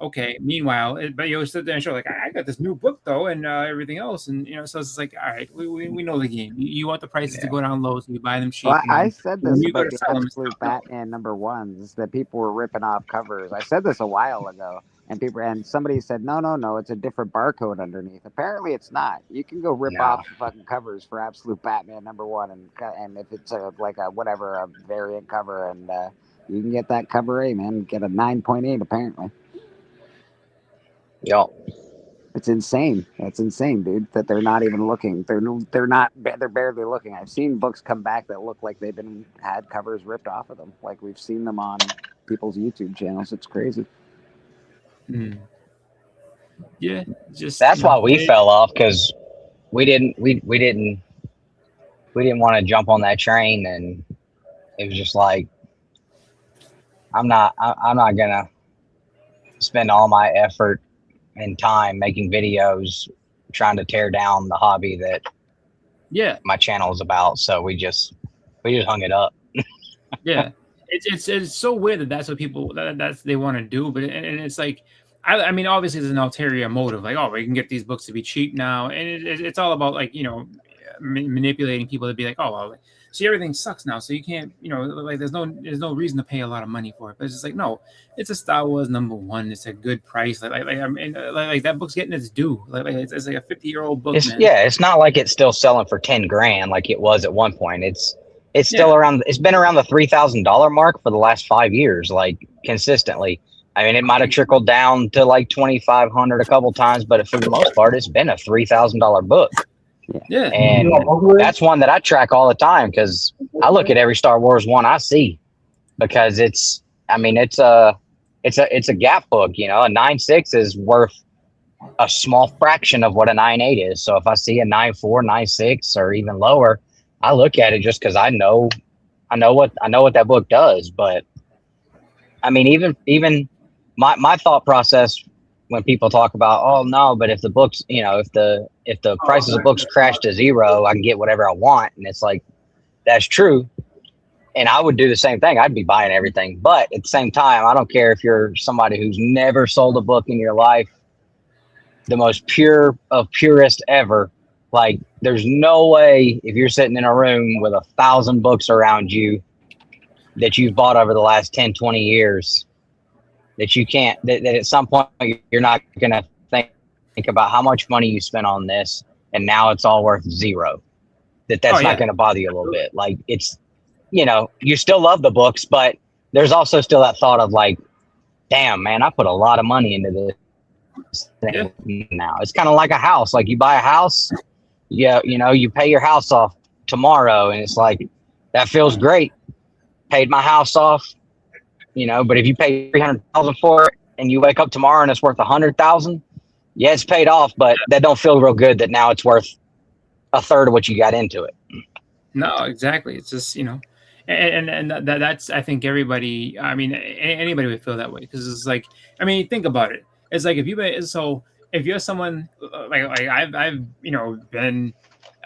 Okay. Meanwhile, but you'll sit there and show like, I got this new book though, and everything else, and so it's like, all right, we know the game. You want the prices to go down low, so you buy them cheap. Well, I said this about the absolute Batman #1s that people were ripping off covers. I said this a while ago, and somebody said, no, it's a different barcode underneath. Apparently, it's not. You can go rip off the fucking covers for absolute Batman #1, and if it's a variant cover, and you can get that cover A, man, get a 9.8 apparently. Yep. It's insane. That's insane, dude. That they're not even looking. They're barely looking. I've seen books come back that look like they've had covers ripped off of them. Like we've seen them on people's YouTube channels. It's crazy. Yeah, just That's why we fell off, because we didn't want to jump on that train, and it was just like, I'm not gonna spend all my effort and time making videos trying to tear down the hobby that my channel is about. So we just hung it up. Yeah, it's so weird that that's what people that's they want to do, but and it's like, I mean, obviously there's an ulterior motive, like, oh, we can get these books to be cheap now, and it's all about, like, manipulating people to be like, oh, well, see, everything sucks now, so you can't, like, there's no reason to pay a lot of money for it. But it's just like, no, it's a Star Wars #1. It's a good price. I mean, like that book's getting its due. Like it's like a 50-year-old book, man. Yeah, it's not like it's still selling for 10 grand like it was at one point. It's still around. It's been around the $3,000 mark for the last 5 years, like, consistently. I mean, it might have trickled down to like 2,500 a couple times, but for the most part, it's been a $3,000 book. Yeah, and that's one that I track all the time, because I look at every Star Wars one I see, because it's a gap book. A 9.6 is worth a small fraction of what a 9.8 is. So if I see a 9.4, 9.6, or even lower, I look at it just because I know what that book does. But I mean, even my thought process when people talk about, oh no, but if the books, if the prices of books crash to zero, I can get whatever I want. And it's like, that's true. And I would do the same thing. I'd be buying everything. But at the same time, I don't care if you're somebody who's never sold a book in your life, the most pure of purest ever. Like, there's no way, if you're sitting in a room with 1,000 books around you that you've bought over the last 10, 20 years, that you can't, that at some point you're not going to think about how much money you spent on this, and now it's all worth zero. That's not going to bother you a little bit. Like, it's, you still love the books, but there's also still that thought of like, damn, man, I put a lot of money into this thing now. It's kind of like a house. Like, you buy a house, you pay your house off tomorrow, and it's like, that feels great. Paid my house off. But if you pay $300,000 for it and you wake up tomorrow and it's worth $100,000, yeah, it's paid off, but that don't feel real good that now it's worth a third of what you got into it. No, exactly. It's just, and that's, I think everybody, I mean, anybody would feel that way, because it's like, I mean, think about it. It's like, if you're someone like I've been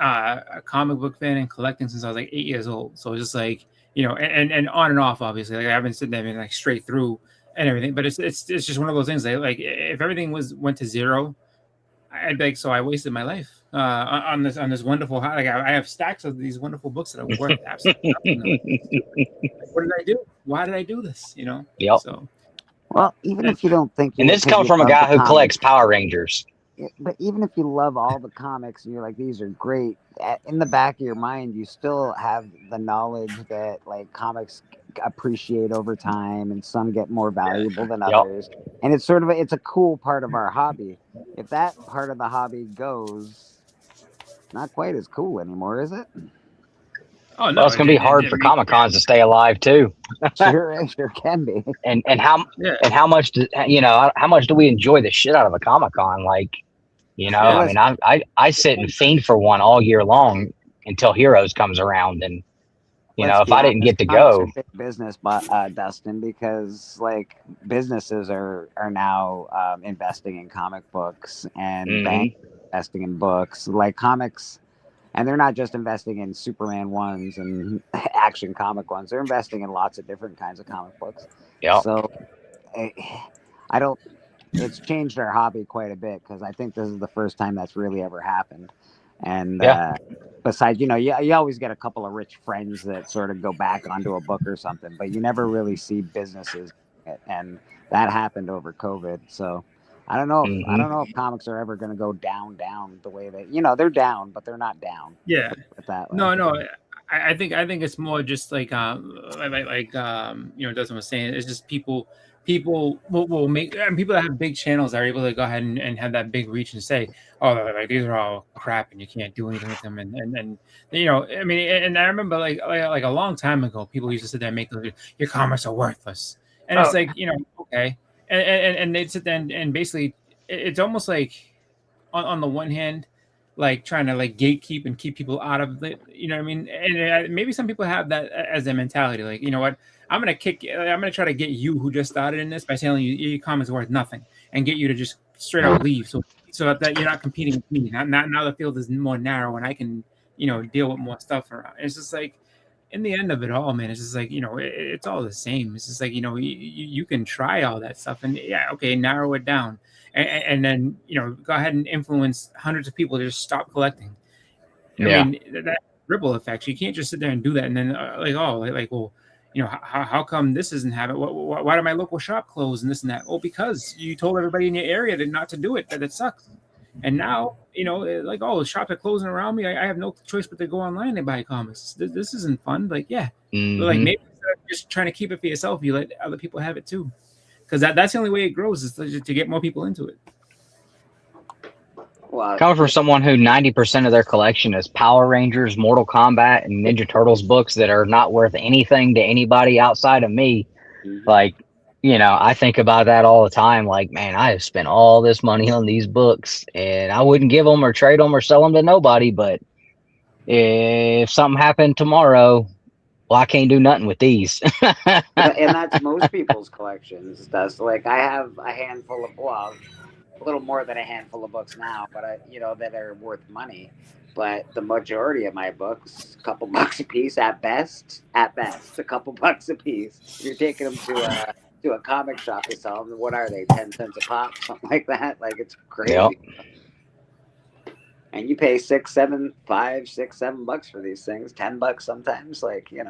a comic book fan and collecting since I was like 8 years old. So it's just like, and on and off, obviously. Like, I've been sitting there like straight through and everything. But it's just one of those things. Like if everything went to zero, I'd be like, so I wasted my life on this wonderful. Like, I have stacks of these wonderful books that are worth absolutely nothing. What did I do? Why did I do this? Yep. So, well, even if you don't think, and this comes from a guy who collects Power Rangers. But even if you love all the comics and you're like, these are great, in the back of your mind, you still have the knowledge that, like, comics appreciate over time, and some get more valuable than others. And it's sort of it's a cool part of our hobby. If that part of the hobby goes, not quite as cool anymore, is it? Oh no, well, it's gonna be hard for Comic Cons to stay alive too. Sure can be. And how much do we enjoy the shit out of a Comic Con? Like, I mean, I sit and fiend for one all year long until Heroes comes around, and if I didn't get to go, big business, Dustin, because like businesses are now investing in comic books and banks investing in books, like comics. And they're not just investing in Superman ones and action comic ones. They're investing in lots of different kinds of comic books. Yeah. So it's changed our hobby quite a bit, because I think this is the first time that's really ever happened. And besides, you always get a couple of rich friends that sort of go back onto a book or something, but you never really see businesses. And that happened over COVID. So I don't know. I don't know if comics are ever going to go down the way that they're down, but they're not down. Yeah. That way. No. I think it's more just like Dustin was saying, it's just people will make, and people that have big channels are able to go ahead and have that big reach and say, oh, like these are all crap and you can't do anything with them, and I mean, and I remember like a long time ago, people used to sit there and make your comments are worthless, and it's like, okay, and they'd sit there and basically it's almost like on the one hand, like trying to like gatekeep and keep people out of it, you know what I mean? And maybe some people have that as their mentality, like, you know what, I'm gonna try to get you who just started in this by telling you your comments are worth nothing and get you to just straight up leave, so that you're not competing with me. Not now the field is more narrow and I can deal with more stuff around. It's just like, in the end of it all, man, it's just like, it's all the same. It's just like, you can try all that stuff and yeah, okay, narrow it down, and then go ahead and influence hundreds of people to just stop collecting. I mean, that ripple effects. You can't just sit there and do that and then well, how come this isn't happening? Why did my local shop close and this and that? Oh, because you told everybody in your area that not to do it, that it sucks. And now, like, oh, the shops are closing around me. I have no choice but to go online and buy comics. This isn't fun. Like, yeah, like maybe instead of just trying to keep it for yourself, you let other people have it too, because that's the only way it grows, is to get more people into it. Well, coming from someone who 90% of their collection is Power Rangers, Mortal Kombat, and Ninja Turtles books that are not worth anything to anybody outside of me, like, I think about that all the time. Like, man, I have spent all this money on these books and I wouldn't give them or trade them or sell them to nobody. But if something happened tomorrow, well, I can't do nothing with these. And that's most people's collections. That's like, I have a handful of, well, a little more than a handful of books now, but that are worth money. But the majority of my books, a couple bucks a piece at best, a couple bucks a piece. You're taking them to a comic shop to sell them. What are they? 10 cents a pop, something like that. Like, it's crazy. Yep. And you pay $5, $6, $7 for these things. $10 sometimes. Like, Yep.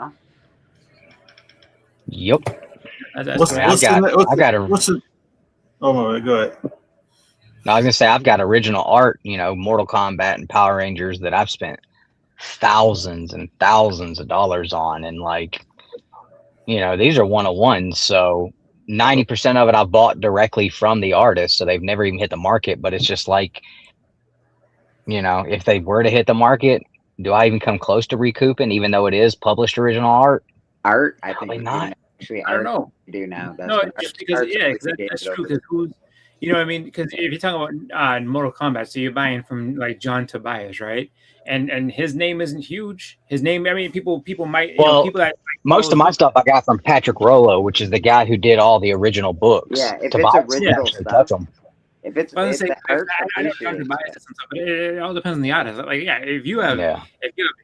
Oh my, go ahead. No, I was gonna say, I've got original art, Mortal Kombat and Power Rangers that I've spent thousands and thousands of dollars on, and like, these are 101s, so 90% of it I've bought directly from the artist, so they've never even hit the market. But it's just like, if they were to hit the market, do I even come close to recouping, even though it is published original art? I Probably think not. Actually, I don't know. You do now. That's no, it's because that's true. Because who's, what I mean? Because if you're talking about Mortal Kombat, so you're buying from like John Tobias, right? And his name isn't huge. His name, I mean, people might, well, people that most of my stuff I got from Patrick Rollo, which is the guy who did all the original books. Yeah, if Tobias it's original stuff, stuff, touch them. If it's, I it's say, art, I know John Tobias and stuff, but it all depends on the artist. Like, yeah, if you have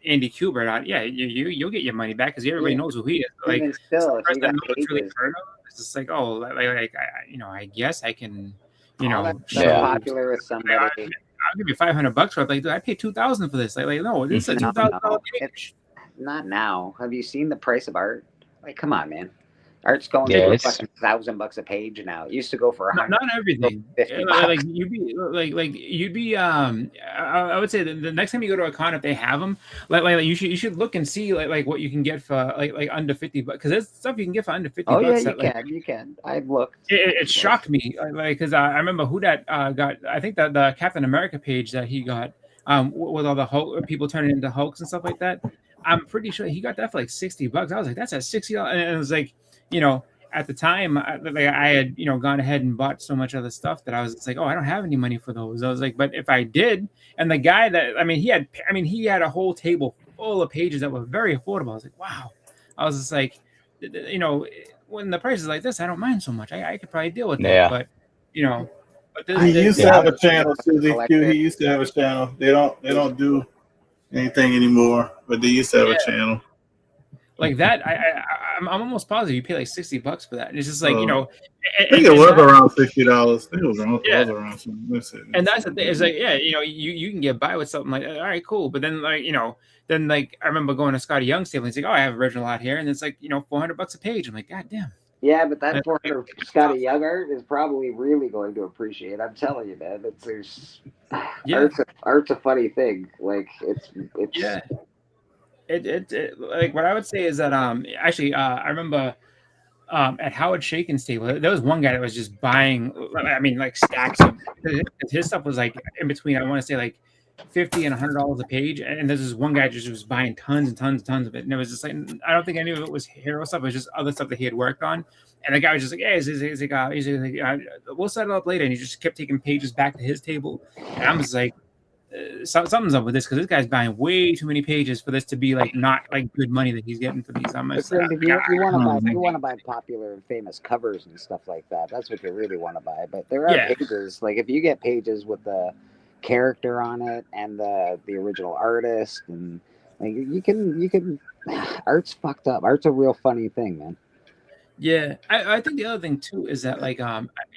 Andy Kubert, yeah, you'll get your money back because everybody knows who he is. Like, even still, if you got nobody's really pages, heard of, it's just like, oh, I guess I can, all that stuff popular with somebody. I'll give you $500 for it. Like, dude, I paid $2,000 for this. Like, no, this is a $2,000 page. Not now. Have you seen the price of art? Like, come on, man. Art's going for fucking $1,000 a page now. It used to go for not everything. Like you'd be I would say the next time you go to a con, if they have them, like you should look and see like what you can get for like under $50, because there's stuff you can get for under $50. Oh yeah, you can. I've looked. It shocked me, because I remember who that got. I think that the Captain America page that he got, with all the Hulk people turning into Hulks and stuff like that. I'm pretty sure he got that for like $60. I was like, that's at $60, and it was like, at the time, I had, gone ahead and bought so much other stuff that I was like, oh, I don't have any money for those. I was like, but if I did, and the guy that, he had a whole table full of pages that were very affordable. I was like, wow. I was just like, when the price is like this, I don't mind so much. I could probably deal with that. But, he used to have a channel, Susie. He used to have a channel. They don't do anything anymore, but they used to have a channel. Like that, I'm almost positive you pay like $60 for that, and it's just like, I think it was around $60. I think it was around something. And that's the thing. It's like, you can get by with something like that. All right, cool. But then I remember going to Scotty Young's table and he's like, oh, I have original art here, and it's like, $400 a page. I'm like, God damn. Yeah, but that for Scotty Young art is probably really going to appreciate. I'm telling you, man. Art's a funny thing. Like it's it like what I would say is that actually I remember at Howard Shakin's table there was one guy that was just buying, I mean, like stacks of his stuff was like in between, I want to say like $50 and $100 a page, and there's this one guy just was buying tons and tons and tons of it, and it was just like, I don't think any of it was hero stuff, it was just other stuff that he had worked on, and the guy was just like, hey, we'll set it up later, and he just kept taking pages back to his table, and I'm just like, something's up with this, because this guy's buying way too many pages for this to be like not like good money that he's getting for these. I'm But just Greg, like, if you want to buy popular and famous covers and stuff like that, that's what you really want to buy. But there are Yeah. pages, like if you get pages with the character on it and the original artist, and like you can art's fucked up. Art's a real funny thing, man. Yeah, I think the other thing too is that like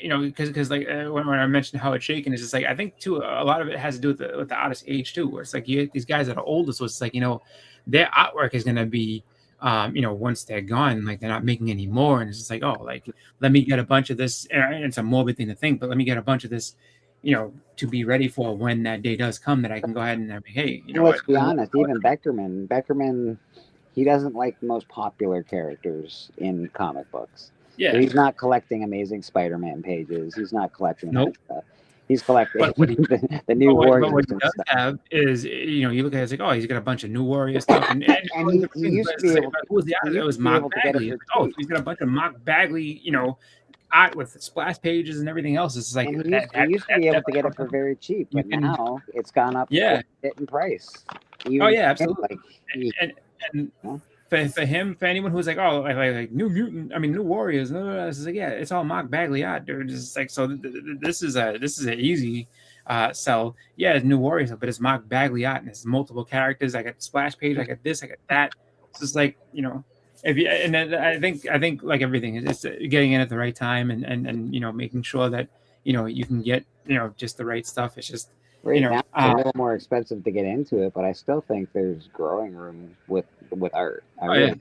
because like when I mentioned how it's shaken, it's just like I think too a lot of it has to do with the artist's age too, where it's like you get these guys that are older, so it's like their artwork is gonna be once they're gone, like they're not making any more, and it's just like, oh, like let me get a bunch of this, and it's a morbid thing to think, but let me get a bunch of this, to be ready for when that day does come, that I can go ahead and hey, you know Let's what? be honest, even Beckerman, he doesn't like the most popular characters in comic books. Yeah. So he's not collecting Amazing Spider-Man pages. He's not collecting Nope. that stuff. He's collecting But what he, the new Warriors. but what he and does stuff. have is, you look at it, it's like, oh, he's got a bunch of new Warrior stuff, and he used to be able who was the he artist? It used was to be Mark able to get it Bagley. for It's like, oh, cheap. he's got a bunch of Mark Bagley, art with splash pages and everything else. It's like And he used to be able to get it for very cheap, but now it's gone up Yeah. in price. Oh Even yeah, absolutely. like, And for him, for anyone who's like, oh, like New Mutant, I mean New Warriors, it's like, yeah, it's all Mark Bagley art, dude. It's like, so this is an easy sell. Yeah, it's New Warriors, but it's Mark Bagley art, and it's multiple characters. I got the splash page, I got this, I got that. It's just like, if you, and then I think like everything, it's getting in at the right time, and making sure that you can get just the right stuff. It's just right now it's a little more expensive to get into it, but I still think there's growing room with art. Yeah.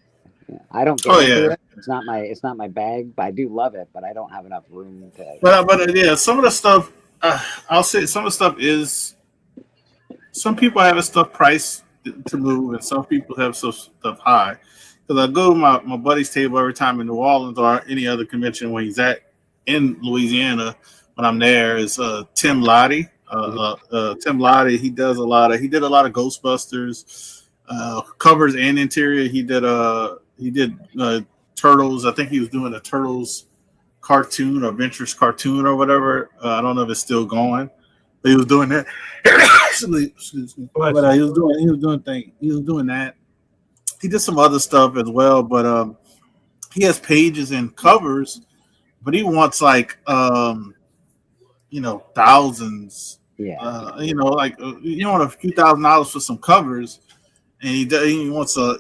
I don't get into it. It's not my bag, but I do love it. But I don't have enough room to. But yeah, some of the stuff I'll say some of the stuff is. Some people have a stuff priced to move, and some people have stuff high. Because I go to my buddy's table every time in New Orleans or any other convention when he's at in Louisiana. When I'm there, is Tim Lottie. Tim Lottie, he did a lot of Ghostbusters covers and interior. He did Turtles. I think he was doing a Turtles cartoon or Ventures cartoon or whatever. I don't know if it's still going, but he was doing that. Excuse me. But he was doing that. He did some other stuff as well, but he has pages and covers, but he wants like thousands. Yeah. You want a few $1,000s for some covers, and he wants a.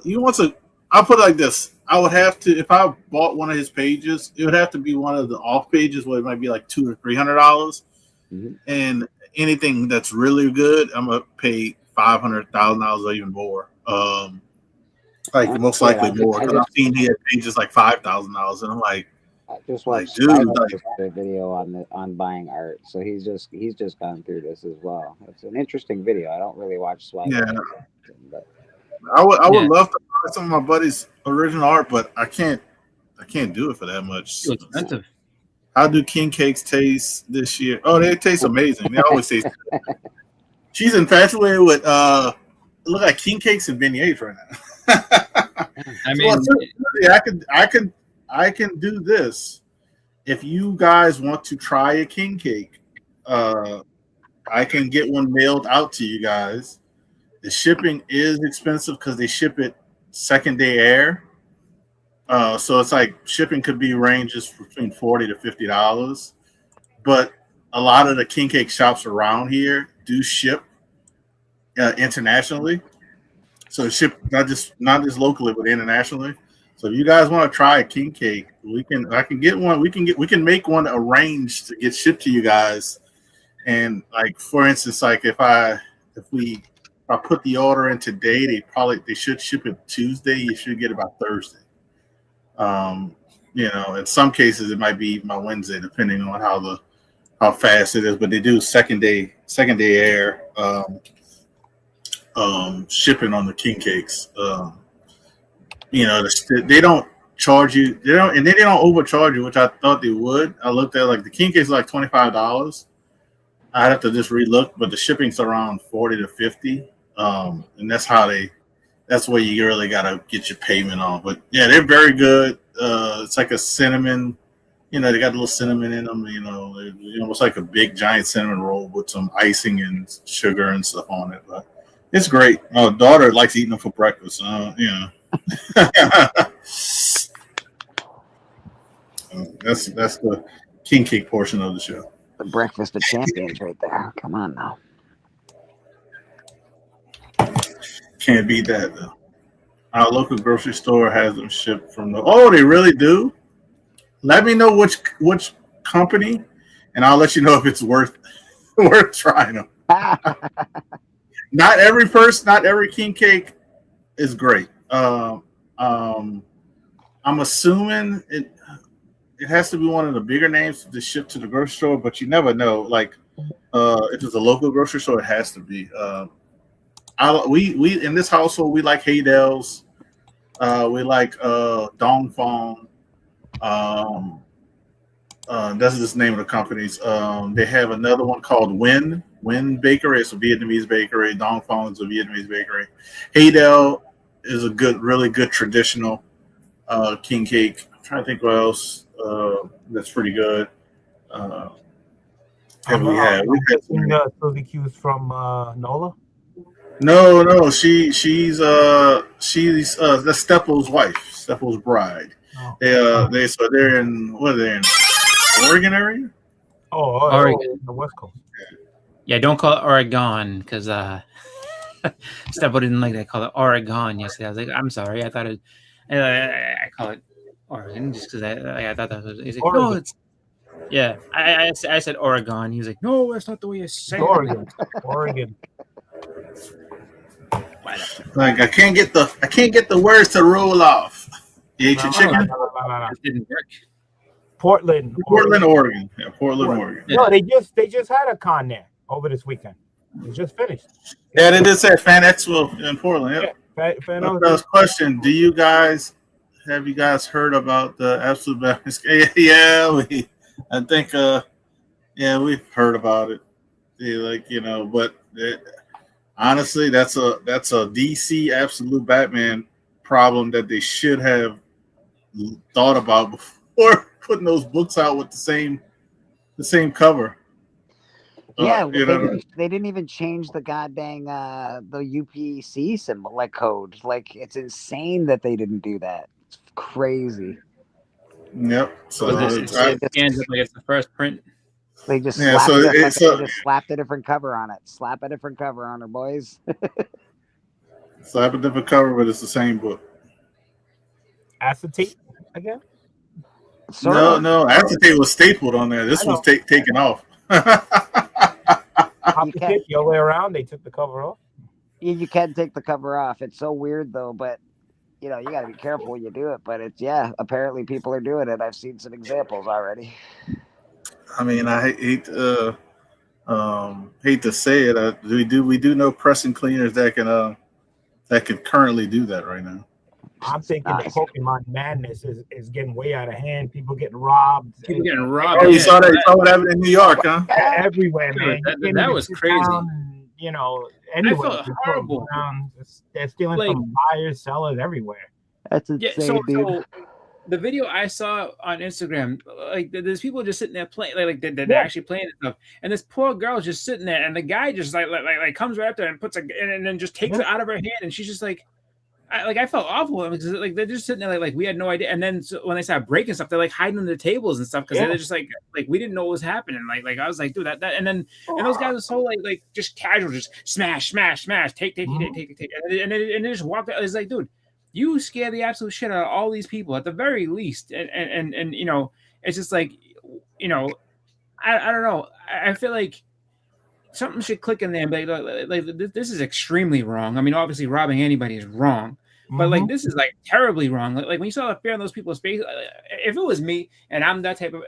I'll put it like this: I would have to, if I bought one of his pages, it would have to be one of the off pages where it might be like $200 or $300, and anything that's really good, I'm gonna pay $500,000 or even more. Most likely more, because I've seen he had pages like $5,000, and I'm like. I just watched the video on buying art, so he's just gone through this as well. It's an interesting video. I don't really watch Swag. Yeah, but I would love to buy some of my buddy's original art, but I can't do it for that much. It's expensive. How do king cakes taste this year? Oh, they taste amazing. They always taste good. She's infatuated with look like king cakes and beignets right now. I mean, I can do this. If you guys want to try a king cake, I can get one mailed out to you guys. The shipping is expensive because they ship it second day air. So it's like shipping could be ranges between $40 to $50. But a lot of the king cake shops around here do ship internationally. So ship not just locally, but internationally. So if you guys want to try a king cake, I can get one. We can make one arranged to get shipped to you guys. And like for instance, like if I put the order in today, they should ship it Tuesday. You should get it by Thursday. In some cases it might be by Wednesday, depending on how fast it is. But they do second day air. shipping on the king cakes. They don't charge you. They don't overcharge you, which I thought they would. I looked at like the king cakes like $25. I'd have to just relook, but the shipping's around 40 to 50. And that's where you really gotta get your payment on. But yeah, they're very good. It's like a cinnamon. They got a little cinnamon in them. Almost like a big giant cinnamon roll with some icing and sugar and stuff on it. But it's great. My daughter likes eating them for breakfast. That's the king cake portion of the show. The breakfast of champions, right there. Come on now. Can't beat that though. Our local grocery store has them shipped from the. Oh, they really do. Let me know which company, and I'll let you know if it's worth trying them. Not every king cake is great. I'm assuming it has to be one of the bigger names to ship to the grocery store, but you never know. Like if it's a local grocery store, it has to be. We in this household we like Haydel's, we like Dong Fong. That's the name of the companies. They have another one called Win Bakery. It's a Vietnamese bakery. Dong Fong is a Vietnamese bakery. Haydel is a really good traditional king cake. I'm trying to think what else that's pretty good. We had Suzy Q's from NOLA. No, she's that's Steppo's wife, Steppo's bride. Oh. They're in Oregon area? Oregon. The West Coast. Yeah, don't call it Oregon because Steppo didn't like that. Call it Oregon yesterday. I was like, I'm sorry. I thought I call it Oregon just because I thought that was. He's like, Oregon. no, it's. Yeah, I said Oregon. He was like, no, that's not the way you say Oregon. it. Oregon. Like I can't get the words to roll off. You ate your chicken? No. It didn't work. Portland, Oregon. Yeah, Portland, Oregon. No, they just had a con there over this weekend. It just finished. Yeah, they did say Fan Expo in Portland. Yeah. First question: have you guys heard about the Absolute Best? Yeah, I think we've heard about it. But honestly, that's a DC Absolute Batman problem that they should have thought about before putting those books out with the same cover. Yeah, they didn't even change the goddamn the UPC symbol code. Like it's insane that they didn't do that. It's crazy. Yep. So it stands up like it's the first print. They just slapped a different cover on it. Slap a different cover on her, boys. Slap a different cover, but it's the same book. Acetate again? No. Acetate was stapled on there. This was taken off. The other way around, they took the cover off. You can take the cover off. It's so weird though, but you got to be careful when you do it. But apparently people are doing it. I've seen some examples already. I mean, I hate to say it. We do know pressing cleaners that can currently do that right now. I'm thinking the Pokemon madness is getting way out of hand. People getting robbed. Oh, you saw that? You saw what happened in New York, huh? Everywhere, man. That was crazy. Anyway, I felt horrible. They're stealing from buyers, sellers, everywhere. That's insane, dude. So the video I saw on Instagram, there's people just sitting there playing, they're actually playing and stuff, and this poor girl's just sitting there, and the guy just like comes right up there and puts and then just takes it out of her hand, and she's just like. I felt awful because they're just sitting there like we had no idea, and then when they started breaking stuff, they're like hiding under the tables and stuff because they're just like we didn't know what was happening. Like I was like, dude, that and those guys are so like just casual, just smash, take, and they just walked out. It's like, dude, you scare the absolute shit out of all these people at the very least, and it's just like I don't know. I feel like. Something should click in there and be like this is extremely wrong. I mean, obviously robbing anybody is wrong, but this is terribly wrong. Like when you saw the fear in those people's face, if it was me and I'm that type of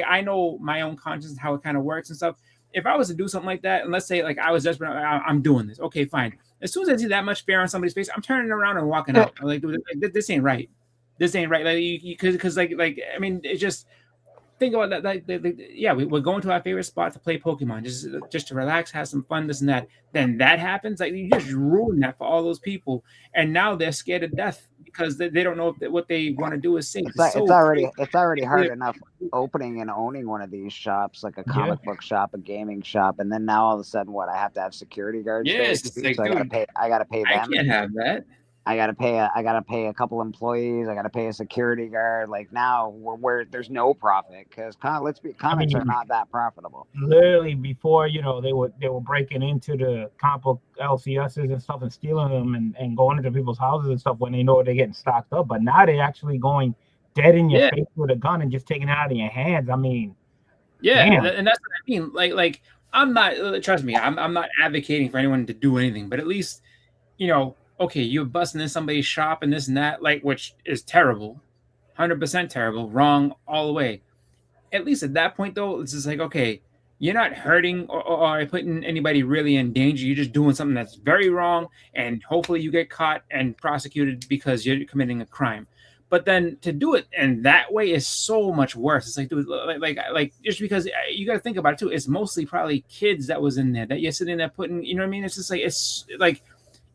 I know my own conscience and how it kind of works and stuff. If I was to do something like that, and let's say I was desperate, I'm doing this. Okay, fine. As soon as I see that much fear on somebody's face, I'm turning around and walking out. I'm like, this ain't right. This ain't right. Like, because I mean, it just think about that. Like, yeah, we're going to our favorite spot to play Pokemon, just to relax, have some fun, this and that. Then that happens. Like, you just ruin that for all those people, and now they're scared to death because they don't know if what they want to do is safe. It's already hard enough opening and owning one of these shops, like a comic book shop, a gaming shop, and then now all of a sudden, what, I have to have security guards? Yes, there, like, so dude, I gotta pay them. I can't have that. I gotta pay a couple employees. I gotta pay a security guard. Like, now where there's no profit because comics are not that profitable. Literally before, they were breaking into the comic book LCSs and stuff and stealing them and going into people's houses and stuff when they know they're getting stocked up. But now they're actually going dead in your face with a gun and just taking it out of your hands. I mean, and that's what I mean. Like I'm not. Trust me, I'm not advocating for anyone to do anything, but at least okay, you're busting in somebody's shop and this and that, like, which is terrible, 100% terrible, wrong all the way. At least at that point, though, it's just like, okay, you're not hurting or putting anybody really in danger. You're just doing something that's very wrong, and hopefully you get caught and prosecuted because you're committing a crime. But then to do it in that way is so much worse. It's like, dude, like just because you got to think about it too. It's mostly probably kids that was in there that you're sitting there putting. You know what I mean? It's just like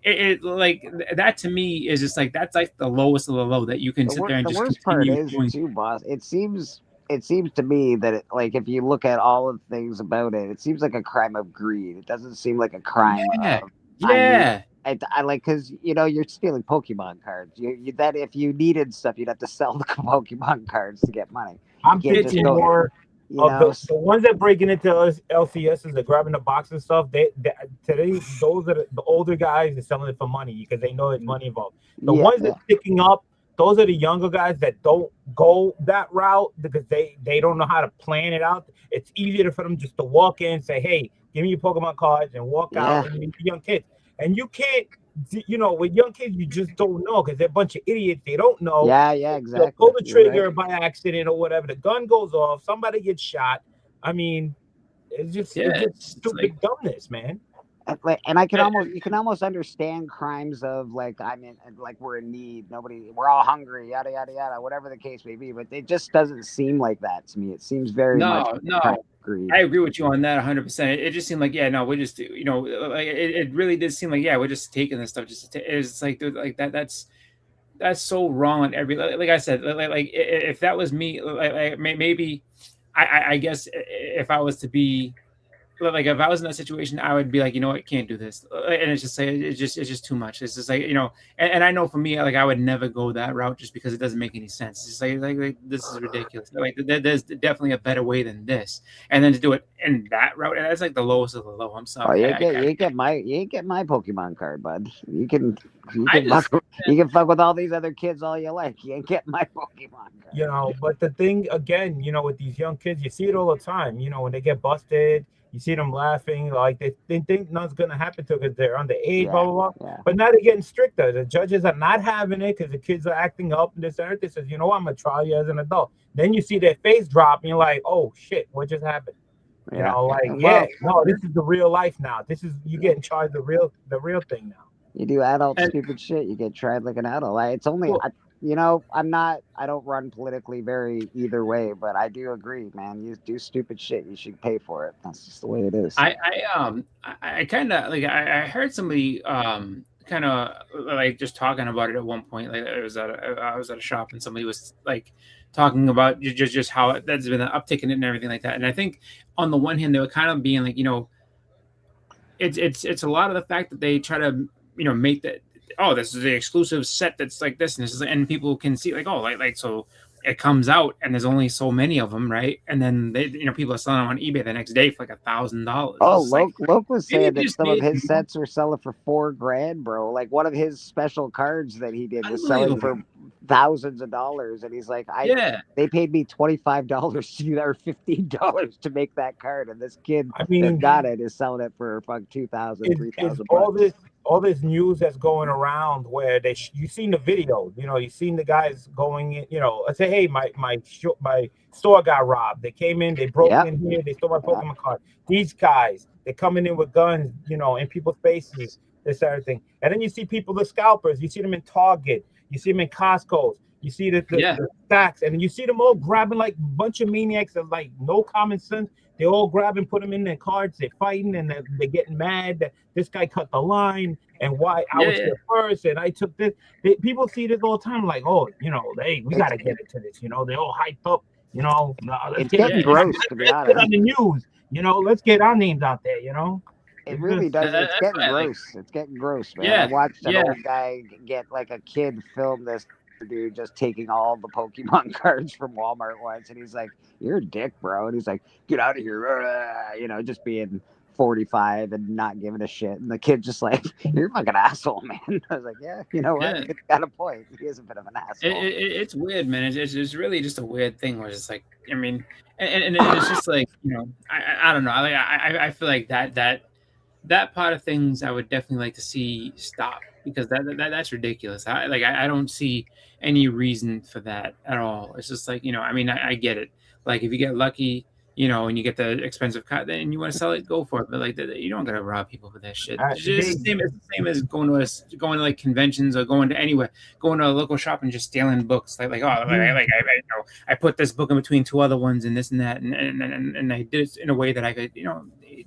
it like that to me is just like that's like the lowest of the low that you can sit there and just worst part continue is doing. too, boss. It seems to me that like if you look at all of the things about it, it seems like a crime of greed. It doesn't seem like a crime of I like because you're stealing Pokemon cards. You that if you needed stuff, you'd have to sell the Pokemon cards to get money. I'm thinking more of the ones that breaking into LCSs, they're grabbing the box and stuff. Today, those are the older guys. They're selling it for money because they know there's money involved. The ones that picking up, those are the younger guys that don't go that route because they don't know how to plan it out. It's easier for them just to walk in, say, "Hey, give me your Pokemon cards," and walk out. And meet the young kids. And you can't, with young kids, you just don't know because they're a bunch of idiots. They don't know. Yeah, exactly. They'll pull the trigger by accident or whatever. The gun goes off. Somebody gets shot. I mean, it's just stupid dumbness, man. And you can almost understand crimes of like we're in need, we're all hungry, yada yada yada, whatever the case may be. But it just doesn't seem like that to me. It seems very much. I agree with you on that 100%. It just seemed like we're just like it really did seem like we're just taking this stuff. It's like dude, like that's so wrong on every like I said like if that was me like maybe I guess if I was to be. Like if I was in that situation, I would be like, what, can't do this, and it's just like it's just too much. It's just like and I know for me, like I would never go that route just because it doesn't make any sense. It's just like this is ridiculous. Like there's definitely a better way than this, and then to do it in that route, and that's like the lowest of the low. I'm sorry. You get my Pokemon card, bud. You can fuck with all these other kids all you like. You ain't get my Pokemon card. But the thing again, with these young kids, you see it all the time. When they get busted. You see them laughing like they think nothing's going to happen to them because they're underage, blah, blah, blah. Yeah. But now they're getting stricter. The judges are not having it because the kids are acting up and this and that. They says, I'm going to try you as an adult. Then you see their face drop and you're like, oh, shit, what just happened? No, this is the real life now. You getting charged the real thing now. You do adult stupid shit, you get tried like an adult. It's only... I don't run politically very either way, but I do agree, man. You do stupid shit, you should pay for it. That's just the way it is. I kind of like I heard somebody kind of like just talking about it at one point. Like I was at a shop and somebody was like talking about just how that's been an uptick in it and everything like that. And I think on the one hand they were kind of being like, it's a lot of the fact that they try to make that. Oh, this is the exclusive set that's like this, and people can see like, oh, like so it comes out and there's only so many of them, right? And then they, people are selling them on eBay the next day for like $1,000. Oh, Loke was saying that some of his sets were selling for $4,000, bro. Like one of his special cards that he did was selling for thousands of dollars, and he's like, they paid me $25 to do that or $15 to make that card, and this kid that got it is selling it for $2,000, $3,000. All this news that's going around where you seen the video, you seen the guys going in, I say, hey, my store got robbed. They came in, they broke in here, they stole my Pokemon card. These guys, they're coming in with guns, in people's faces, this everything. And then you see people, the scalpers, you see them in Target, you see them in Costco, you see the stacks, and you see them all grabbing like a bunch of maniacs that like no common sense. They all grab and put them in their cards. They're fighting and they're getting mad that this guy cut the line and why I was here first and I took this. People see this all the time, like, oh, hey, we got to get into this. They're all hyped up. It's getting gross, to be honest. On the news, let's get our names out there. It really does. It's getting gross. It's getting gross, man. I watched an old guy get like a kid film this dude just taking all the Pokemon cards from Walmart once, and he's like, "You're a dick, bro." And he's like, "Get out of here," just being 45 and not giving a shit. And the kid just like, "You're a fucking asshole, man." I was like, "Yeah, you know what? It's got a point. He is a bit of an asshole." It's weird, man. It's really just a weird thing where it's like, I mean, and it's just like, I don't know. I feel like that part of things I would definitely like to see stop, because that's ridiculous. I don't see any reason for that at all. It's just like, I mean, I get it. Like if you get lucky, and you get the expensive cut, then you want to sell it, go for it. But like you don't gotta rob people for that shit. It's the same as going to like conventions or going to anywhere, going to a local shop and just stealing books. I put this book in between two other ones and this and that, and I did it in a way that I could,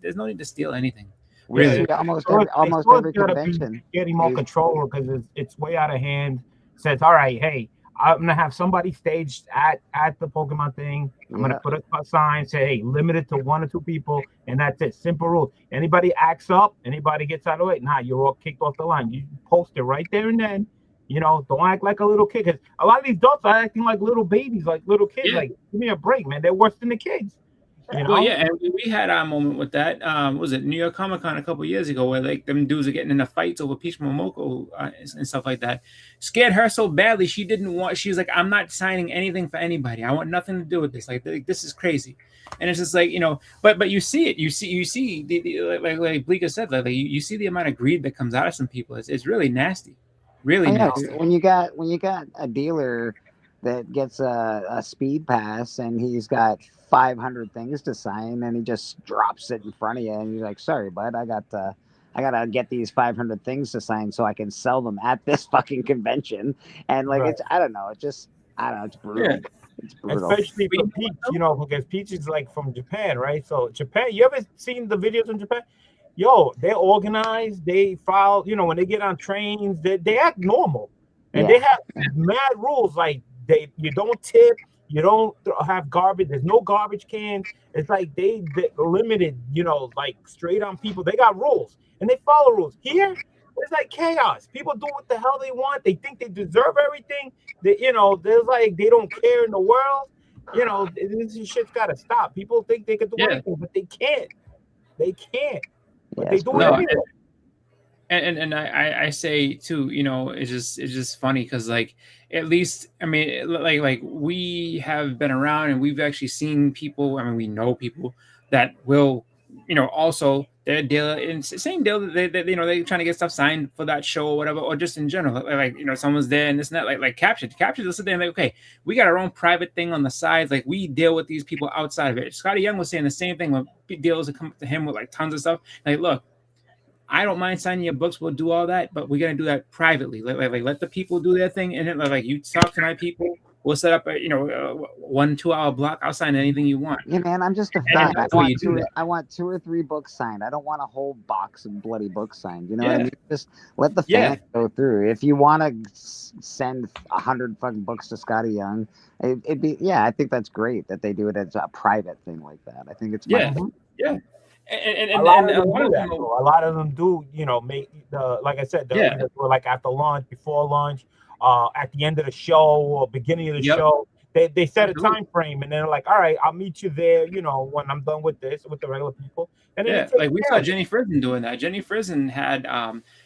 there's no need to steal anything. Really, almost every convention getting more control because it's way out of hand. Says, all right, hey, I'm gonna have somebody staged at the Pokemon thing. I'm gonna put a sign, say, hey, limited to 1 or 2 people, and that's it. Simple rules. Anybody acts up, anybody gets out of the way, you're all kicked off the line. You post it right there and then. Don't act like a little kid. Because a lot of these adults are acting like little babies, like little kids. Like, give me a break, man. They're worse than the kids. Well, yeah, and we had our moment with that. Was it New York Comic Con a couple of years ago, where like them dudes are getting into fights over Peach Momoko and stuff like that. Scared her so badly, she didn't want. She was like, "I'm not signing anything for anybody. I want nothing to do with this. Like this is crazy." And it's just like, but you see it. You see like Bleeker said, like you see the amount of greed that comes out of some people. It's really nasty, really nasty. When you got a dealer that gets a speed pass and he's got 500 things to sign and he just drops it in front of you and you're like, "Sorry, bud, I gotta get these 500 things to sign so I can sell them at this fucking convention." And like, it's it's brutal. Yeah. It's brutal. Especially for Peach, because Peach is like from Japan, right? So Japan, you ever seen the videos in Japan? Yo, they're organized. They file, when they get on trains, they act normal, and they have mad rules like you don't tip. You don't have garbage. There's no garbage cans. It's like they limited, like straight on people. They got rules and they follow rules. Here, it's like chaos. People do what the hell they want. They think they deserve everything. There's like they don't care in the world. This shit's got to stop. People think they can do anything, but they can't. They can't. But they do it anyway. And I say too, it's just funny because like at least I mean like we have been around and we've actually seen people. I mean, we know people that will also their deal and same deal that they they're trying to get stuff signed for that show or whatever, or just in general like someone's there and this and that like captured will sit there and like, okay, we got our own private thing on the sides, like we deal with these people outside of it. Scotty Young was saying the same thing when deals that come to him with like tons of stuff, like, look, I don't mind signing your books. We'll do all that, but we're gonna do that privately. Like let the people do their thing, and then like you talk to my people. We'll set up a 1-2 hour block. I'll sign anything you want. Yeah, man, I'm just a fan. I want 2 or 3 books signed. I don't want a whole box of bloody books signed. You know what I mean? Just let the fans go through. If you want to send 100 fucking books to Scotty Young, it'd be I think that's great that they do it as a private thing like that. I think it's fun. And a lot of them do, make the, like I said, either like after launch, before launch, at the end of the show or beginning of the show. They set a time frame and they're like, all right, I'll meet you there, when I'm done with this, with the regular people. And then like we saw Jenny Frison doing that. Jenny Frison had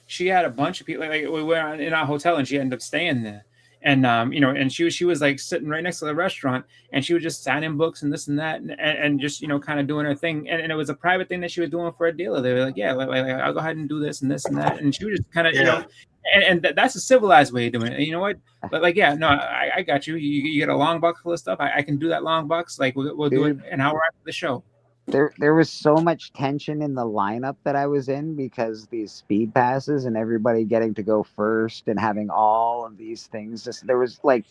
she had a bunch of people, like we were in our hotel and she ended up staying there. And and she was like sitting right next to the restaurant, and she was just signing books and this and that, and just kind of doing her thing. And it was a private thing that she was doing for a dealer. They were like, I'll go ahead and do this and this and that. And she was just kind of and that's a civilized way of doing it. And you know what? But like, I got you. You get a long box full of stuff. I can do that long box. Like we'll do it an hour after the show. there was so much tension in the lineup that I was in because these speed passes and everybody getting to go first and having all of these things. Just there was like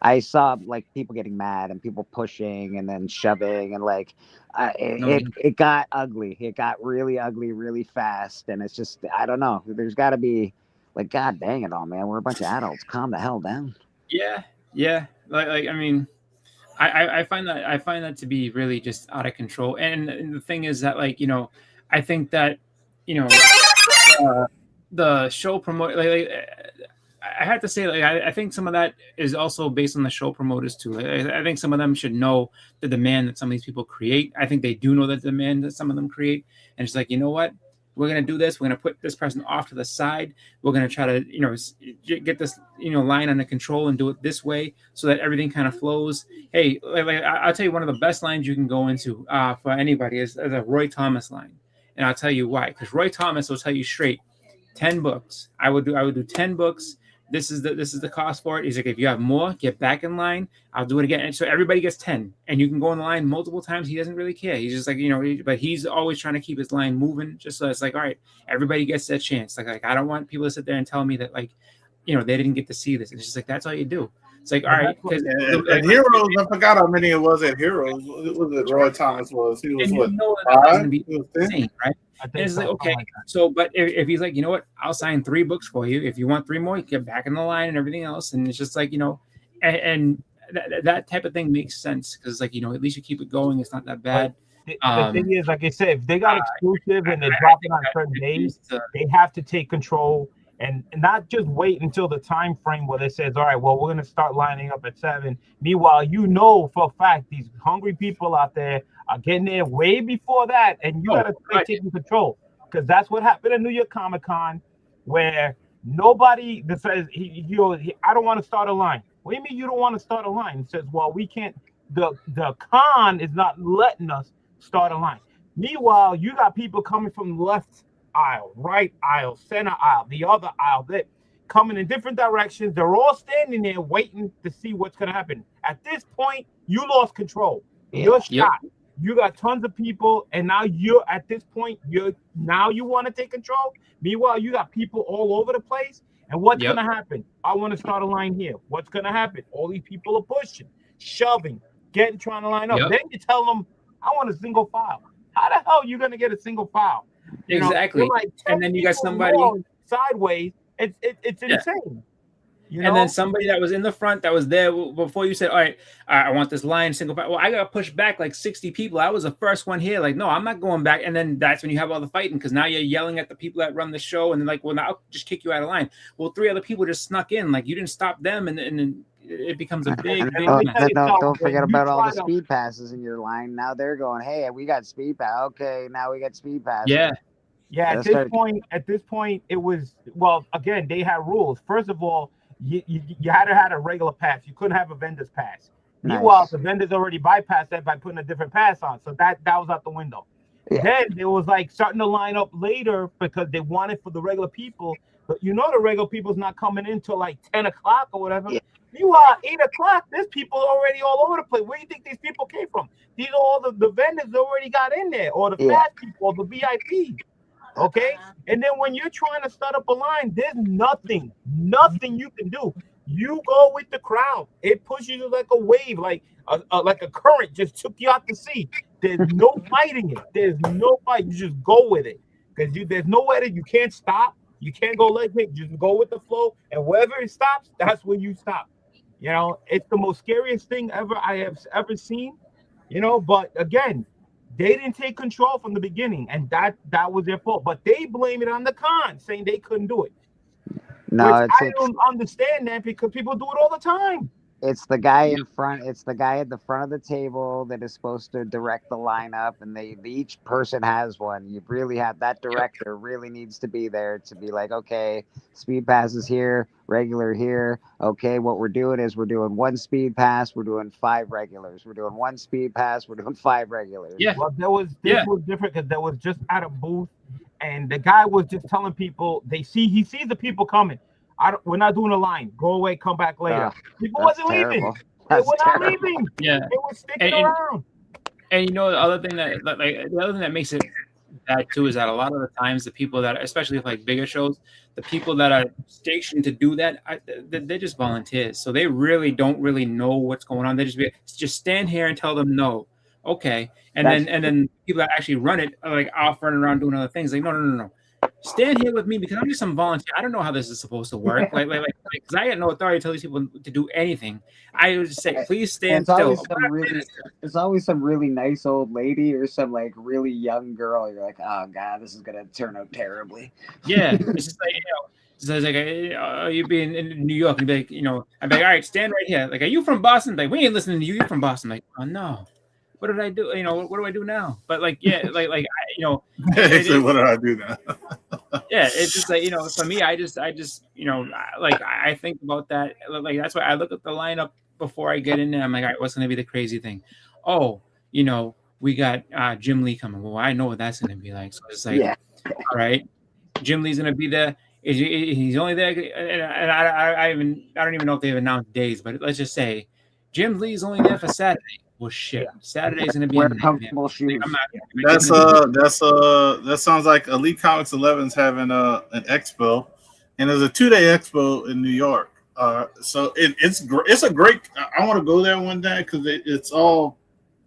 I saw like people getting mad and people pushing and then shoving and like No, it got ugly. It got really ugly really fast, and it's just I don't know. There's got to be like God dang it all, man. We're a bunch of adults. Calm the hell down. yeah. Like I mean, I find that to be really just out of control. And the thing is that like I think that you know the show promote I have to say, like, I think some of that is also based on the show promoters too. Like, I think some of them should know the demand that some of these people create. I think they do know the demand that some of them create, and it's like, you know what, we're gonna do this. We're gonna put this person off to the side. We're gonna try to, get this, line under control and do it this way so that everything kind of flows. Hey, I'll tell you one of the best lines you can go into for anybody is a Roy Thomas line, and I'll tell you why. Because Roy Thomas will tell you straight, 10 books. I would do 10 books. This is the cost for it. He's like, if you have more, get back in line. I'll do it again. And so everybody gets 10, and you can go in the line multiple times. He doesn't really care. He's just like, but he's always trying to keep his line moving, just so it's like, all right, everybody gets that chance. Like I don't want people to sit there and tell me that they didn't get to see this. It's just like, that's all you do. It's like, all right, because at Heroes, I forgot how many it was at Heroes. It was that Roy Thomas was. He was what? That was gonna be insane, right? And it's so, like, okay, so but if he's like, you know what, I'll sign 3 books for you. If you want 3 more, you get back in the line and everything else. And it's just like, and that type of thing makes sense because like, at least you keep it going. It's not that bad. The thing is, like I said, if they got exclusive and they're dropping on certain days, they have to take control and not just wait until the time frame where they says, all right, well, we're going to start lining up at 7. Meanwhile, for a fact, these hungry people out there are getting there way before that, and you got to start taking control because that's what happened at New York Comic Con, where nobody that says, I don't want to start a line. What do you mean you don't want to start a line? It says, well, we can't. The con is not letting us start a line. Meanwhile, you got people coming from the left aisle, right aisle, center aisle, the other aisle, that coming in different directions. They're all standing there waiting to see what's going to happen. At this point, you lost control. You're shot. You got tons of people, and now you want to take control. Meanwhile, you got people all over the place. And what's going to happen? I want to start a line here. What's going to happen? All these people are pushing, shoving, trying to line up. Then you tell them, I want a single file. How the hell are you going to get a single file? Exactly. Like and then you got somebody sideways. It's insane. And then somebody that was in the front that was there before you said, all right, I want this line single file. Well, I got pushed back like 60 people. I was the first one here. Like, no, I'm not going back. And then that's when you have all the fighting because now you're yelling at the people that run the show. And they're like, well, now I'll just kick you out of line. Well, 3 other people just snuck in. Like, you didn't stop them. And then it becomes a big don't forget about all the speed passes in your line. Now they're going, hey, we got speed pass. Okay, now we got speed passes. Yeah. At this point, it was, well, again, they had rules. First of all, you had to have a regular pass. You couldn't have a vendor's pass. Nice. Meanwhile, the vendors already bypassed that by putting a different pass on. So that was out the window. Yeah. Then it was like starting to line up later because they wanted for the regular people. But the regular people's not coming in till like 10 o'clock or whatever. Yeah. Meanwhile, 8 o'clock, there's people already all over the place. Where do you think these people came from? These are all the vendors already got in there, or the fast people, or the VIP. Okay, and then when you're trying to start up a line, there's nothing you can do. You go with the crowd. It pushes you like a wave, like a current just took you out to sea. There's no fighting it. There's no fight. You just go with it because there's nowhere that you can't stop. You can't go like it. Just go with the flow, and wherever it stops, that's when you stop. It's the most scariest thing I have ever seen. But again, they didn't take control from the beginning, and that was their fault. But they blame it on the con, saying they couldn't do it. No, I don't understand that because people do it all the time. It's the guy in front. It's the guy at the front of the table that is supposed to direct the lineup, and each person has one. You really have that director really needs to be there to be like, okay, speed pass is here, regular here. Okay, what we're doing is we're doing 1 speed pass, we're doing 5 regulars. We're doing 1 speed pass, we're doing 5 regulars. Yeah. Well, this was different because there was just at a booth, and the guy was just telling people he sees the people coming. We're not doing a line. Go away. Come back later. People wasn't leaving. They were not leaving. Yeah. They were sticking around. And the other thing that makes it bad too is that a lot of the times the people that, especially with like bigger shows, the people that are stationed to do that, they're just volunteers, so they really don't really know what's going on. They just stand here and tell them no, okay, and That's then people that actually run it are like off running around doing other things. Like no. Stand here with me because I'm just some volunteer. I don't know how this is supposed to work. Because I had no authority to tell these people to do anything. I would just say, please and stand still. it's always some really nice old lady or some like really young girl. You're like, oh god, this is gonna turn out terribly. Yeah, it's just like so it's like you be in New York and be like, I'd be like, all right, stand right here. Like, are you from Boston? Like, we ain't listening to you. You're from Boston. Like, oh no, what did I do? What do I do now? But like, yeah, He said, "What did I do now?" yeah, it's just like for me, I just I think about that. Like that's why I look at the lineup before I get in there. I'm like, all right, what's going to be the crazy thing? Oh, we got Jim Lee coming. Well, I know what that's going to be like. So it's like, all right, Jim Lee's going to be there. He's only there, and I don't even know if they've announced days, but let's just say Jim Lee's only there for Saturday. Well, shit, Saturday's going to be Wear a nightmare. comfortable shoes. That sounds like Elite Comics 11's having an expo, and there's a 2-day expo in New York. So it's a great. I want to go there one day because it's all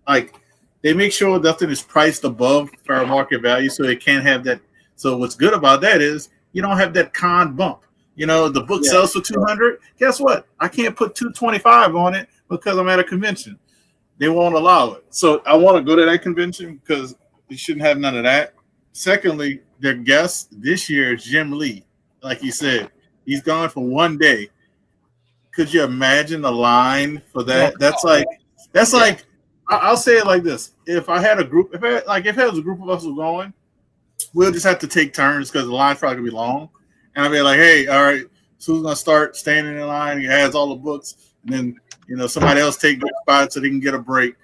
like they make sure nothing is priced above fair market value, so they can't have that. So what's good about that is you don't have that con bump. The book sells for 200. Guess what? I can't put 225 on it because I'm at a convention. They won't allow it. So I want to go to that convention because you shouldn't have none of that. Secondly, their guest this year is Jim Lee. Like you said, he's gone for one day. Could you imagine the line for that? That's like I'll say it like this: if I had a group, if it was a group of us who were going, we'll just have to take turns because the line's probably gonna be long. And I'll be like, hey, all right, so who's gonna start standing in line? He has all the books, and then somebody else take their spot so they can get a break.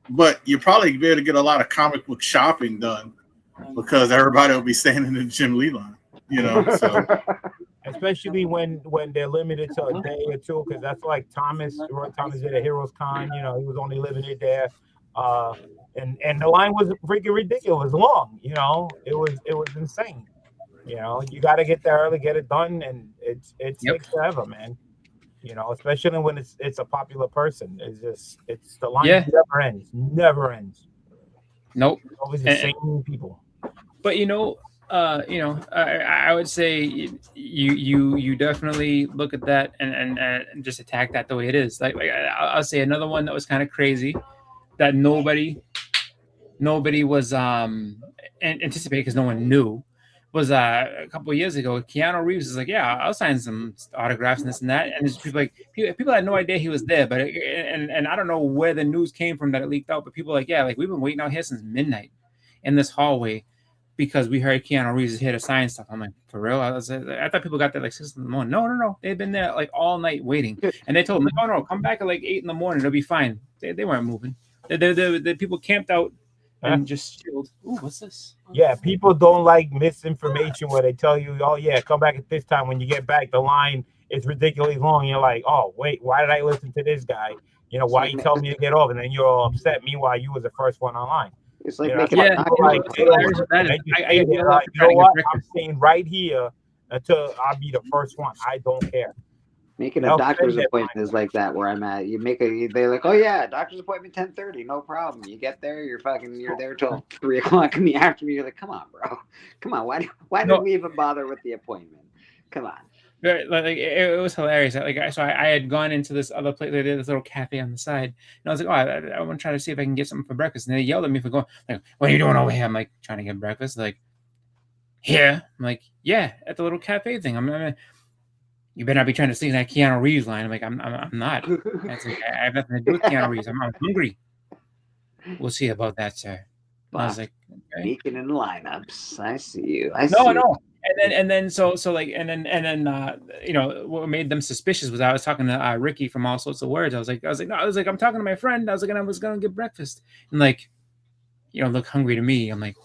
But you'll probably be able to get a lot of comic book shopping done because everybody will be standing in the Jim Lee line. So especially when they're limited to a day or two, because that's like Roy Thomas did a Heroes Con. He was only limited there, and the line was freaking ridiculous long. It was insane. You got to get there early, get it done, and it takes forever, man. Especially when it's a popular person. It's the line never ends. Nope. It's always the same people. But I would say you definitely look at that and just attack that the way it is. Like I'll say another one that was kind of crazy that nobody was anticipating because no one knew was a couple of years ago. Keanu Reeves is like, yeah, I'll sign some autographs and this and that, and there's people had no idea he was there, but and I don't know where the news came from that it leaked out, but people were like, yeah, like we've been waiting out here since midnight in this hallway because we heard Keanu Reeves is here to sign stuff. I'm like, for real? I thought people got there like 6 in the morning. No, they've been there like all night waiting, and they told him, like, oh no, come back at like 8 in the morning, it'll be fine. They weren't moving. The people camped out and just chilled. Ooh, what's this? Yeah, people don't like misinformation where they tell you, oh yeah, come back at this time. When you get back, the line is ridiculously long. You're like, oh wait, why did I listen to this guy? Why you tell me to get off? And then you're all upset. Meanwhile, you was the first one online. It's like I'm staying right here until I'll be the first one. I don't care. Making a doctor's appointment is like that where I'm at. They're like, oh yeah, doctor's appointment 10:30, no problem. You get there, you're there till 3 o'clock in the afternoon. You're like, come on, bro, come on. Why did we even bother with the appointment? Come on. Like it was hilarious. So I had gone into this other place. They did this little cafe on the side, and I was like, oh, I want to try to see if I can get something for breakfast. And they yelled at me for going. Like, what are you doing over here? I'm like, trying to get breakfast. Like, here. I'm like, yeah, at the little cafe thing. You better not be trying to sing that Keanu Reeves line. I'm like, I'm not. That's like, I have nothing to do with Keanu Reeves. I'm hungry. We'll see about that, sir. I was like, okay. Speaking in lineups, I see you. No. And then what made them suspicious was I was talking to Ricky from All Sorts of Words. I was like, I'm talking to my friend. I was gonna get breakfast, and like, you don't look hungry to me. I'm like,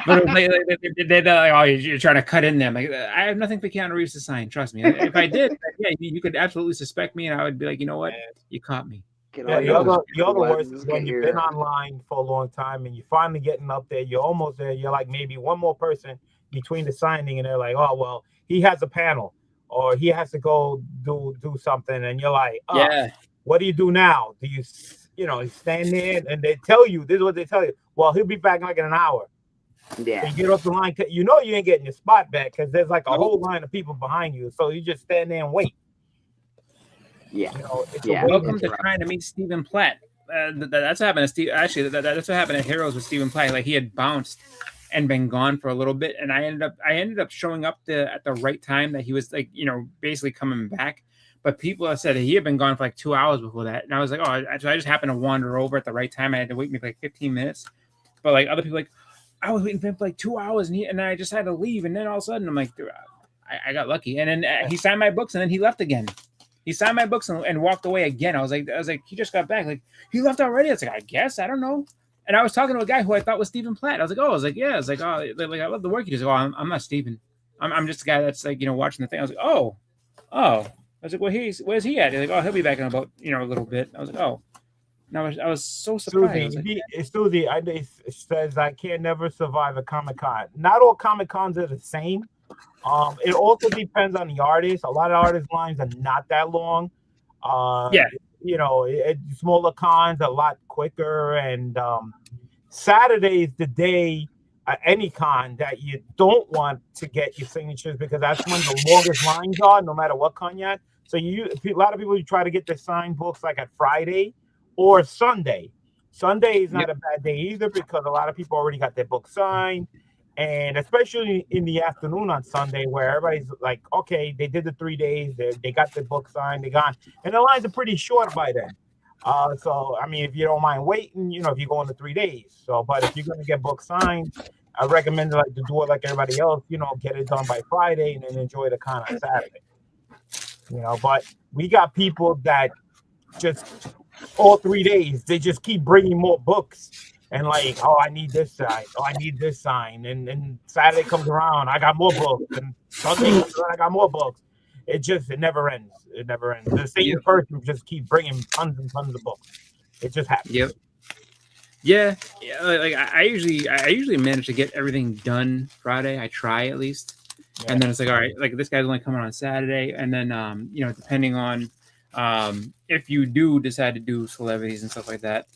but they're like, oh, you're trying to cut in there. I'm like, I have nothing for Keanu Reeves to sign. Trust me. If I did, yeah, you could absolutely suspect me, and I would be like, you know what, you caught me. Get Yeah, all the your other worst ones, is when get you've been your online for a long time and you're finally getting up there. You're almost there. You're like maybe one more person between the signing, and they're like, "Oh well, he has a panel, or he has to go do something," and you're like, "Oh, Yeah. what do you do now? Do you stand there and they tell you this is what they tell you? Well, he'll be back like in an hour. yeah. So you get off the line, you know you ain't getting your spot back because there's like a Nope. whole line of people behind you. So you just stand there and wait. Yeah. You know, it's Yeah. a waiting Welcome to trap. trying to meet Stephen Platt. That's what happened to Steve. Actually, that's what happened at Heroes with Stephen Platt. Like he had bounced and been gone for a little bit, and I ended up showing up at the right time that he was like basically coming back. But people have said that he had been gone for like 2 hours before that, and I was like, oh, I just happened to wander over at the right time. I had to wait maybe like 15 minutes, but like other people like I was waiting for him for like 2 hours, and then I just had to leave, and then all of a sudden I'm like, dude, I got lucky, and then he signed my books, and then he left again. He signed my books and walked away again. I was like, he just got back. Like, he left already. I was like, I guess, I don't know. And I was talking to a guy who I thought was Stephen Platt. I was like, yeah. I was like, oh, like I love the work you do. Oh, I'm not Stephen. I'm just a guy that's like, watching the thing. I was like, oh. I was like, well, where's he at? He's like, oh, he'll be back in about, a little bit. I was like, oh. And I was so surprised. Susie, it says I can't never survive a Comic-Con. Not all Comic-Cons are the same. It also depends on the artist. A lot of artist lines are not that long. Yeah. Smaller cons are a lot quicker. And Saturday is the day at any con that you don't want to get your signatures because that's when the longest lines are, no matter what con you're at. So a lot of people try to get their signed books like at Friday or Sunday. Sunday is not a bad day either because a lot of people already got their book signed. And especially in the afternoon on Sunday, where everybody's like, okay, they did the 3 days, they got the book signed, they gone, and the lines are pretty short by then. So I mean, if you don't mind waiting, if you go in the 3 days. So, but if you're gonna get book signed, I recommend to do it like everybody else. Get it done by Friday and then enjoy the con on Saturday. But we got people that just all 3 days they just keep bringing more books. And like, oh, I need this sign. Oh, I need this sign. And Saturday comes around, I got more books. And Sunday comes around, I got more books. It never ends. It never ends. The same person just keep bringing tons and tons of books. It just happens. Yep. Yeah. Like I usually manage to get everything done Friday. I try at least. Yeah. And then it's like, all right, like this guy's only coming on Saturday. And then, depending on if you do decide to do celebrities and stuff like that,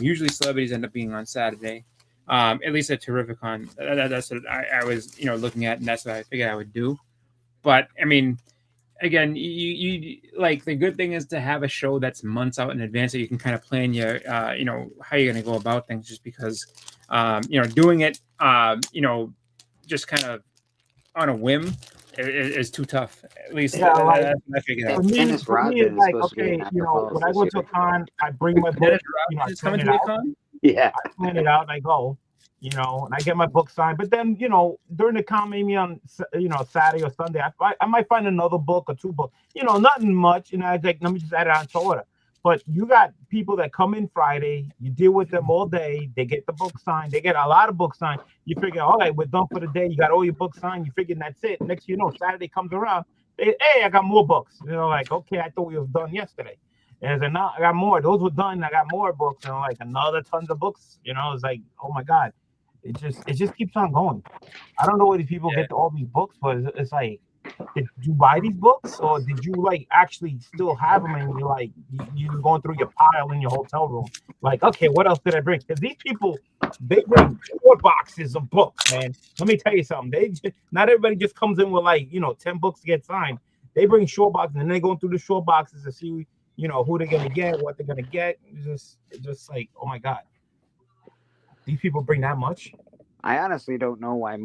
usually celebrities end up being on Saturday, at least at Terrificon. That's what I was, looking at, and that's what I figured I would do. But I mean, again, you like the good thing is to have a show that's months out in advance that you can kind of plan your, how you're going to go about things. Just because, doing it, just kind of on a whim is too tough. At least I figured out. For me, it's like, okay, when I go to a con, I bring my book. I plan it out. Yeah, I plan it out and I go. And I get my book signed. But then, during the con, maybe on, Saturday or Sunday, I might find another book or two books. Nothing much. I was like, let me just add it on to order. But you got people that come in Friday, you deal with them all day, they get the book signed, they get a lot of books signed. You figure, all right, we're done for the day. You got all your books signed. You figure that's it. Next thing you know, Saturday comes around. Hey, I got more books. Like, okay, I thought we was done yesterday. And I said, no, I got more. Those were done. I got more books. And like another tons of books. It's like, oh my God. It just keeps on going. I don't know where these people get all these books, but it's like, did you buy these books or did you like actually still have them and you're like you're going through your pile in your hotel room? Like, okay, what else did I bring? Because these people, they bring 4 boxes of books, man. Let me tell you something. Not everybody just comes in with like 10 books to get signed. They bring short boxes and they're going through the short boxes to see who they're gonna get, what they're gonna get. It's just like, oh my God, these people bring that much. I honestly don't know why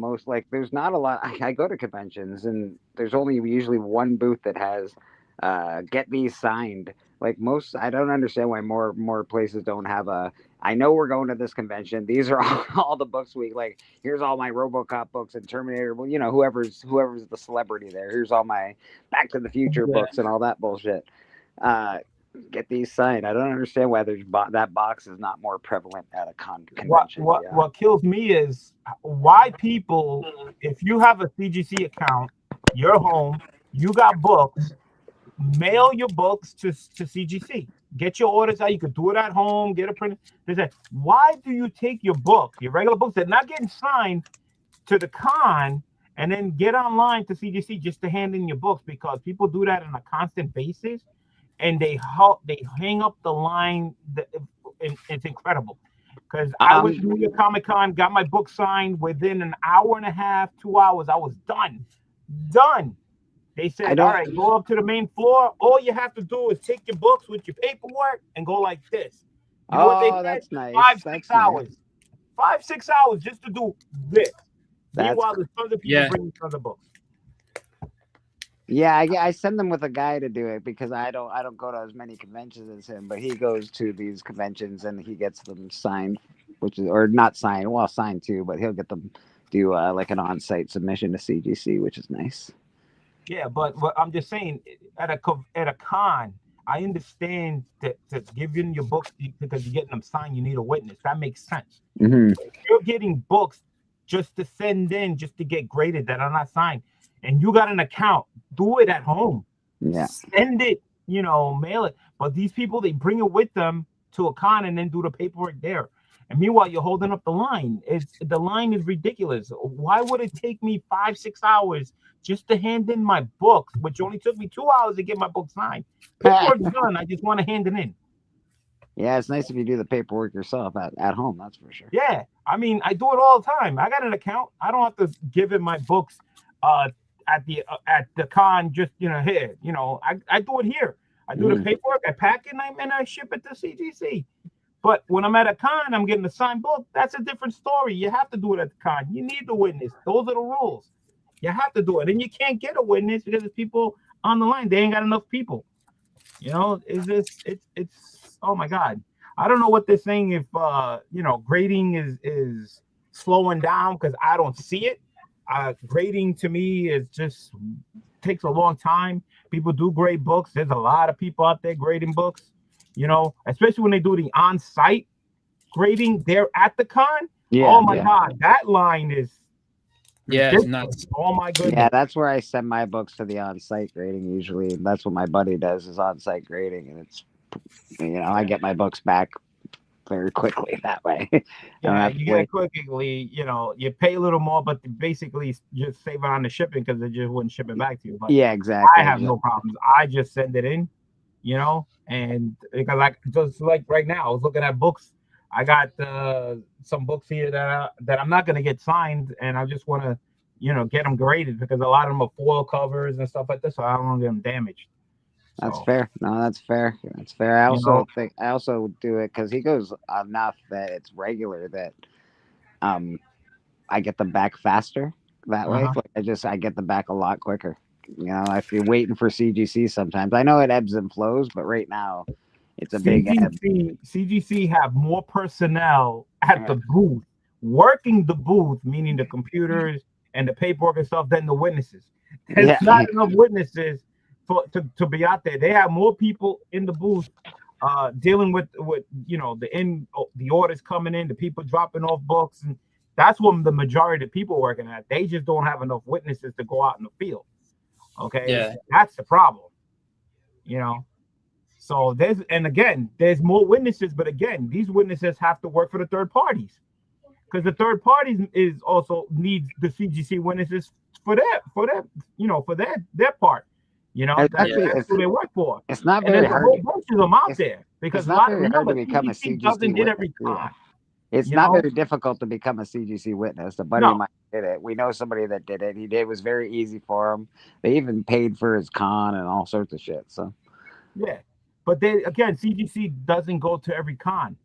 there's not a lot. I go to conventions and there's only usually one booth that has get these signed. Like I don't understand why more places don't have I know we're going to this convention. These are all the books here's all my RoboCop books and Terminator. Well, whoever's the celebrity there. Here's all my Back to the Future books and all that bullshit. Get these signed. I don't understand why that box is not more prevalent at a convention. What kills me is why people, if you have a CGC account, you're home, you got books, mail your books to CGC. get your orders out. You could do it at home, get a print. They said, why do you take your books, your regular books that are not getting signed, to the con and then get online to CGC just to hand in your books? Because people do that on a constant basis, and they hang up the line. It's incredible. Because I went to New York Comic Con, got my book signed within an hour and a half, 2 hours. I was done. They said, all right, go up to the main floor. All you have to do is take your books with your paperwork and go like this. You know what they said? That's nice. 5-6 hours. 5-6 hours just to do this. Meanwhile, there's tons of people bringing tons of books. Yeah, I send them with a guy to do it because I don't go to as many conventions as him, but he goes to these conventions and he gets them signed, or not signed, well, signed too, but he'll get them do like an on-site submission to CGC, which is nice. Yeah, but what I'm just saying, at a con, I understand that giving your books because you're getting them signed, you need a witness. That makes sense. Mm-hmm. If you're getting books just to send in, just to get graded that are not signed, and you got an account, do it at home. Yeah. Send it, mail it. But these people, they bring it with them to a con and then do the paperwork there. And meanwhile, you're holding up the line. The line is ridiculous. Why would it take me 5-6 hours just to hand in my books, which only took me 2 hours to get my book signed? Paperwork's done. I just want to hand it in. Yeah, it's nice if you do the paperwork yourself at home. That's for sure. Yeah, I mean, I do it all the time. I got an account. I don't have to give in my books at the con. Just here. I do it here. I do the paperwork. I pack it and I ship it to CGC. But when I'm at a con, I'm getting a signed book. That's a different story. You have to do it at the con. You need the witness. Those are the rules. You have to do it. And you can't get a witness because there's people on the line. They ain't got enough people. It's oh my God. I don't know what they're saying if grading is slowing down because I don't see it. Grading to me is just takes a long time. People do grade books. There's a lot of people out there grading books. Especially when they do the on-site grading there at the con. Yeah, oh my God, that line is it's nuts. Oh my goodness. Yeah, that's where I send my books to the on-site grading usually. That's what my buddy does is on-site grading, and it's I get my books back very quickly that way. Yeah, you get it quickly. You pay a little more, but basically just save on the shipping because they just wouldn't ship it back to you. But yeah, exactly. I have no problems. I just send it in. And because just like right now, I was looking at books. I got some books here that I'm not gonna get signed, and I just want to, get them graded because a lot of them are foil covers and stuff like this, so I don't want to get them damaged. That's fair. No, that's fair. That's fair. I also do it because he goes enough that it's regular that I get them back faster that way. Like I get them back a lot quicker. If you're waiting for CGC sometimes. I know it ebbs and flows, but right now it's a big ebb. CGC have more personnel at the booth, working the booth, meaning the computers and the paperwork and stuff, than the witnesses. There's not enough witnesses to be out there. They have more people in the booth dealing with the orders coming in, the people dropping off books, and that's what the majority of the people working at. They just don't have enough witnesses to go out in the field. Okay, that's the problem. So there's more witnesses, but again, these witnesses have to work for the third parties because the third parties is also needs the CGC witnesses for their part. That's who they work for. It's not very hard. A whole bunch of them out there because it's not very hard to become a CGC doesn't witness. hit every con. It's not very difficult to become a CGC witness. A buddy of mine did it. We know somebody that did it. It was very easy for him. They even paid for his con and all sorts of shit. So yeah, but CGC doesn't go to every con.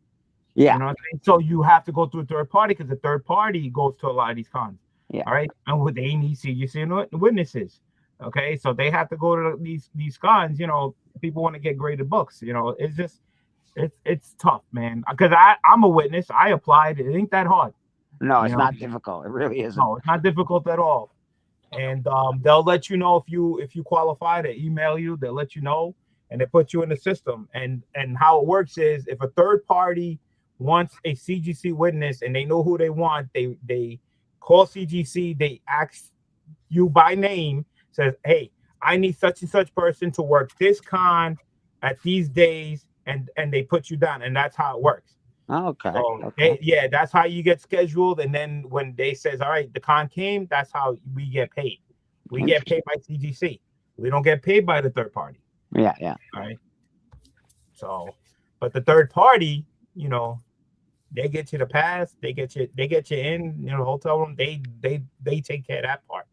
Yeah. So you have to go through a third party because the third party goes to a lot of these cons. Yeah. All right. And they need CGC witnesses. Okay. So they have to go to these cons. People want to get graded books. It's just. It's tough, man. Because I'm a witness. I applied. It ain't that hard. No, it's not difficult. It really isn't. No, it's not difficult at all. And they'll let you know if you qualify. They email you. They'll let you know, and they put you in the system. And how it works is if a third party wants a CGC witness and they know who they want, they call CGC. They ask you by name. Says, hey, I need such and such person to work this con at these days. and they put you down, and that's how it works. Okay. So Okay. that's how you get scheduled, and then when they says, all right, the con came, that's how we get paid. We get paid by CGC. We don't get paid by the third party. Yeah, yeah. All right. So, but the third party, you know, they get you the pass, they get you in, you know, the hotel room. They take care of that part.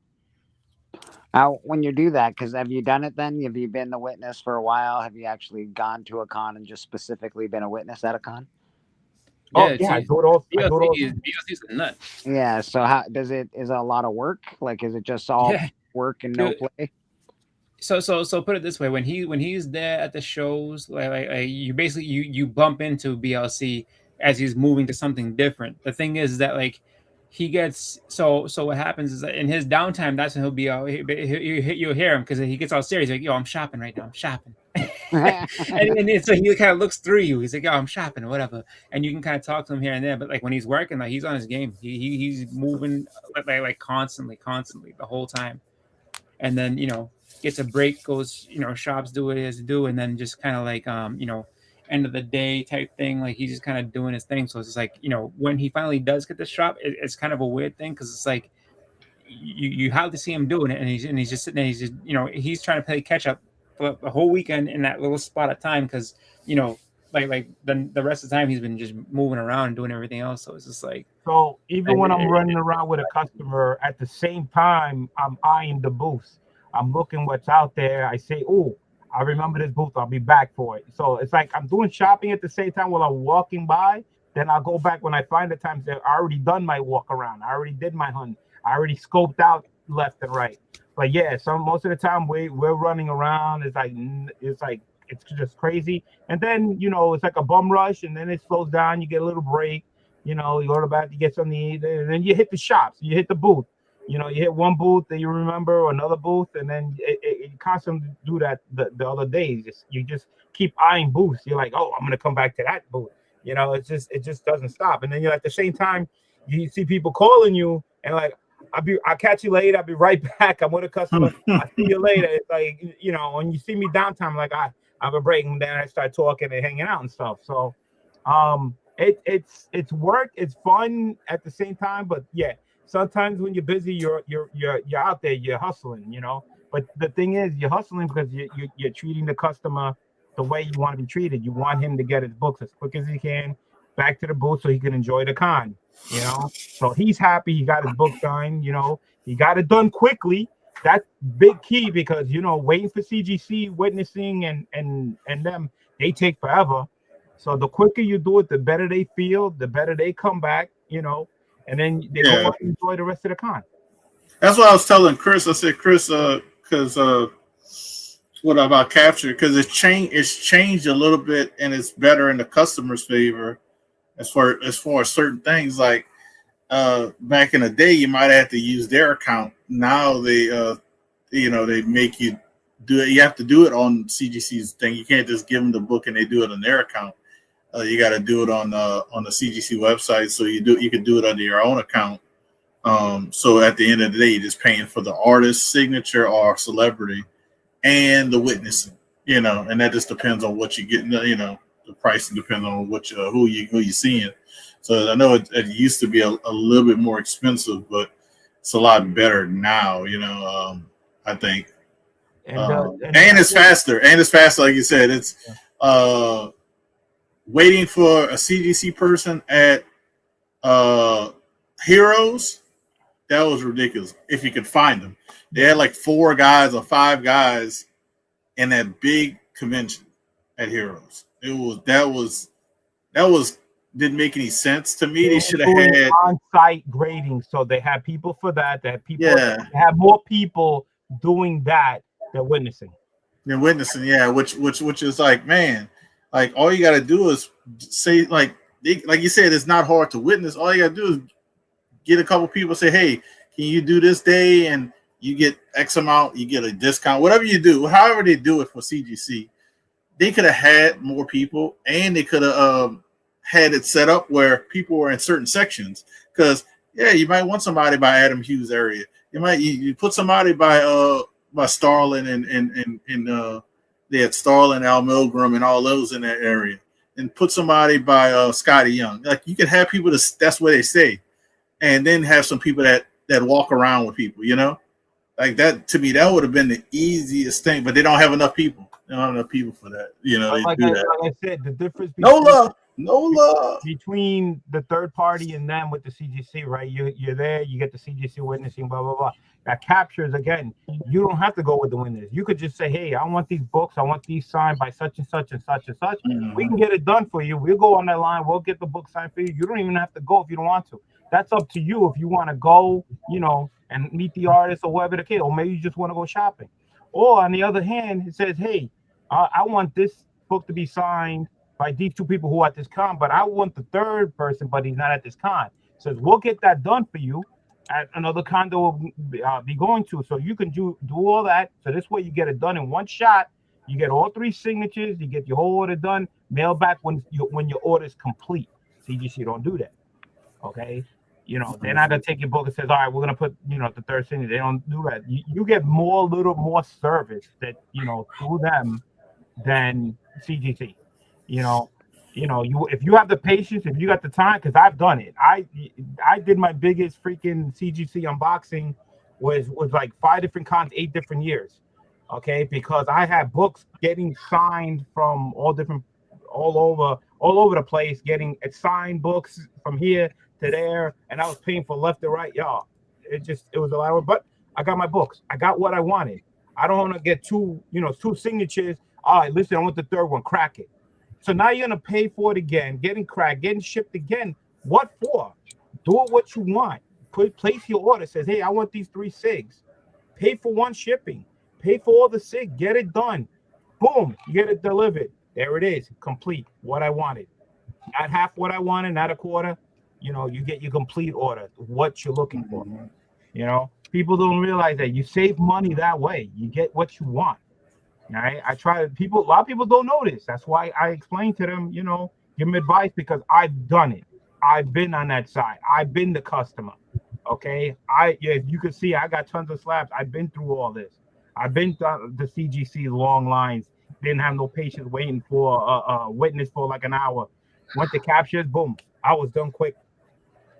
Now, when you do that, because have you done it then? Have you been the witness for a while? Have you actually gone to a con and just specifically been a witness at a con? I do it all. BLC's a nut. Yeah. So how does it? Is it a lot of work? Like, is it just all work and no play? So put it this way: when he's there at the shows, like you basically you bump into BLC as he's moving to something different. The thing is that like he gets so what happens is that in his downtime, that's when he'll be out. You'll hear him because he gets all serious. Like, yo, I'm shopping right now. I'm shopping. and so he kind of looks through you. He's like, "Oh, I'm shopping or whatever," and you can kind of talk to him here and there. But like when he's working, like he's on his game. He's moving like constantly the whole time. And then gets a break, goes shops, do what he has to do, and then just kind of like end of the day type thing. Like he's just kind of doing his thing. So it's just like when he finally does get the shop, it's kind of a weird thing because it's like you have to see him doing it, and he's just sitting there. He's just he's trying to play catch up for the whole weekend in that little spot of time because like then the rest of the time he's been just moving around and doing everything else. So it's just like even when I'm running around with a customer at the same time, I'm eyeing the booths. I'm looking what's out there. I say, oh, I remember this booth. I'll be back for it. So it's like I'm doing shopping at the same time while I'm walking by. Then I'll go back when I find the times that I already done my walk around. I already did my hunt. I already scoped out left and right. But yeah, so most of the time we're running around. It's just crazy. And then it's like a bum rush, and then it slows down. You get a little break. You go to the bath, you get something to eat, and then you hit the shops. You hit the booth. You hit one booth that you remember, or another booth, and then it constantly do that the other days. You just keep eyeing booths. You're like, oh, I'm gonna come back to that booth. It just doesn't stop. And then you're at the same time, you see people calling you, and like, I'll catch you later. I'll be right back. I'm with a customer. I'll see you later. It's like when you see me downtime, like I have a break, and then I start talking and hanging out and stuff. So, it's work. It's fun at the same time, but yeah. Sometimes when you're busy, you're out there, you're hustling, But the thing is, you're hustling because you're treating the customer the way you want to be treated. You want him to get his books as quick as he can back to the booth so he can enjoy the con, So he's happy he got his book done, he got it done quickly. That's big key because waiting for CGC, witnessing and them, they take forever. So the quicker you do it, the better they feel, the better they come back, and then they go on and enjoy the rest of the con. That's what I was telling Chris. I said, Chris, because what about capture? Because it's changed a little bit, and it's better in the customer's favor as far as certain things. Like back in the day, you might have to use their account. Now they they make you do it. You have to do it on CGC's thing. You can't just give them the book and they do it on their account. You got to do it on the CGC website. So you can do it under your own account. So at the end of the day, you're just paying for the artist's signature or celebrity and the witnessing, and that just depends on what you get. The pricing depends on who you seeing. So I know it used to be a little bit more expensive, but it's a lot better now. I think, and it's faster. And it's faster, like you said. It's waiting for a CGC person at Heroes. That was ridiculous. If you could find them, they had like 4 guys or 5 guys in that big convention at Heroes. That was didn't make any sense to me. They should have had on-site grading, so they had people for that. They had people. They had more people doing that than witnessing. Which is like, man, like all you got to do is say like you said, it's not hard to witness. All you got to do is get a couple people, say, hey, can you do this day? And you get X amount, you get a discount, whatever you do, however they do it for CGC. They could have had more people, and they could have had it set up where people were in certain sections. Because you might want somebody by Adam Hughes area. You put somebody by Starlin They had Starlin, Al Milgram, and all those in that area. And put somebody by Scotty Young. Like you could have people that's where they stay, and then have some people that walk around with people. You know, like that to me that would have been the easiest thing. But they don't have enough people. They don't have enough people for that. You know, they like do that. I said, the difference No love between the third party and them with the CGC, right? You're there, you get the CGC witnessing, blah blah blah. That captures again. You don't have to go with the witness. You could just say, "Hey, I want these books. I want these signed by such and such and such and such." Mm-hmm. We can get it done for you. We'll go on that line. We'll get the book signed for you. You don't even have to go if you don't want to. That's up to you if you want to go, you know, and meet the artist or whatever the case, or maybe you just want to go shopping. Or on the other hand, it says, "Hey, I want this book to be signed by these two people who are at this con, but I want the third person, but he's not at this con." Says, "We'll get that done for you at another con that will be going to." So you can do all that. So this way you get it done in one shot. You get all 3 signatures. You get your whole order done. Mail back when your order is complete. CGC don't do that. Okay. You know, they're not going to take your book and says, "All right, we're going to put, you know, the third signature." They don't do that. You get little more service that, you know, through them than CGC. You if you have the patience, if you got the time, because I've done it. I did my biggest freaking CGC unboxing was like 5 different cons, 8 different years. Okay, because I had books getting signed from all over the place, getting signed books from here to there, and I was paying for left to right, y'all. It was a lot of, but I got my books. I got what I wanted. I don't want to get 2 signatures. All right, listen, I want the third one, crack it. So now you're gonna pay for it again, getting cracked, getting shipped again. What for? Do it what you want. Place your order. Says, "Hey, I want these 3 SIGs." Pay for 1 shipping. Pay for all the SIG. Get it done. Boom, you get it delivered. There it is, complete. What I wanted. Not half what I wanted, not a quarter. You know, you get your complete order. What you're looking for. You know, people don't realize that you save money that way. You get what you want. All right. A lot of people don't know this. That's why I explain to them, you know, give them advice because I've done it. I've been on that side. I've been the customer. Okay. You can see I got tons of slabs. I've been through all this. I've been through the CGC long lines. Didn't have no patience waiting for a witness for like an hour. Went to captures, boom. I was done quick.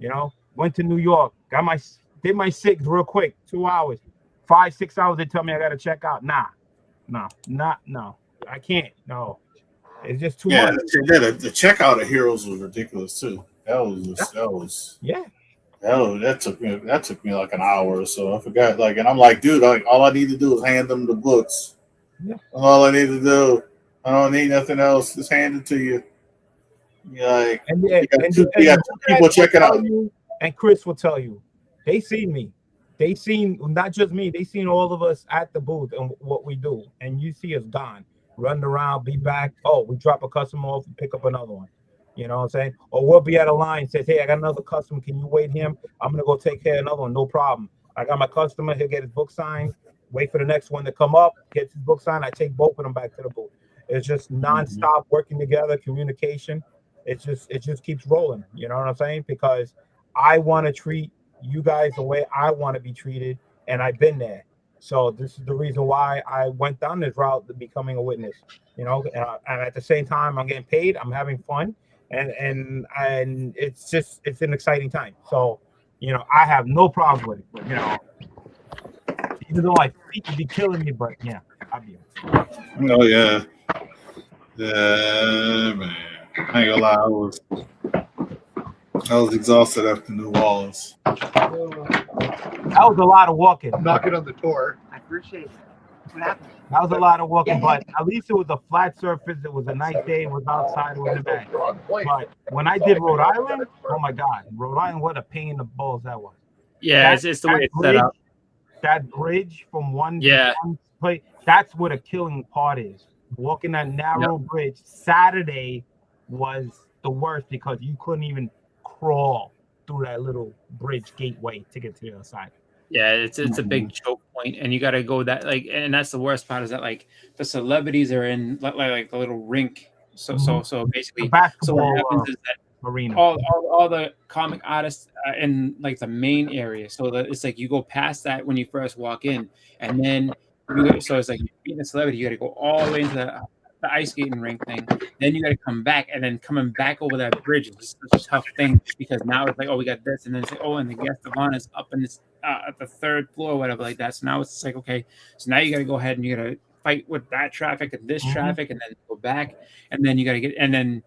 You know, went to New York, did my 6 real quick, 2 hours, 5, 6 hours. They tell me I got to check out. No, I can't. No, it's just too much. The checkout of Heroes was ridiculous too. That took me like an hour or so. I forgot. Like, and I'm like, dude, like all I need to do is hand them the books. Yeah. That's all I need to do. I don't need nothing else. Just hand it to you. Like, you got people checking out. And Chris will tell you, they seen me. They seen not just me, they seen all of us at the booth and what we do. And you see us gone, running around, be back. Oh, we drop a customer off and pick up another one. You know what I'm saying? Or we'll be at a line, says, "Hey, I got another customer. Can you wait him? I'm going to go take care of another one. No problem. I got my customer. He'll get his book signed. Wait for the next one to come up. Gets his book signed. I take both of them back to the booth." It's just nonstop working together, communication. It just keeps rolling. You know what I'm saying? Because I want to treat you guys the way I want to be treated, and I've been there. So this is the reason why I went down this route to becoming a witness. You know, and at the same time, I'm getting paid. I'm having fun, and it's an exciting time. So, you know, I have no problem with it. You know, even though my feet would be killing me, but yeah, I'll be. Oh yeah, man. I ain't gonna lie, I was exhausted after New Orleans. That was a lot of walking. I'm knocking on the door. I appreciate it. What happened? That was a lot of walking, but at least it was a flat surface. It was a nice day. It was outside. It wasn't bad. But when I did Rhode Island, oh my God, Rhode Island, what a pain in the balls that was. Yeah, it's the way it's set up. That bridge from one place, that's what a killing part is. Walking that narrow bridge Saturday was the worst because you couldn't even crawl through that little bridge gateway to get to the other side. Yeah, it's a big choke point, and you got to go that and that's the worst part is that like the celebrities are in like a little rink. So basically, the basketball, so what happens is that arena. All the comic artists are in like the main area, so that it's like you go past that when you first walk in, and then So it's like you're beating a celebrity, you got to go all the way into the ice skating rink thing. Then you got to come back, and then coming back over that bridge is just such a tough thing because now it's like, oh, we got this, and then it's like, oh, and the guest of honor is up in this at the third floor, or whatever like that. So now it's like, okay, so now you got to go ahead and you got to fight with that traffic and this traffic, and then go back, and then you got to get, and then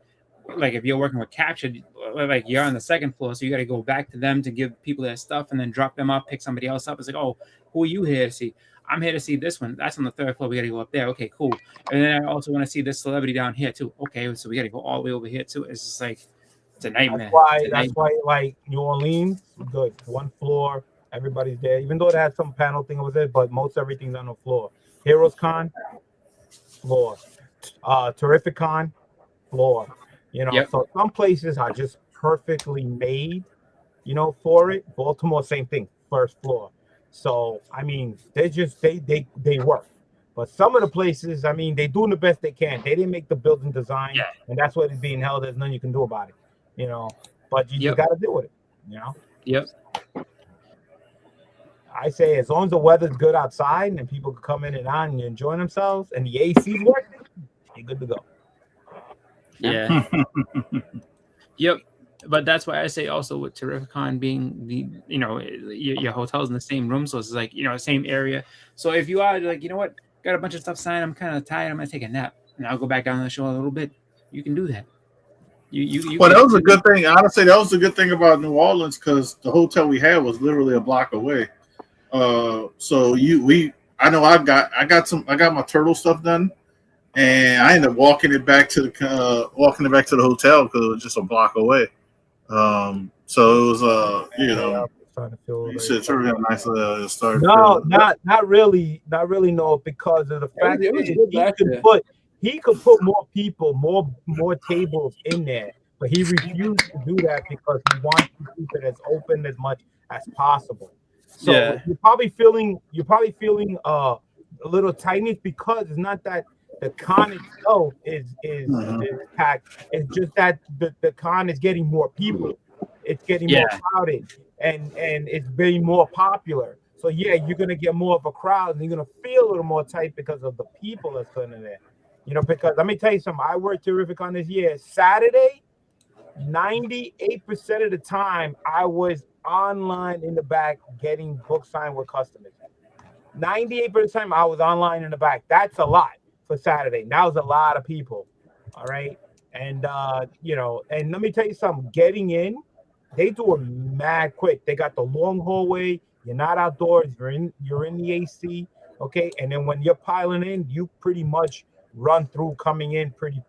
like if you're working with captured, like you're on the second floor, so you got to go back to them to give people their stuff and then drop them off, pick somebody else up. It's like, oh, who are you here to see? I'm here to see this one. That's on the third floor. We got to go up there. Okay, cool. And then I also want to see this celebrity down here too. Okay, so we got to go all the way over here too. It's just like it's a nightmare. That's why like New Orleans, good one floor, everybody's there. Even though it had some panel thing over there, but most everything's on the floor. Heroes Con, floor. Terrific Con, floor. You know, so some places are just perfectly made, you know, for it. Baltimore, same thing, first floor. So I mean, they just they work. But some of the places, I mean, they're doing the best they can. They didn't make the building design, and that's what it's being held. There's nothing you can do about it, you know. But you got to deal with it, you know. Yep. I say as long as the weather's good outside and people can come in and out and enjoying themselves, and the AC's working, you're good to go. Yeah. Yep. But that's why I say also with Terrificon being the, you know, your hotel's in the same room, so it's like, you know, same area. So if you are like, you know what, got a bunch of stuff signed, I'm kind of tired, I'm gonna take a nap, and I'll go back down the show a little bit. You can do that. Well, that was a good thing. Honestly, that was a good thing about New Orleans because the hotel we had was literally a block away. So I know I got my turtle stuff done, and I ended up walking it back to the hotel because it was just a block away. So it was you know, it's a really nice start. No, not really, no, because of the fact that he could put more people, more tables in there, but he refused to do that because he wants to keep it as open as much as possible. So you're probably feeling a little tightness because it's not that the con itself is packed. It's just that the con is getting more people. It's getting more crowded and it's being more popular. So yeah, you're gonna get more of a crowd and you're gonna feel a little more tight because of the people that's going in there. You know, because let me tell you something. I worked terrific on this year. Saturday, 98% of the time I was online in the back getting book signed with customers. 98% of the time I was online in the back. That's a lot for Saturday. That was a lot of people. All right. And you know, and let me tell you something, getting in, they do it mad quick. They got the long hallway, you're not outdoors, you're in the AC, okay? And then when you're piling in, you pretty much run through coming in pretty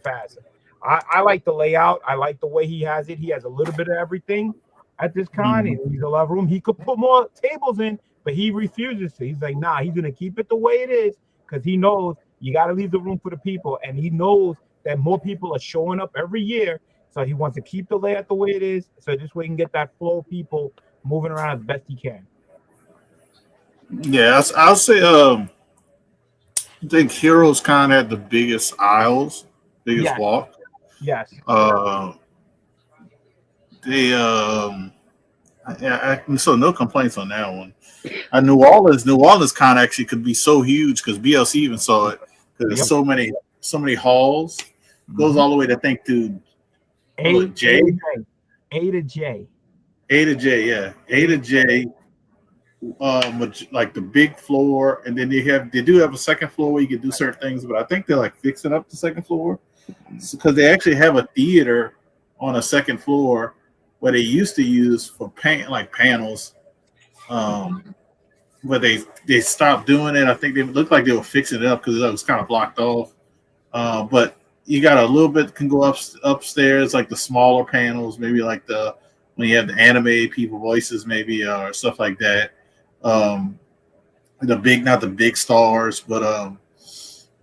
fast. I like the layout. I like the way he has it. He has a little bit of everything at this con. He's a lot of room. He could put more tables in, but he refuses to. He's like, nah, he's gonna keep it the way it is because he knows you got to leave the room for the people, and he knows that more people are showing up every year, so he wants to keep the layout the way it is, so this way he can get that flow of people moving around as best he can. Yeah, I'll say I think Heroes Con had the biggest aisles, biggest walk. Yes. So no complaints on that one. New Orleans Con actually could be so huge because BLC even saw it because there's so many halls. Goes all the way to think to A to J. Like the big floor, and then they do have a second floor where you can do certain things, but I think they're like fixing up the second floor because they actually have a theater on a second floor where they used to use for panels. But they stopped doing it. I think they looked like they were fixing it up because it was kind of blocked off. But you got a little bit can go upstairs, like the smaller panels, maybe like when you have the anime people voices, maybe or stuff like that. Not the big stars, but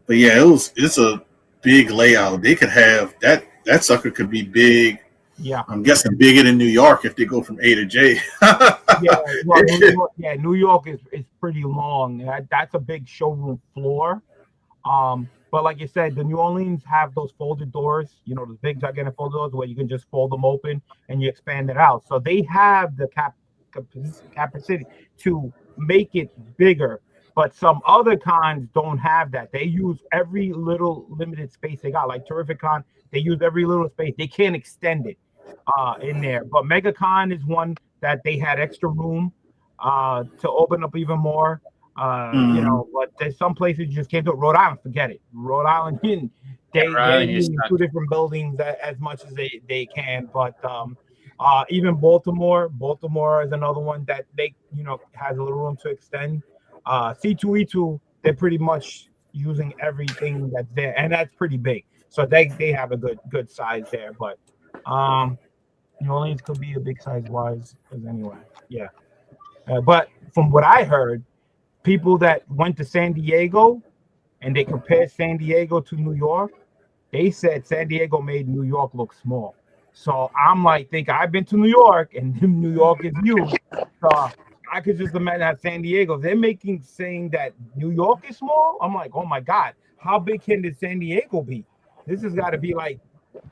yeah, it's a big layout. They could have that sucker could be big. Yeah, I'm guessing bigger than New York if they go from A to J. New York is pretty long. That's a big showroom floor. But like you said, the New Orleans have those folded doors, you know, the big gigantic folded doors where you can just fold them open and you expand it out. So they have the capacity to make it bigger. But some other cons don't have that. They use every little limited space they got. Like Terrific Con, they use every little space. They can't extend it in there. But MegaCon is one that they had extra room to open up even more. You know, but there's some places you just can't do it. Rhode Island, forget it. Rhode Island, they're using two different buildings as much as they can. But even Baltimore is another one that they, has a little room to extend. C2E2, they're pretty much using everything that's there, and that's pretty big. So they have a good size there. But New Orleans could be a big size wise, because anyway, yeah. But from what I heard, people that went to San Diego and they compared San Diego to New York, they said San Diego made New York look small. So I'm like, I've been to New York, and New York is huge. So I could just imagine how San Diego, they're saying that New York is small. I'm like, oh my God, how big can this San Diego be? This has got to be like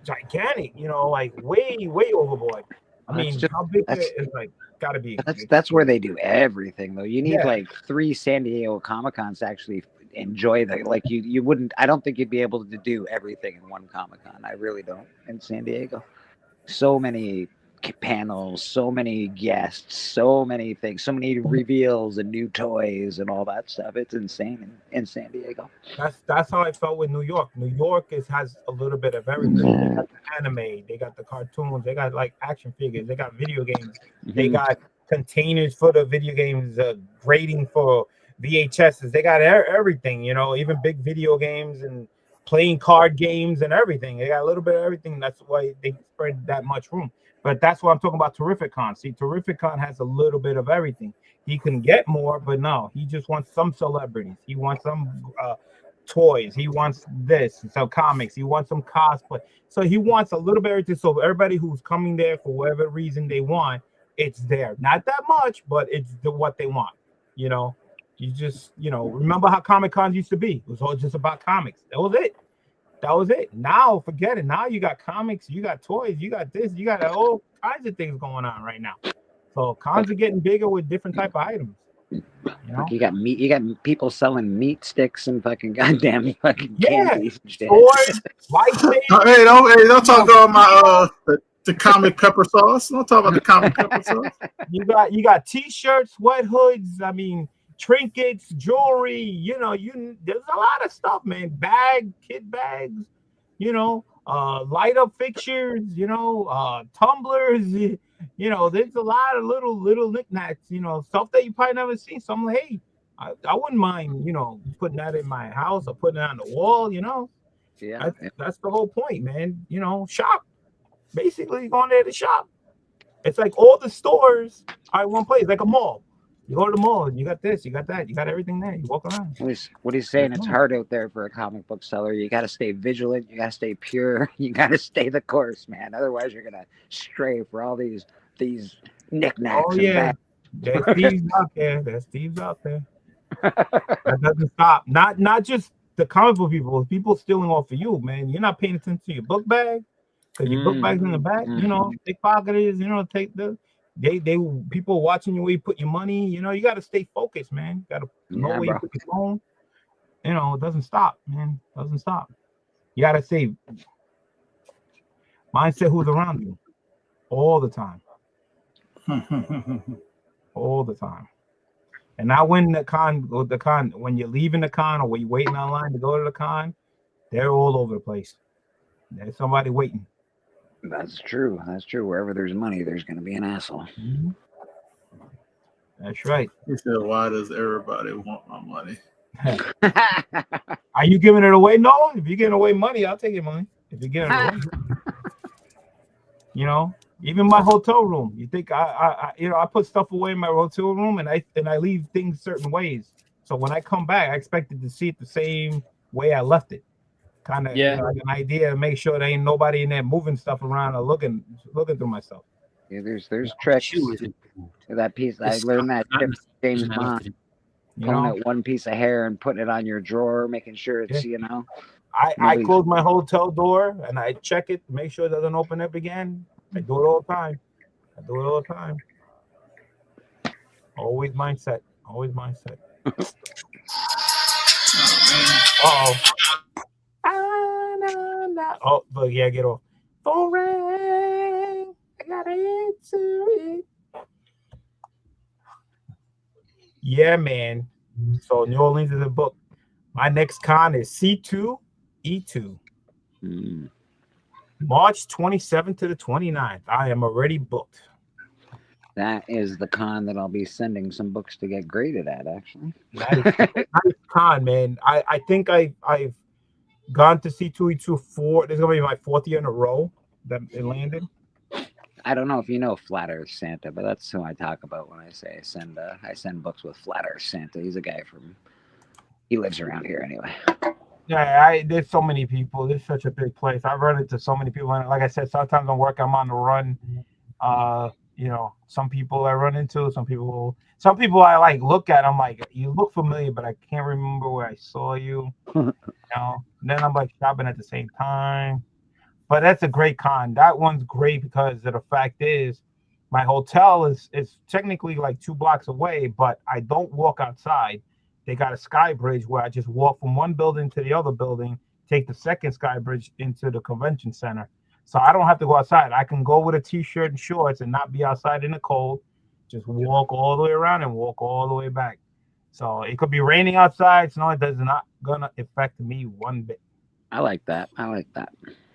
gigantic, like way overboard. I mean, how big is like got to be? That's where they do everything, though. You need like 3 San Diego Comic Cons to actually enjoy the, like you wouldn't. I don't think you'd be able to do everything in one Comic Con. I really don't. In San Diego, so many panels, so many guests, so many things, so many reveals and new toys and all that stuff. It's insane in San Diego. That's how I felt with New York. New York has a little bit of everything. They got the anime, they got the cartoons, they got like action figures, they got video games, they got containers for the video games, grading for VHSs, they got everything, even big video games and playing card games and everything. They got a little bit of everything. That's why they spread that much room. But that's what I'm talking about. Terrific Con. See, Terrific Con has a little bit of everything. He can get more, but no, he just wants some celebrities. He wants some toys. He wants this, some comics. He wants some cosplay. So he wants a little bit of everything. So everybody who's coming there for whatever reason they want, it's there. Not that much, but it's what they want. You just, remember how Comic Cons used to be. It was all just about comics. That was it. Now, forget it. Now you got comics, you got toys, you got this, you got all kinds of things going on right now. So cons are getting bigger with different type of items. You got meat. You got people selling meat sticks and fucking goddamn fucking candies. Toys, hey, don't talk about my the comic pepper sauce. Don't talk about the comic pepper sauce. You got t-shirts, sweat hoods. I mean, trinkets, jewelry, there's a lot of stuff, man. Kid bags, light up fixtures, tumblers, there's a lot of little knickknacks, stuff that you probably never seen. So I'm like, hey, I wouldn't mind, putting that in my house or putting it on the wall, Yeah. That's the whole point, man. Shop. Basically going there to shop. It's like all the stores are in one place, like a mall. You go to the mall, you got this, you got that, you got everything there. You walk around. What he's saying, it's hard out there for a comic book seller. You got to stay vigilant. You got to stay pure. You got to stay the course, man. Otherwise, you're gonna stray for all these knickknacks. Oh yeah, there's thieves out there. That doesn't stop. Not just the comic book people stealing off of you, man. You're not paying attention to your book bag because your book bag's in the back. Pickpocketers, take the. They people watching you where you put your money. You got to stay focused, man. You got to know where you put your phone. It doesn't stop, man. It doesn't stop. You got to say mindset who's around you all the time. All the time. And now when when you're leaving the con or when you're waiting online to go to the con, they're all over the place. There's somebody waiting. That's true. Wherever there's money, there's going to be an asshole. Mm-hmm. That's right. He said, why does everybody want my money? Are you giving it away? No. If you're giving away money, I'll take your money. If you're giving it away. Even my hotel room. You think I put stuff away in my hotel room and I leave things certain ways. So when I come back, I expected to see it the same way I left it. Kind of like an idea to make sure there ain't nobody in there moving stuff around or looking through my stuff. Yeah, there's tricks to that piece. I learned that tip from James Bond. Pulling out one piece of hair and putting it on your drawer, making sure it's I close my hotel door and I check it, make sure it doesn't open up again. I do it all the time. Always mindset. Uh-oh. Oh, but yeah, get off. Phone ring. I gotta answer it. Yeah, man. So New Orleans is a book. My next con is C2E2. March 27th to the 29th. I am already booked. That is the con that I'll be sending some books to get graded at, actually. That is nice con, man. I think I've gone to C2E2 4. This is gonna be my 4th year in a row that it landed. I don't know if you know Flat Earth Santa, but that's who I talk about when I say I send books with Flat Earth Santa. He's a guy he lives around here anyway. Yeah, there's so many people. It's such a big place. I've run into so many people, and like I said, sometimes I'm working, I'm on the run. Some people I run into, some people I like look at. I'm like, you look familiar, but I can't remember where I saw you. And then I'm like shopping at the same time. But that's a great con. That one's great because the fact is, my hotel is technically like 2 blocks away, but I don't walk outside. They got a sky bridge where I just walk from one building to the other building, take the second sky bridge into the convention center. So I don't have to go outside. I can go with a t-shirt and shorts and not be outside in the cold. Just walk all the way around and walk all the way back. So it could be raining outside. So it does not gonna affect me one bit. I like that.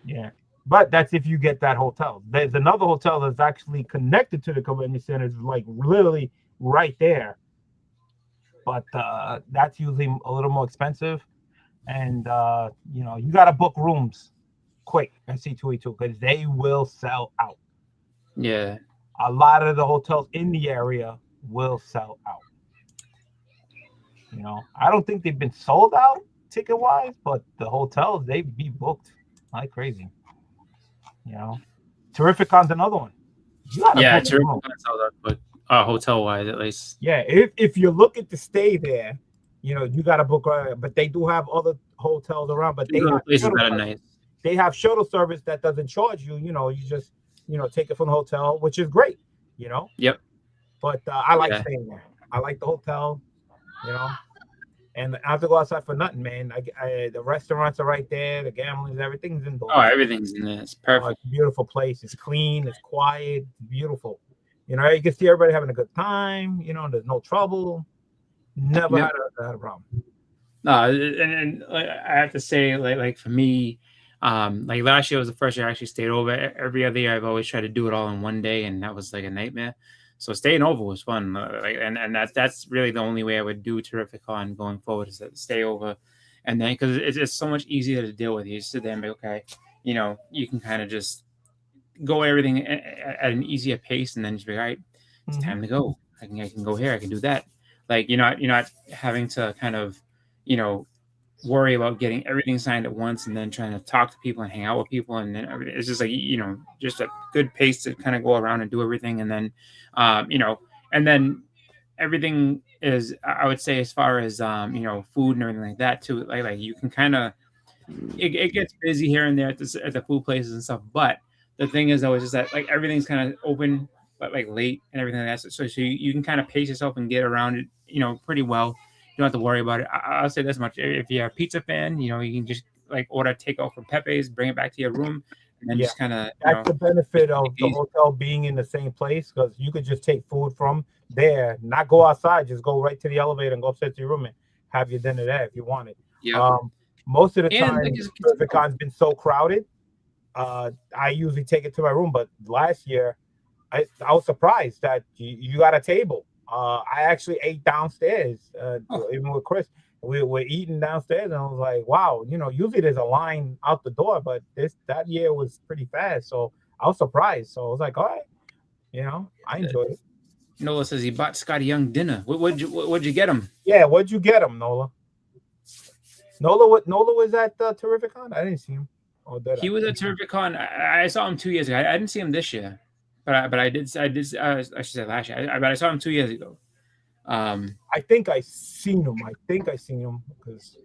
Yeah. But that's if you get that hotel. There's another hotel that's actually connected to the convention center. It's like literally right there. But that's usually a little more expensive. And, you got to book rooms quick at C2E2 because they will sell out. Yeah. A lot of the hotels in the area will sell out. I don't think they've been sold out ticket-wise, but the hotels, they be booked like crazy. Terrificon's another one. Yeah, Terrificon's sold out, but hotel-wise at least. Yeah, if you're looking to stay there, you got to book. But they do have other hotels around. But they have places that are nice. They have shuttle service that doesn't charge you. You just take it from the hotel, which is great. Yep. But I like staying there. I like the hotel. And I have to go outside for nothing, man. The restaurants are right there. The gambling's, everything's indoors. Oh, everything's in there. It's perfect. It's a beautiful place. It's clean. It's quiet. It's beautiful. You can see everybody having a good time. There's no trouble. Never had a problem. No, and I have to say, like for me, like last year was the first year I actually stayed over. Every other year, I've always tried to do it all in one day, and that was like a nightmare. So staying over was fun, and that's really the only way I would do Terrificon going forward is to stay over, and then because it's so much easier to deal with. You sit there and be okay, you can kind of just go everything at an easier pace, and then just be all right. It's time to go. I can go here. I can do that. Like you're not having to kind of worry about getting everything signed at once, and then trying to talk to people and hang out with people, and then it's just like just a good pace to kind of go around and do everything, and then and then everything is, I would say, as far as food and everything like that too. Like you can kind of it gets busy here and there at the food places and stuff, but the thing is though is just that like everything's kind of open but like late and everything like that. So you can kind of pace yourself and get around it, pretty well. You don't have to worry about it. I'll say this much: if you're a pizza fan, you can just like order takeout from Pepe's, bring it back to your room, and then just kind of. That's the benefit of the hotel being in the same place, because you could just take food from there, not go outside, just go right to the elevator and go upstairs to your room and have your dinner there if you want it. Yeah. Most of the time, Terrificon's been so crowded. I usually take it to my room, but last year, I was surprised that you got a table. I actually ate downstairs, even with Chris. We were eating downstairs, and I was like, "Wow!" Usually there's a line out the door, but that year was pretty fast, so I was surprised. So I was like, "All right," I enjoyed it. Nola says he bought Scotty Young dinner. What'd you get him? Yeah, what'd you get him, Nola? Nola was at Terrificon? I didn't see him. He was at Terrificon. I saw him 2 years ago. I didn't see him this year. But I did. I should say last year. But I saw him 2 years ago. I think I seen him. Because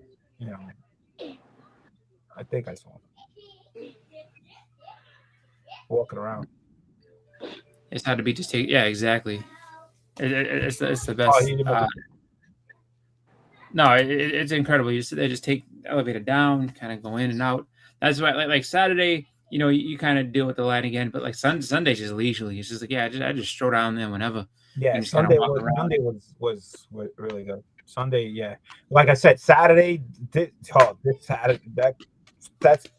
I think I saw him walking around. It's hard to be just take. Yeah, exactly. It's the best. No, it's incredible. They just take the elevator down, kind of go in and out. That's why, like Saturday, you kind of deal with the line again, but like Sunday's just leisurely. It's just like, yeah, I just stroll down there whenever. Yeah, And just kind of walk around. Sunday was really good. Sunday, yeah. Like I said, Saturday. This Saturday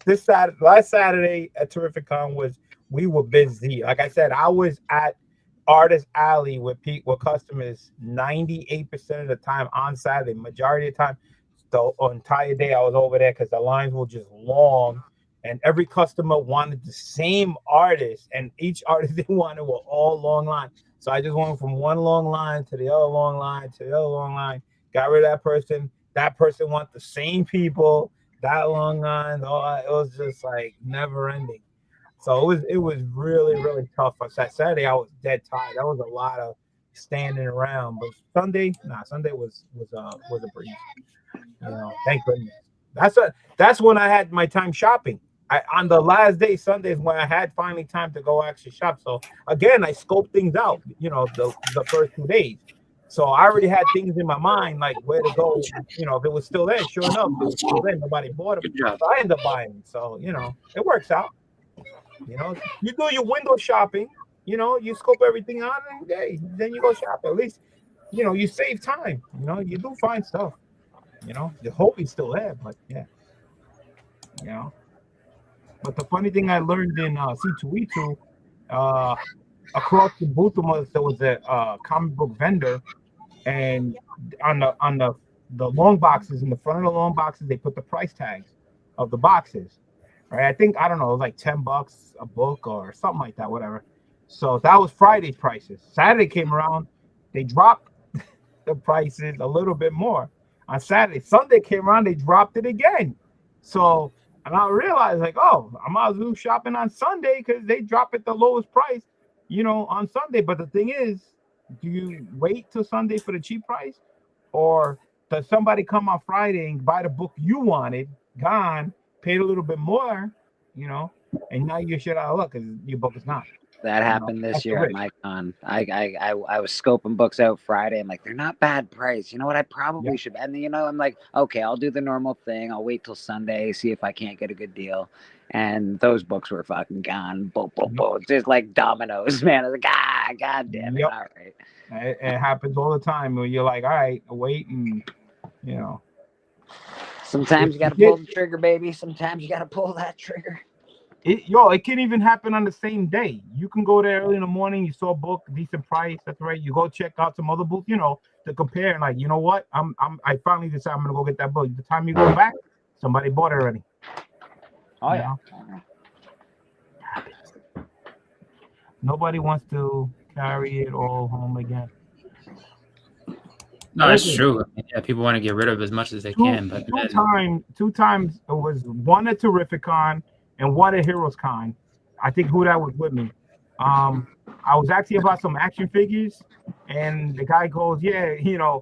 this Saturday. Last Saturday at Terrificon we were busy. Like I said, I was at Artist Alley with customers 98% of the time on Saturday. Majority of the time, the entire day I was over there because the lines were just long, and every customer wanted the same artist, and each artist they wanted were all long lines. So I just went from one long line to the other long line to the other long line. Got rid of that person. That person want the same people. That long line. It was just like never ending. So it was really, really tough. On Saturday I was dead tired. That was a lot of standing around. But Sunday was a breeze. Thank goodness. That's when I had my time shopping. On the last day, Sunday, is when I had finally time to go actually shop. So again, I scoped things out, the first 2 days. So I already had things in my mind, like where to go, if it was still there. Sure enough, it was still there. Nobody bought them. So I ended up buying them. So, it works out. You do your window shopping, you scope everything out, and then you go shop. At least, you save time. You do find stuff. The hope is still there, but yeah. But the funny thing I learned in C2E2, across the booth there was a comic book vendor, and on the long boxes, in the front of the long boxes, they put the price tags of the boxes. Right? I think, I don't know, it was like $10 a book or something like that, whatever. So that was Friday's prices. Saturday came around, they dropped the prices a little bit more on Saturday. Sunday came around, they dropped it again. So, and I realized, like, oh, I might as well shopping on Sunday because they drop it the lowest price, on Sunday. But the thing is, do you wait till Sunday for the cheap price, or does somebody come on Friday and buy the book you wanted, gone, paid a little bit more, and now you're shit out of luck because your book is not. That happened this year at my con. I was scoping books out Friday. I'm like, they're not bad price. You know what? I probably should. And I'm like, okay, I'll do the normal thing. I'll wait till Sunday, see if I can't get a good deal. And those books were fucking gone. Boom, boom, boom. Just like dominoes, man. I was like, God damn it. All right. It happens all the time where you're like, all right, wait, and Sometimes you got to pull the trigger, baby. Sometimes you got to pull that trigger. It can even happen on the same day. You can go there early in the morning. You saw a book, decent price. That's right. You go check out some other books, to compare. And like, you know what? I finally decided I'm gonna go get that book. The time you go back, somebody bought it already. Oh yeah. Nobody wants to carry it all home again. No, that's true. Yeah, people want to get rid of as much as they can. But two times it was one at Terrificon and one at Heroes Con. I think who that was with me. I was asking about some action figures, and the guy goes, "Yeah, the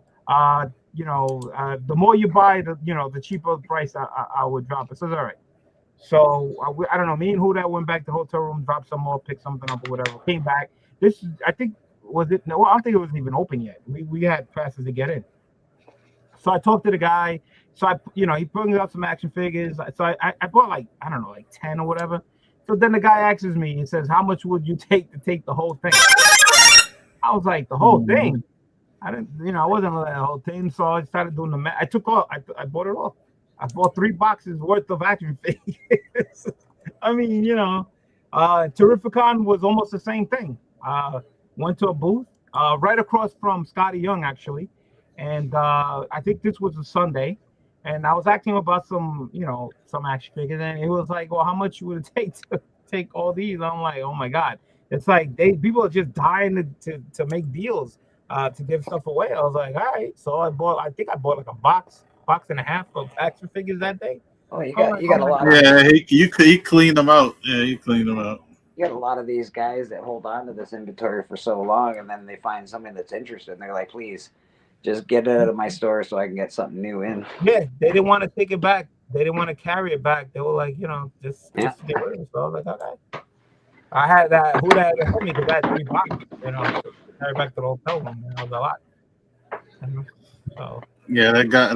more you buy, the cheaper the price I would drop it." So it's all right. So I don't know. Me and who that went back to the hotel room, dropped some more, picked something up or whatever. Came back. I think. Was it? No, I don't think it was even open yet. We had passes to get in. So I talked to the guy. So he brings out some action figures. So I bought like 10 or whatever. So then the guy asks me, he says, "How much would you take to take the whole thing?" I was like, "The whole thing." I didn't, I wasn't like the whole thing. So I started doing the math. I took all. I bought it all. I bought 3 boxes worth of action figures. I mean, Terrificon was almost the same thing. Went to a booth right across from Scotty Young, actually, and I think this was a Sunday, and I was asking him about some action figures, and he was like, "Well, how much would it take to take all these?" I'm like, "Oh my God!" It's like people are just dying to make deals to give stuff away. I was like, "All right," so I bought like a box and a half of action figures that day. Oh, you got a lot. Yeah, he cleaned them out. Yeah, he cleaned them out. You got a lot of these guys that hold on to this inventory for so long, and then they find something that's interested, and they're like, "Please, just get it out of my store so I can get something new in." Yeah, they didn't want to take it back. They didn't want to carry it back. They were like, just get rid of it. So I was like, okay. I had that. Who that helped me? Because I had 3 boxes, to carry back to the hotel room. That was a lot. So Yeah, that guy.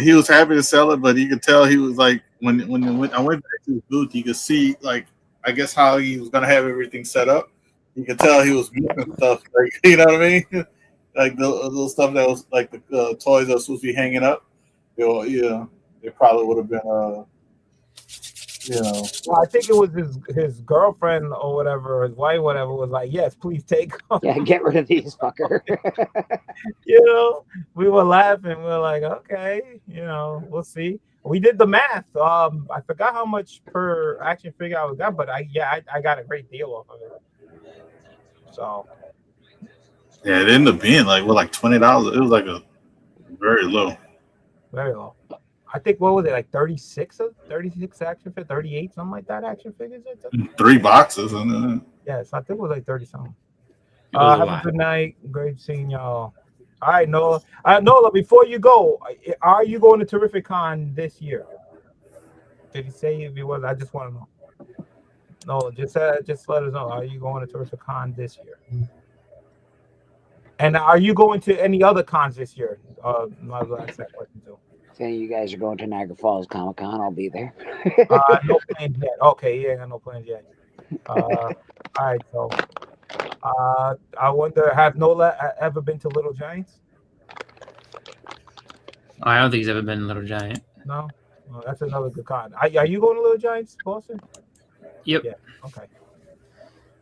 He was happy to sell it, but you could tell he was like when I went back to his booth, you could see like I guess how he was gonna have everything set up. You could tell he was missing stuff, like you know what I mean, like the little stuff that was like the toys that was supposed to be hanging up. Yeah, it probably would have been Well, I think it was his girlfriend or whatever, his wife, whatever, was like, "Yes, please take them." Yeah, get rid of these fucker. We were laughing. We were like, "Okay, we'll see." We did the math. I forgot how much per action figure I got, but I got a great deal off of it. So yeah, it ended up being like $20. It was like a very low. very low. I think what was it, like 36 action figures, 38, something like that action figures. 3 boxes. And Yes, I think it was like 30 something. It was a Have a lot. good night. Great seeing y'all. All right, Nola. Nola, before you go, are you going to Terrific Con this year? Did he say if he was? I just want to know. Nola, just let us know. Are you going to Terrific Con this year? And are you going to any other cons this year? My last question too. Saying you guys are going to Niagara Falls Comic Con, I'll be there. No plans yet. Okay, yeah, no plans yet. All right, so I wonder, have Nola ever been to Little Giants? I don't think he's ever been in Little Giant. No, well, that's another good con. Are you going to Little Giants, Boston? Yep. Yeah. Okay.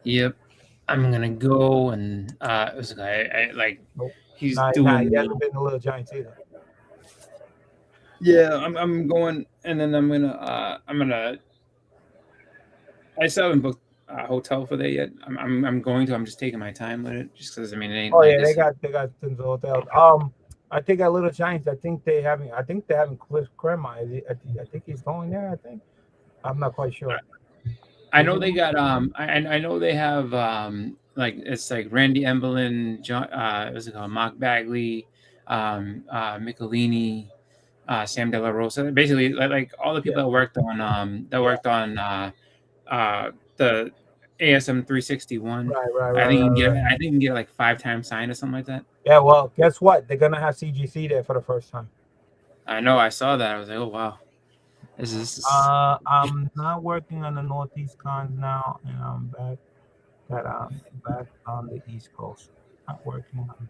Yep. I'm gonna go and it was I like nope. he's Nah, doing. he hasn't been to Little Giants either. Yeah, I'm going, and then I'm gonna. I still haven't booked a hotel for that yet. I'm going to. I'm just taking my time with it, just because it ain't. Oh like yeah, this. they got tons of hotels. I think at Little Giants, I think they're having Cliff Crema. I think he's going there. I think. I'm not quite sure. I know they got I know they have like it's like Randy Emberlin, John what's it called, Mark Bagley, Michelini, Sam De La Rosa. Basically like all the people that worked on the ASM 361. Right. I think you can get like 5 times signed or something like that. Yeah, well, guess what? They're gonna have CGC there for the first time. I know, I saw that. I was like, oh wow. This is I'm not working on the Northeast cons now, and I'm back on the East Coast. Not working on.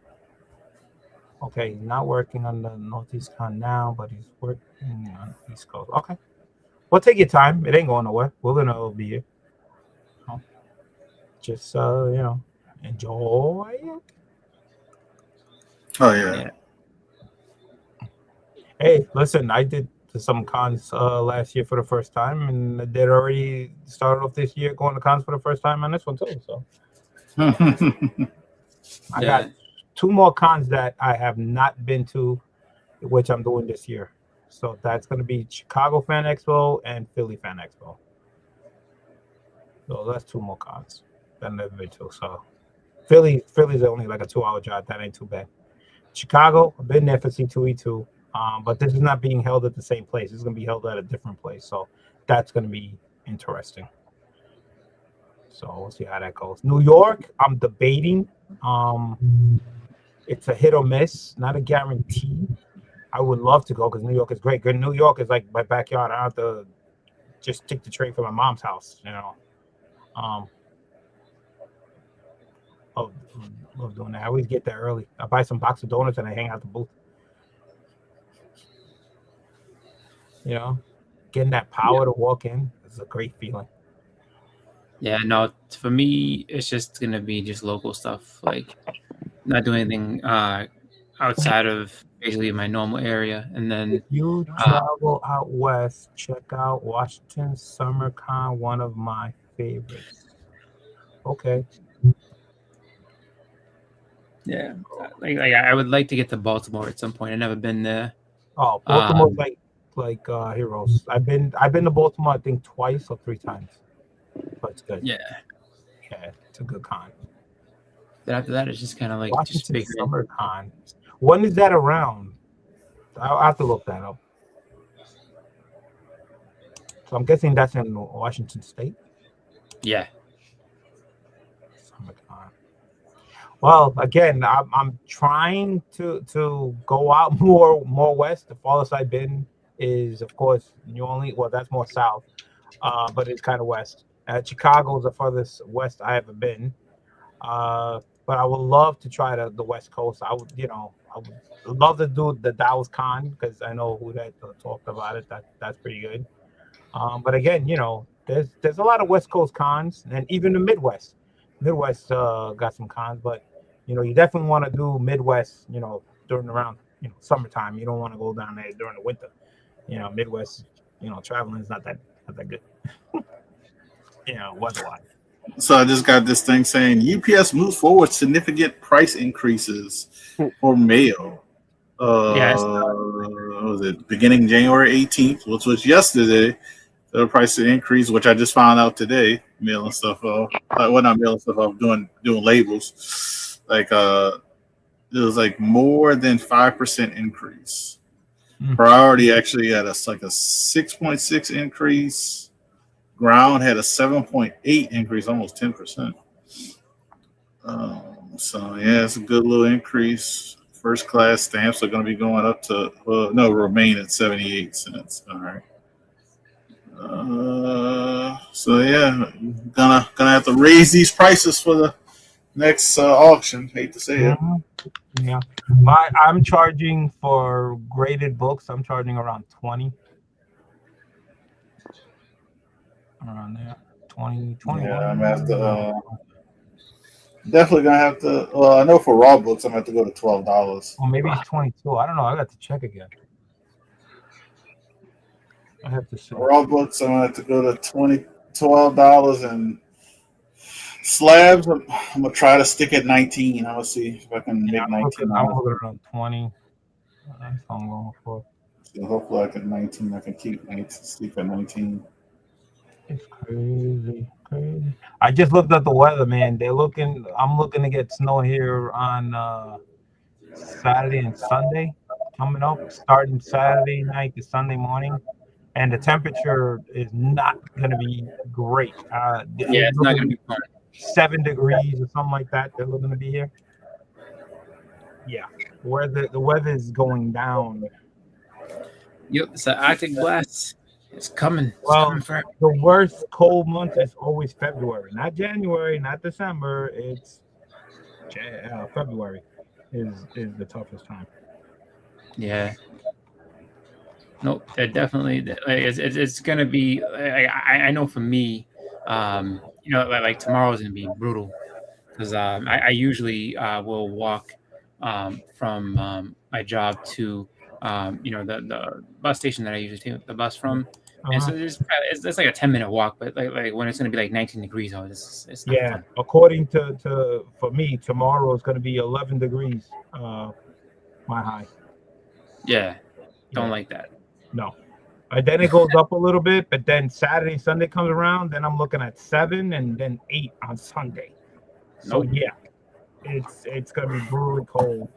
Okay, he's not working on the Northeast con now, but he's working on the East Coast. Okay, well, take your time. It ain't going nowhere. We're gonna be here. Just enjoy it. Oh yeah. Hey, listen, I did some cons last year for the first time, and I did already started off this year going to cons for the first time on this one too. So I got 2 more cons that I have not been to, which I'm doing this year. So that's going to be Chicago Fan Expo and Philly Fan Expo. So that's 2 more cons that I've never been to. So Philly's only like a 2-hour drive. That ain't too bad. Chicago, I've been there for C2E2. But this is not being held at the same place. It's going to be held at a different place. So that's going to be interesting. So we'll see how that goes. New York, I'm debating. It's a hit or miss, not a guarantee. I would love to go because New York is great. Good. New York is like my backyard. I don't have to just take the train from my mom's house, love doing that. I always get there early. I buy some box of donuts and I hang out the booth. Getting that power to walk in is a great feeling. Yeah, no, for me, it's just gonna be just local stuff, like not doing anything outside of basically my normal area. And then if you travel out west, check out Washington Summer Con, one of my favorites. Okay. Yeah, like I would like to get to Baltimore at some point. I've never been there. Oh, Baltimore's like heroes. I've been to Baltimore I think twice or 3 times. But it's good. Yeah, it's a good con. But after that, it's just kind of like Washington Summer Con. When is that around? I'll have to look that up. So I'm guessing that's in Washington State. Yeah. SummerCon. Well, again, I'm trying to go out more west. The farthest I've been is, of course, New Orleans. Well, that's more south, but it's kind of west. Chicago is the furthest west I ever been. But I would love to try the West Coast. I would love to do the Dallas Con because I know who that talked about it. That's pretty good. But again, there's a lot of West Coast cons, and even the Midwest. Midwest got some cons, but you definitely want to do Midwest. During around summertime. You don't want to go down there during the winter. Midwest. Traveling is not that good. Weather-wise. So I just got this thing saying UPS moves forward significant price increases for mail. Yes. What was it beginning January 18th, which was yesterday? The price increase, which I just found out today, mailing stuff off. Well, not mailing stuff off, doing labels. Like it was like more than 5% increase. Priority actually had a 6.6 increase. Ground had a 7.8 increase, almost 10%. So yeah, it's a good little increase. First class stamps are going to be going up to remain at 78 cents. All right. So yeah, gonna have to raise these prices for the next auction. Hate to say it. Yeah, I'm charging for graded books. I'm charging around 20. Around there, 20. Yeah, I'm gonna have to. Definitely gonna have to. Well, I know for raw books, I'm gonna have to go to $12. Or maybe it's 22. I don't know. I got to check again. I have to see. Raw books, I'm gonna have to go to $12, and slabs, I'm gonna try to stick at 19. I'm gonna see if I can make 19. I'm looking around 20. That's what I'm going for. So hopefully, I can 19. I can sleep at 19. It's crazy. I just looked at the weather, man. I'm looking to get snow here on Saturday and Sunday coming up, starting Saturday night to Sunday morning. And the temperature is not going to be great. It's not going to be fun. 7 degrees or something like that. They're looking to be here. Yeah, the weather is going down. Yep, it's the Arctic blast. It's coming. The worst cold month is always February, not January, not December. It's February is the toughest time. Yeah. Nope. It definitely. It's gonna be. I know for me, like tomorrow's gonna be brutal because I usually will walk from my job to the bus station that I usually take the bus from. And so it's like a 10-minute walk, but like when it's going to be like 19 degrees, it's not fun. According to for me, tomorrow is going to be 11 degrees, my high. Yeah, don't like that. No, then it goes up a little bit, but then Saturday, Sunday comes around, then I'm looking at 7 and then 8 on Sunday. So yeah, it's going to be brutally cold.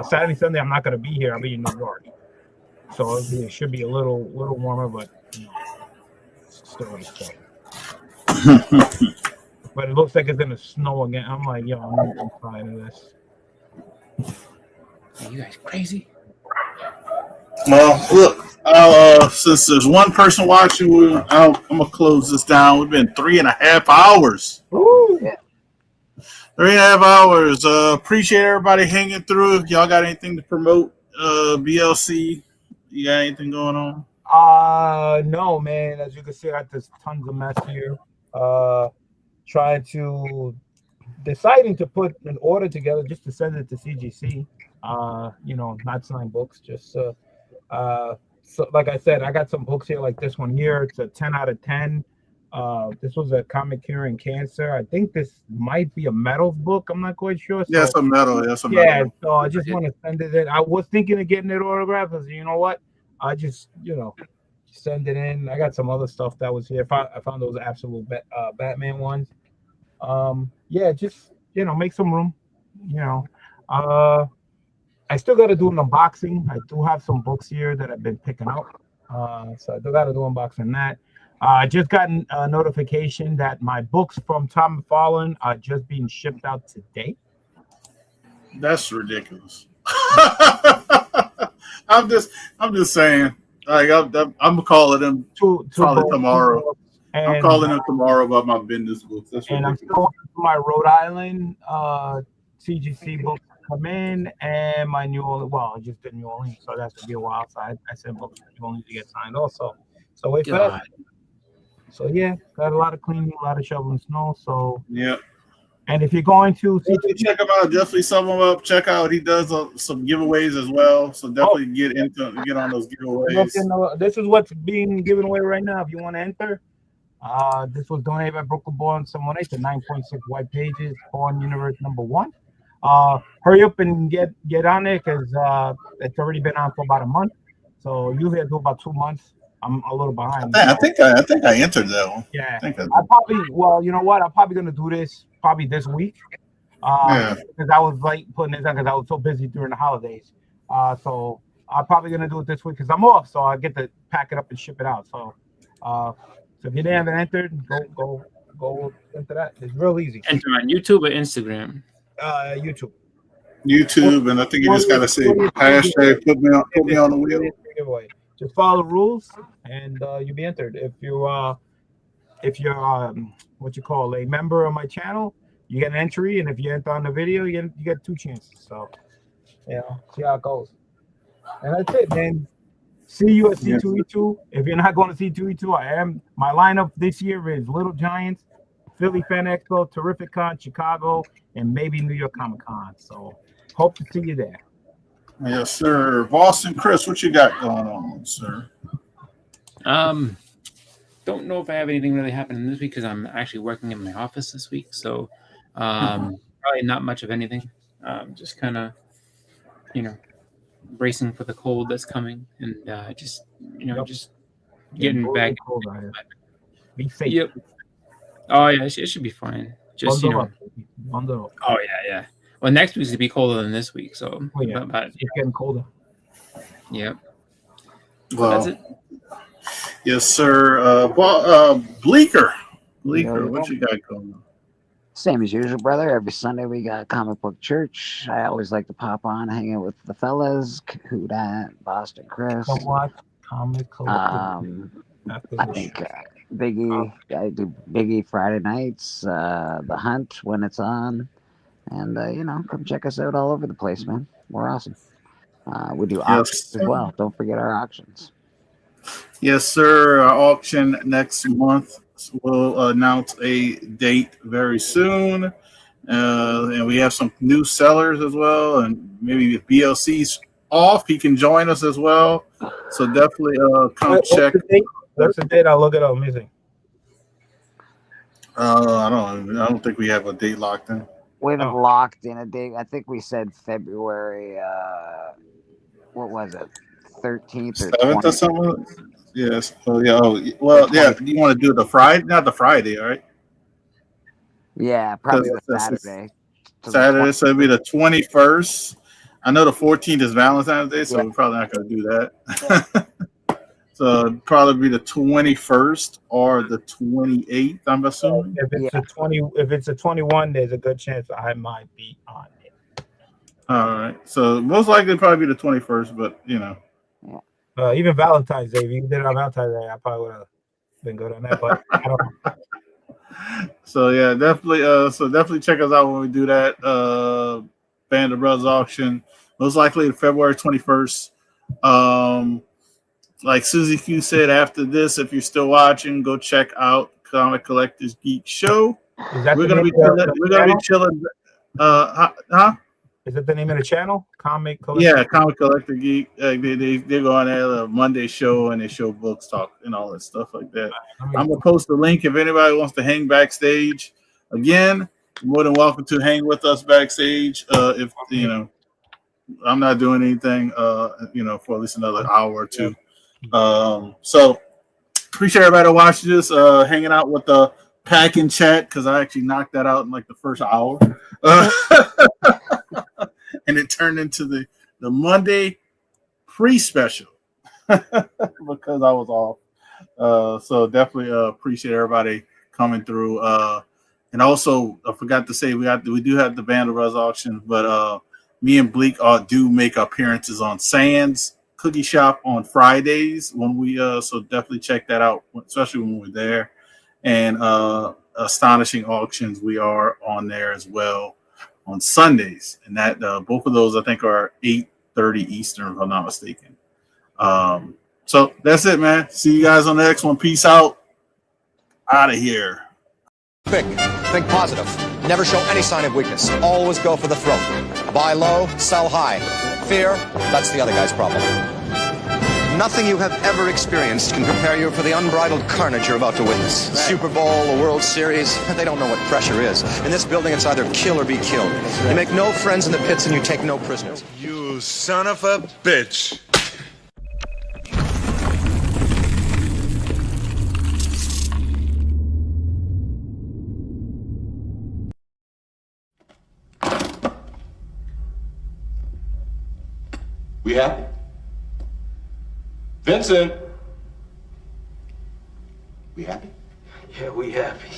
Saturday, Sunday, I'm not going to be here. I'll be in New York, so it should be a little warmer, but still going to stay. But it looks like it's going to snow again. I'm like, yo, I'm tired of this. Are you guys crazy? Well, look, since there's one person watching, I'm gonna close this down. We've been 3.5 hours. Ooh. 3.5 hours. Appreciate everybody hanging through. If y'all got anything to promote, BLC, you got anything going on? No, man. As you can see, I got this tons of mess here. Deciding to put an order together just to send it to CGC. Not sign books, just so like I said, I got some books here like this one here. It's a 10 out of 10. This was a comic curing cancer. I think this might be a metals book. I'm not quite sure. Yeah, it's a metal. Yeah, so I just want to send it in. I was thinking of getting it autographed. I said, you know what? I just, send it in. I got some other stuff that was here. I found those absolute Batman ones. Just, make some room. I still got to do an unboxing. I do have some books here that I've been picking up. So I do got to do unboxing that. I just got a notification that my books from Tom McFarlane are just being shipped out today. That's ridiculous. I'm just saying. Like I'm calling them Two probably books, tomorrow. I'm and calling them tomorrow about my business books. That's and I'm ridiculous. still waiting for my Rhode Island CGC book to come in, and my New Orleans. Well, I just did New Orleans, so that's gonna be a while. So I sent books to New Orleans to get signed also. So wait for that. So yeah, got a lot of cleaning, a lot of shoveling snow. So Yeah. and if you're going to Definitely check him out. Definitely sum him up. Check out. He does some giveaways as well. So definitely get on those giveaways. This is what's being given away right now. If you want to enter, this was donated by Brooklyn Born Someone 8 to 9.6 white pages, Born Universe #1. Hurry up and get on there because it's already been on for about a month. So usually I do about 2 months. I'm a little behind. I think I entered that one. Yeah. I probably, well, you know what? I'm probably gonna do this probably this week. Because I was like putting this on because I was so busy during the holidays. So I'm probably gonna do it this week because I'm off, so I get to pack it up and ship it out. So, so if you haven't entered, go into that. It's real easy. Enter on YouTube or Instagram. YouTube, and I think you just gotta say hashtag put me on the wheel. Giveaway. Just follow the rules, and you'll be entered. If you're what you call a member of my channel, you get an entry, and if you enter on the video, you get 2 chances. So, see how it goes. And that's it, man. See you at C2E2. If you're not going to C2E2, my lineup this year is Little Giants, Philly Fan Expo, Terrific Con, Chicago, and maybe New York Comic Con. So hope to see you there. Yes, sir. Boston Chris, what you got going on, sir? Don't know if I have anything really happening this week because I'm actually working in my office this week. So probably not much of anything. Just kind of, bracing for the cold that's coming and just getting back. Cold out here. Be safe. Yep. Oh yeah, it should be fine. Just Bundle up. Oh yeah. Well, next week's gonna be colder than this week, so it's getting colder. Yep. Well, that's it. Yes, sir. Bleeker, what you got going on? Same as usual, brother. Every Sunday we got Comic Book Church. I always like to pop on, hang out with the fellas. Who that? Boston Chris. Somewhat Comic I think Biggie. I do Biggie Friday nights. The Hunt when it's on. And, come check us out all over the place, man. We're awesome. We do auctions as well. Don't forget our auctions. Yes, sir. Our auction next month. We'll announce a date very soon. And we have some new sellers as well. And maybe if BLC's off, he can join us as well. So definitely come check. What's the date? I'll look it up. Amazing. I don't think we have a date locked in. We haven't locked in a date. I think we said February. What was it? 13th or 7th or something. Yes. Oh yeah. Well, yeah. You want to do the Friday, not the Friday, all right? Yeah, probably the Saturday. Saturday, so it'll be the 21st. I know the 14th is Valentine's Day, so we're probably not going to do that. So it'd probably be the 21st or the 28th, I'm assuming. If it's a 21, there's a good chance I might be on it. All right. So most likely probably be the 21st, but even Valentine's Day, if you did it on Valentine's Day, I probably would have been good on that, but I don't know. So yeah, definitely check us out when we do that Band of Brothers auction. Most likely February 21st. Like Susie Q said, after this, if you're still watching, go check out Comic Collectors Geek Show. We're gonna be chilling. Is that the name of the channel? Comic Collector? Yeah, Comic Collector Geek. They go on there a Monday show and they show books, talk, and all that stuff like that. I'm gonna post the link if anybody wants to hang backstage. Again, you're more than welcome to hang with us backstage. If I'm not doing anything, for at least another hour or two. So appreciate everybody watching this, hanging out with the pack and chat because I actually knocked that out in like the first hour. And it turned into the Monday pre-special because I was off. So definitely appreciate everybody coming through. And also I forgot to say we do have the Band of Brothers auction, but me and Bleak do make appearances on Sands Cookie Shop on Fridays when we so definitely check that out, especially when we're there. And Astonishing Auctions, we are on there as well on Sundays, and that both of those I think are 8:30 Eastern, if I'm not mistaken. So that's it, man. See you guys on the next one. Peace out. Out of here. Quick, think positive. Never show any sign of weakness. Always go for the throat. Buy low, sell high. Fear, that's the other guy's problem. Nothing you have ever experienced can prepare you for the unbridled carnage you're about to witness. The Super Bowl, the World Series, they don't know what pressure is. In this building, it's either kill or be killed. You make no friends in the pits and you take no prisoners. You son of a bitch. We happy? Vincent! We happy? Yeah, we happy.